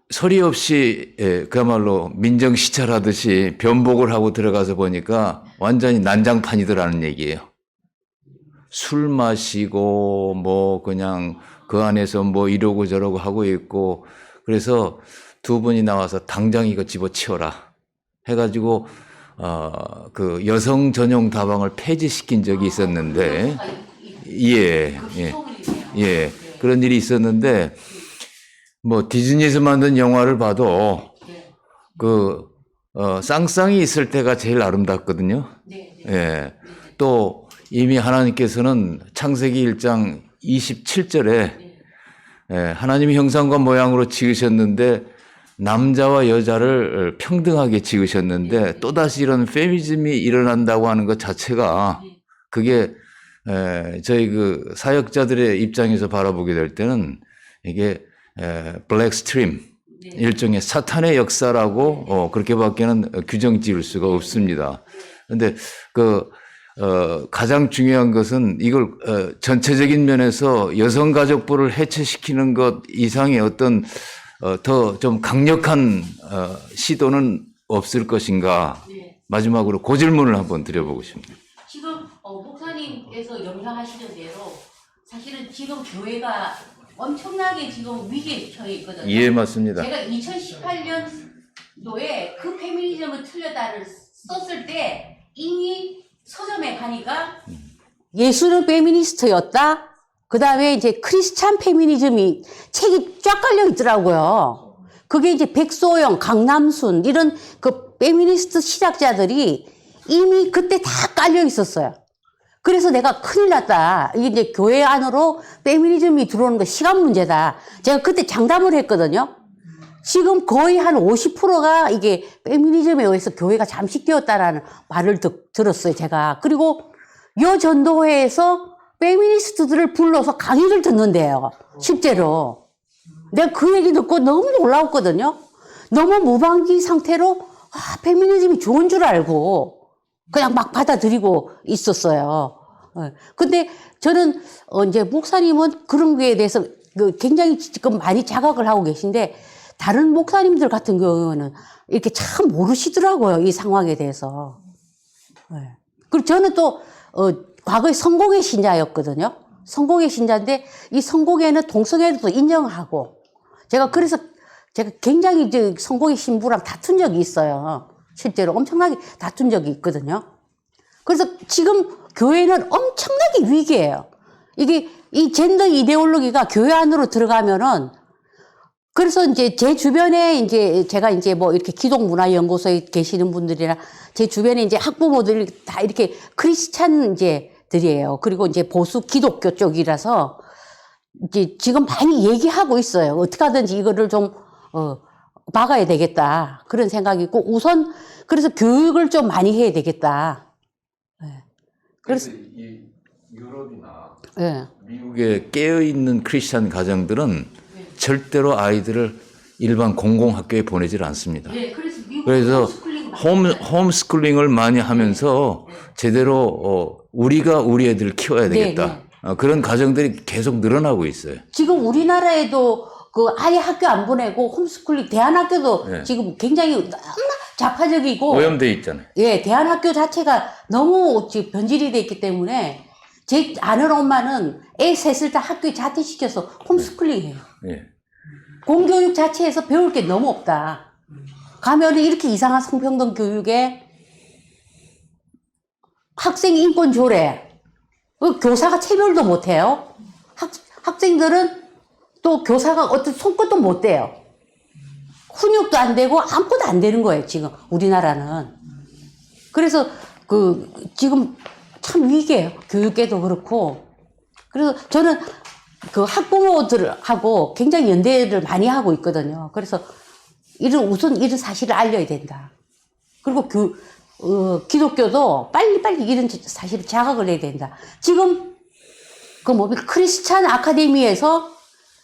Speaker 5: 소리 없이 그야말로 민정시찰하듯이 변복을 하고 들어가서 보니까 완전히 난장판이더라는 얘기예요. 술 마시고 뭐 그냥 그 안에서 뭐 이러고 저러고 하고 있고 그래서 두 분이 나와서 당장 이거 집어치워라 해가지고 그 여성 전용 다방을 폐지시킨 적이 있었는데 예 그런 일이 있었는데 뭐 디즈니에서 만든 영화를 봐도 그 쌍쌍이 있을 때가 제일 아름답거든요. 예. 또 이미 하나님께서는 창세기 1장 27절에 하나님이 형상과 모양으로 지으셨는데 남자와 여자를 평등하게 지으셨는데 또다시 이런 페미니즘이 일어난다고 하는 것 자체가 그게 저희 그 사역자들의 입장에서 바라보게 될 때는 이게 블랙 스트림 일종의 사탄의 역사라고 그렇게밖에는 규정 지을 수가 없습니다. 그런데 가장 중요한 것은 이걸 전체적인 면에서 여성가족부를 해체시키는 것 이상의 어떤 더 좀 강력한 시도는 없을 것인가. 마지막으로 그 질문을 한번 드려보고 싶습니다.
Speaker 2: 지금 목사님께서 연상하시는 대로 사실은 지금 교회가 엄청나게 지금 위기에 처해 있거든요.
Speaker 5: 예, 맞습니다.
Speaker 2: 제가 2018년도에 그 페미니즘을 틀렸다를 썼을 때 이미 서점에 가니까 예수는 페미니스트였다. 그 다음에 이제 크리스찬 페미니즘이 책이 쫙 깔려 있더라고요. 그게 이제 백소영, 강남순 이런 그 페미니스트 시작자들이 이미 그때 다 깔려 있었어요. 그래서 내가 큰일 났다. 이게 이제 교회 안으로 페미니즘이 들어오는 거 시간 문제다. 제가 그때 장담을 했거든요. 지금 거의 한 50%가 이게 페미니즘에 의해서 교회가 잠식되었다라는 말을 들었어요, 제가. 그리고 요 전도회에서 페미니스트들을 불러서 강의를 듣는데요, 실제로. 내가 그 얘기 듣고 너무 놀라웠거든요. 너무 무방비 상태로, 페미니즘이 좋은 줄 알고, 그냥 막 받아들이고 있었어요. 근데 저는, 이제 목사님은 그런 거에 대해서 굉장히 지금 많이 자각을 하고 계신데, 다른 목사님들 같은 경우는 이렇게 참 모르시더라고요, 이 상황에 대해서. 그리고 저는 또, 과거에 성공의 신자였거든요. 성공의 신자인데, 이 성공에는 동성애도 인정하고, 그래서 제가 굉장히 이제 성공의 신부랑 다툰 적이 있어요. 실제로 엄청나게 다툰 적이 있거든요. 그래서 지금 교회는 엄청나게 위기예요. 이게, 이 젠더 이데올로기가 교회 안으로 들어가면은, 그래서 이제 제 주변에 이제 제가 이제 뭐 이렇게 기독문화연구소에 계시는 분들이나 제 주변에 이제 학부모들이 다 이렇게 크리스찬 이제들이에요. 그리고 이제 보수 기독교 쪽이라서 이제 지금 많이 얘기하고 있어요. 어떻게 하든지 이거를 좀, 막아야 되겠다. 그런 생각이 있고 우선 그래서 교육을 좀 많이 해야 되겠다. 그래서
Speaker 5: 이 유럽이나
Speaker 2: 예.
Speaker 5: 미국의 깨어있는 크리스찬 가정들은 절대로 아이들을 일반 공공학교에 보내질 않습니다. 그래서 홈스쿨링을 많이 하면서 제대로 우리가 우리 애들을 키워야 되겠다. 그런 가정들이 계속 늘어나고 있어요.
Speaker 2: 지금 우리나라에도 그 아예 학교 안 보내고 홈스쿨링 대안학교도
Speaker 5: 네.
Speaker 2: 지금 굉장히 너무나 좌파적이고
Speaker 5: 오염돼 있잖아요.
Speaker 2: 예, 대안학교 자체가 너무 지금 변질이 돼 있기 때문에 제 아는 엄마는 애 셋을 다 학교에 자퇴시켜서 홈스쿨링 해요.
Speaker 5: 예.
Speaker 2: 공교육 자체에서 배울 게 너무 없다. 가면은 이렇게 이상한 성평등 교육에 학생 인권 조례, 교사가 체별도 못 해요. 학생들은 또 교사가 어떤 손끝도 못 대요. 훈육도 안 되고 아무것도 안 되는 거예요, 지금 우리나라는. 그래서 지금 참 위기예요. 교육계도 그렇고. 그래서 저는 그 학부모들하고 굉장히 연대를 많이 하고 있거든요. 그래서 우선 이런 사실을 알려야 된다. 그리고 기독교도 빨리빨리 이런 사실을 자각을 해야 된다. 지금 크리스찬 아카데미에서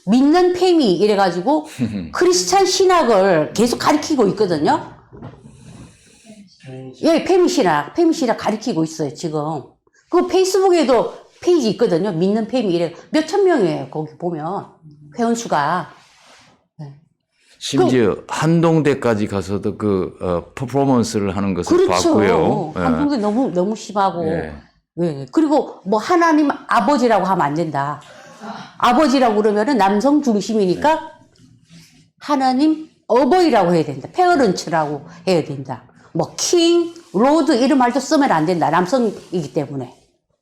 Speaker 2: 믿는 페미 이래가지고 크리스찬 신학을 계속 가르치고 있거든요. 예, 페미 신학 가르치고 있어요, 지금. 그 페이스북에도 페이지 있거든요. 믿는 페미 이래. 몇천 명이에요, 거기 보면. 회원수가.
Speaker 5: 심지어 한동대까지 가서도 퍼포먼스를 하는 것을
Speaker 2: 그렇죠.
Speaker 5: 봤고요. 예.
Speaker 2: 한국이 너무 심하고.
Speaker 5: 예.
Speaker 2: 예. 그리고 하나님 아버지라고 하면 안 된다. 아버지라고 그러면은 남성 중심이니까 하나님 어버이라고 해야 된다. 페어런츠라고 해야 된다. 킹, 로드 이런 말도 쓰면 안 된다. 남성이기 때문에.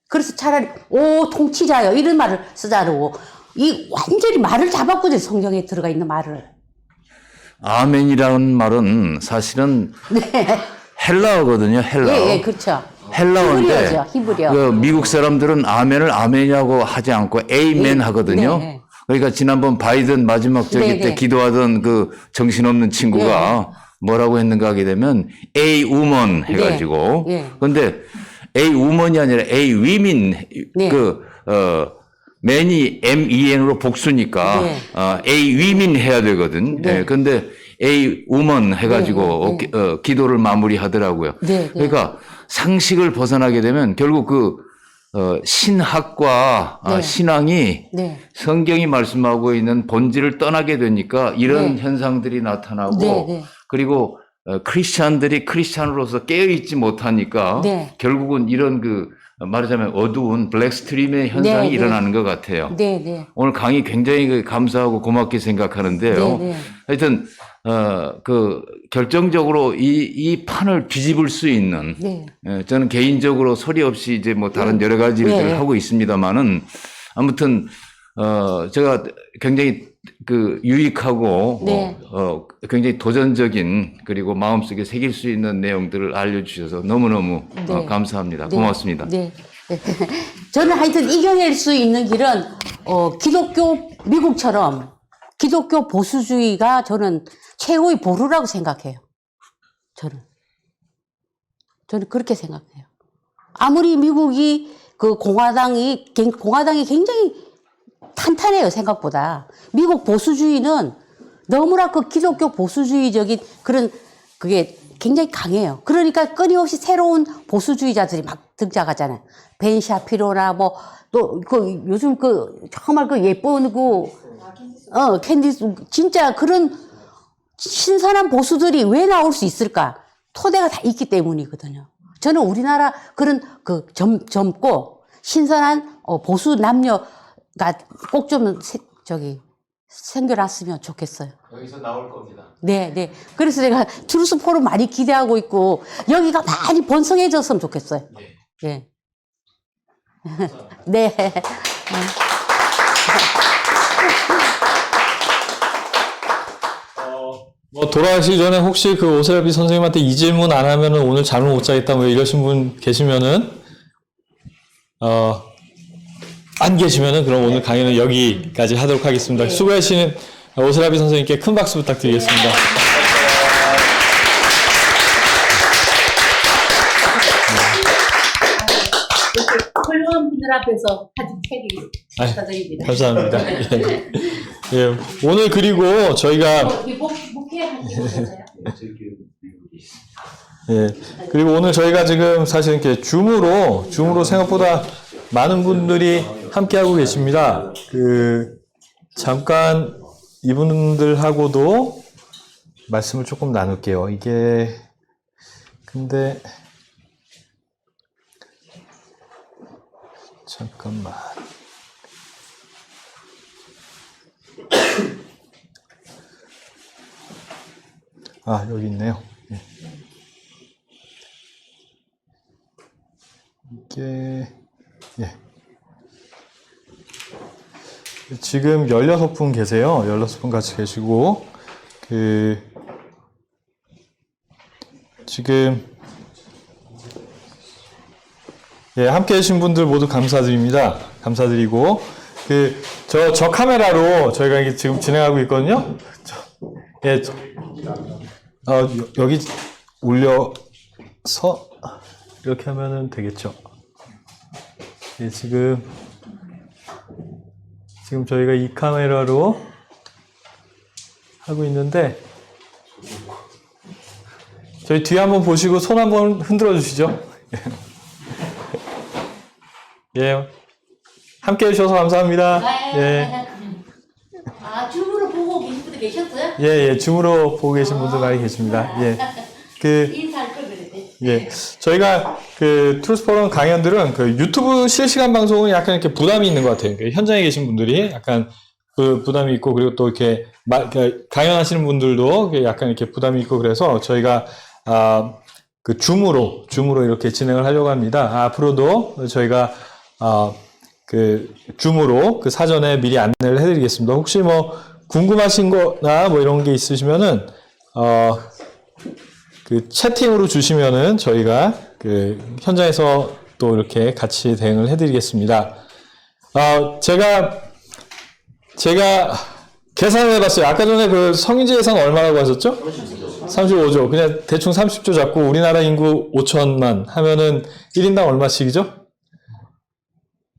Speaker 2: 그래서 차라리 통치자요 이런 말을 쓰자고. 완전히 말을 다 바꾸죠. 성경에 들어가 있는 말을.
Speaker 5: 아멘이라는 말은 사실은
Speaker 2: 네.
Speaker 5: 헬라어거든요. 헬라어.
Speaker 2: 예, 그렇죠.
Speaker 5: 헬라어인데
Speaker 2: 히브리어죠, 히브리어.
Speaker 5: 그 미국 사람들은 아멘을 아멘이라고 하지 않고 에이멘 하거든요.
Speaker 2: 네.
Speaker 5: 그러니까 지난번 바이든 마지막 저기
Speaker 2: 네,
Speaker 5: 때
Speaker 2: 네.
Speaker 5: 기도하던 그 정신없는 친구가 뭐라고 했는가 하게 되면 A woman 해가지고
Speaker 2: 네.
Speaker 5: 근데 A woman이 아니라 A women
Speaker 2: 네.
Speaker 5: man이 MEN으로 복수니까
Speaker 2: 네.
Speaker 5: A women 해야 되거든.
Speaker 2: 네.
Speaker 5: 근데 A woman 해가지고
Speaker 2: 네,
Speaker 5: 기도를 마무리하더라고요.
Speaker 2: 네, 네.
Speaker 5: 그러니까 상식을 벗어나게 되면 결국 신학과
Speaker 2: 네.
Speaker 5: 신앙이
Speaker 2: 네.
Speaker 5: 성경이 말씀하고 있는 본질을 떠나게 되니까 이런
Speaker 2: 네.
Speaker 5: 현상들이 나타나고
Speaker 2: 네, 네.
Speaker 5: 그리고 크리스찬들이 크리스찬으로서 깨어있지 못하니까
Speaker 2: 네.
Speaker 5: 결국은 이런 말하자면 어두운 블랙스트림의 현상이
Speaker 2: 네, 네.
Speaker 5: 일어나는 것 같아요.
Speaker 2: 네, 네.
Speaker 5: 오늘 강의 굉장히 감사하고 고맙게 생각하는데요.
Speaker 2: 네, 네.
Speaker 5: 하여튼 결정적으로 이 판을 뒤집을 수 있는
Speaker 2: 네.
Speaker 5: 저는 개인적으로 소리 없이 이제 다른 여러 가지 일들을
Speaker 2: 네.
Speaker 5: 하고 있습니다만은 아무튼 제가 굉장히 유익하고
Speaker 2: 네.
Speaker 5: 굉장히 도전적인 그리고 마음속에 새길 수 있는 내용들을 알려주셔서 너무너무
Speaker 2: 네.
Speaker 5: 감사합니다.
Speaker 2: 네.
Speaker 5: 고맙습니다.
Speaker 2: 네. 저는 하여튼 이겨낼 수 있는 길은 미국처럼 기독교 보수주의가 저는 최고의 보루라고 생각해요. 저는 그렇게 생각해요. 아무리 미국이 공화당이 굉장히 탄탄해요, 생각보다. 미국 보수주의는 너무나 기독교 보수주의적인 그게 굉장히 강해요. 그러니까 끊임없이 새로운 보수주의자들이 막 등장하잖아요. 벤 샤피로나 또 요즘 정말 예쁜 캔디스 진짜 그런 신선한 보수들이 왜 나올 수 있을까? 토대가 다 있기 때문이거든요. 저는 우리나라 그런 젊고 신선한 보수 남녀가 꼭 좀 생겨났으면 좋겠어요.
Speaker 5: 여기서 나올 겁니다.
Speaker 2: 네, 네. 그래서 내가 트루스 포럼 많이 기대하고 있고 여기가 많이 번성해졌으면 좋겠어요. 네. 네.
Speaker 1: 돌아가시기 전에 혹시 오세라비 선생님한테 이 질문 안 하면은 오늘 잠을 못 자겠다 이러신 분 계시면은 안 계시면은 그럼 오늘 강의는 여기까지 하도록 하겠습니다. 수고하시는 오세라비 선생님께 큰 박수 부탁드리겠습니다.
Speaker 2: 훌륭한 분들 앞에서 하신 책이 축하드립니다.
Speaker 1: 감사합니다. 예, 오늘 그리고 저희가
Speaker 2: 목회 하시는
Speaker 1: 예, 그리고 오늘 저희가 지금 사실 이렇게 줌으로 생각보다 많은 분들이 함께하고 계십니다. 잠깐 이분들하고도 말씀을 조금 나눌게요. 이게 근데 잠깐만. 아, 여기 있네요. 예. 이게 예. 지금 16분 계세요. 16분 같이 계시고 지금 예, 함께 해주신 분들 모두 감사드립니다. 감사드리고 저 카메라로 저희가 이게 지금 진행하고 있거든요. 예, 여기 올려서 이렇게 하면은 되겠죠. 예, 지금 저희가 이 카메라로 하고 있는데 저희 뒤에 한번 보시고 손 한번 흔들어 주시죠. 예, 함께 해주셔서 감사합니다. 예.
Speaker 2: 아, 줌으로 보고 계신 분들 계셨어요?
Speaker 1: 예, 줌으로 보고 계신 분들 많이 계십니다. 예.
Speaker 2: 인사할 걸 그랬대.
Speaker 1: 예. 저희가 트루스 포럼 강연들은 유튜브 실시간 방송은 약간 이렇게 부담이 있는 것 같아요. 현장에 계신 분들이 약간 부담이 있고, 그리고 또 이렇게 강연하시는 분들도 약간 이렇게 부담이 있고, 그래서 저희가, 줌으로 이렇게 진행을 하려고 합니다. 앞으로도 저희가, 줌으로 사전에 미리 안내를 해드리겠습니다. 혹시 뭐 궁금하신 거나 뭐 이런 게 있으시면은, 채팅으로 주시면은 저희가 현장에서 또 이렇게 같이 대응을 해드리겠습니다. 제가 계산을 해봤어요. 아까 전에 성인지 예산 얼마라고 하셨죠? 35조. 그냥 대충 30조 잡고 우리나라 인구 5천만 하면은 1인당 얼마씩이죠?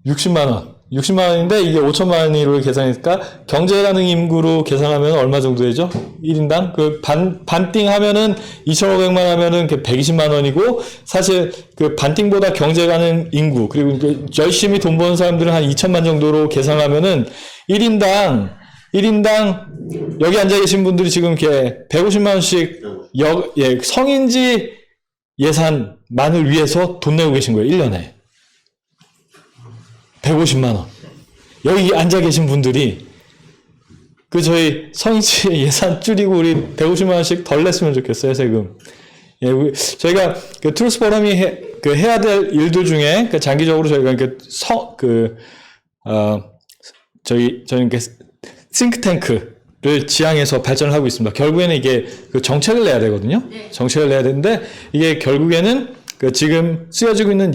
Speaker 1: 60만 원. 60만 원인데 이게 5천만 원으로 계산했으니까 경제 가능 인구로 계산하면 얼마 정도 되죠? 1인당? 반띵 하면은 2,500만 하면은 120만 원이고, 사실 반띵보다 경제 가능 인구, 그리고 열심히 돈 버는 사람들은 한 2천만 정도로 계산하면은 1인당 여기 앉아 계신 분들이 지금 이렇게 150만 원씩 성인지 예산만을 위해서 돈 내고 계신 거예요. 1년에. 150만 원. 여기 앉아 계신 분들이 저희 성인지 예산 줄이고 우리 150만 원씩 덜 냈으면 좋겠어요, 세금. 예, 저희가 트루스 포럼이 해야 될 일들 중에 장기적으로 저희가 저희는 싱크탱크를 지향해서 발전을 하고 있습니다. 결국에는 이게 정책을 내야 되거든요.
Speaker 2: 네.
Speaker 1: 정책을 내야 되는데 이게 결국에는 지금 쓰여지고 있는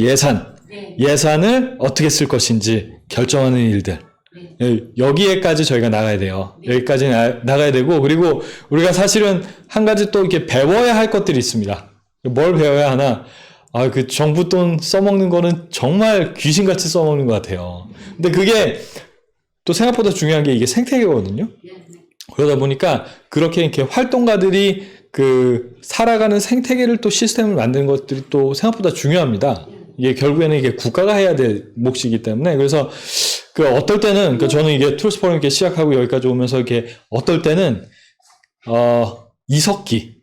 Speaker 1: 예산을 어떻게 쓸 것인지 결정하는 일들. 여기에까지 저희가 나가야 돼요. 여기까지 나가야 되고, 그리고 우리가 사실은 한 가지 또 이렇게 배워야 할 것들이 있습니다. 뭘 배워야 하나? 정부 돈 써먹는 거는 정말 귀신같이 써먹는 것 같아요. 근데 그게 또 생각보다 중요한 게 이게 생태계거든요. 그러다 보니까 그렇게 이렇게 활동가들이 살아가는 생태계를 또 시스템을 만드는 것들이 또 생각보다 중요합니다. 이게 결국에는 이게 국가가 해야 될 몫이기 때문에, 그래서 어떨 때는 저는 이게 트루스 포럼 이렇게 시작하고 여기까지 오면서 이렇게 어떨 때는 이석기,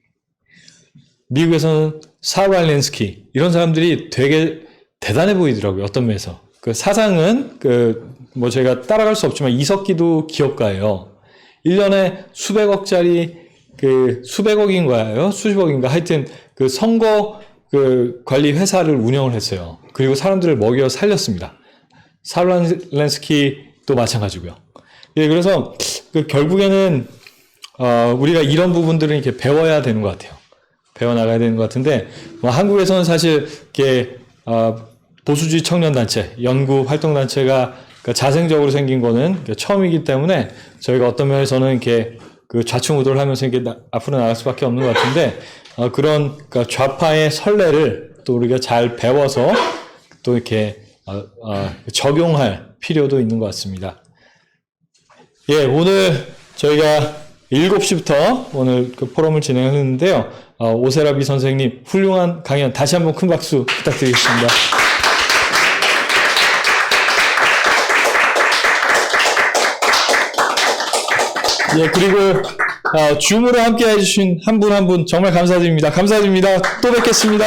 Speaker 1: 미국에서는 사라 렌스키 이런 사람들이 되게 대단해 보이더라고요. 어떤 면에서 사상은 뭐 제가 따라갈 수 없지만 이석기도 기업가예요. 1년에 수백억짜리 수백억인가요? 수십억인가? 하여튼 선거 관리 회사를 운영을 했어요. 그리고 사람들을 먹여 살렸습니다. 사라 렌스키도 마찬가지고요. 예, 그래서 결국에는 우리가 이런 부분들은 이렇게 배워야 되는 것 같아요. 배워나가야 되는 것 같은데, 한국에서는 사실 이렇게 보수주의 청년단체, 연구 활동단체가 자생적으로 생긴 거는 처음이기 때문에 저희가 어떤 면에서는 이렇게 좌충우돌 하면서 이렇게 앞으로 나갈 수밖에 없는 것 같은데, 그런 좌파의 선례를 또 우리가 잘 배워서 또 이렇게 적용할 필요도 있는 것 같습니다. 예, 오늘 저희가 7시부터 오늘 포럼을 진행했는데요. 오세라비 선생님 훌륭한 강연 다시 한번 큰 박수 부탁드리겠습니다. 예, 그리고 줌으로 함께 해주신 한 분 한 분 정말 감사드립니다. 감사드립니다. 또 뵙겠습니다.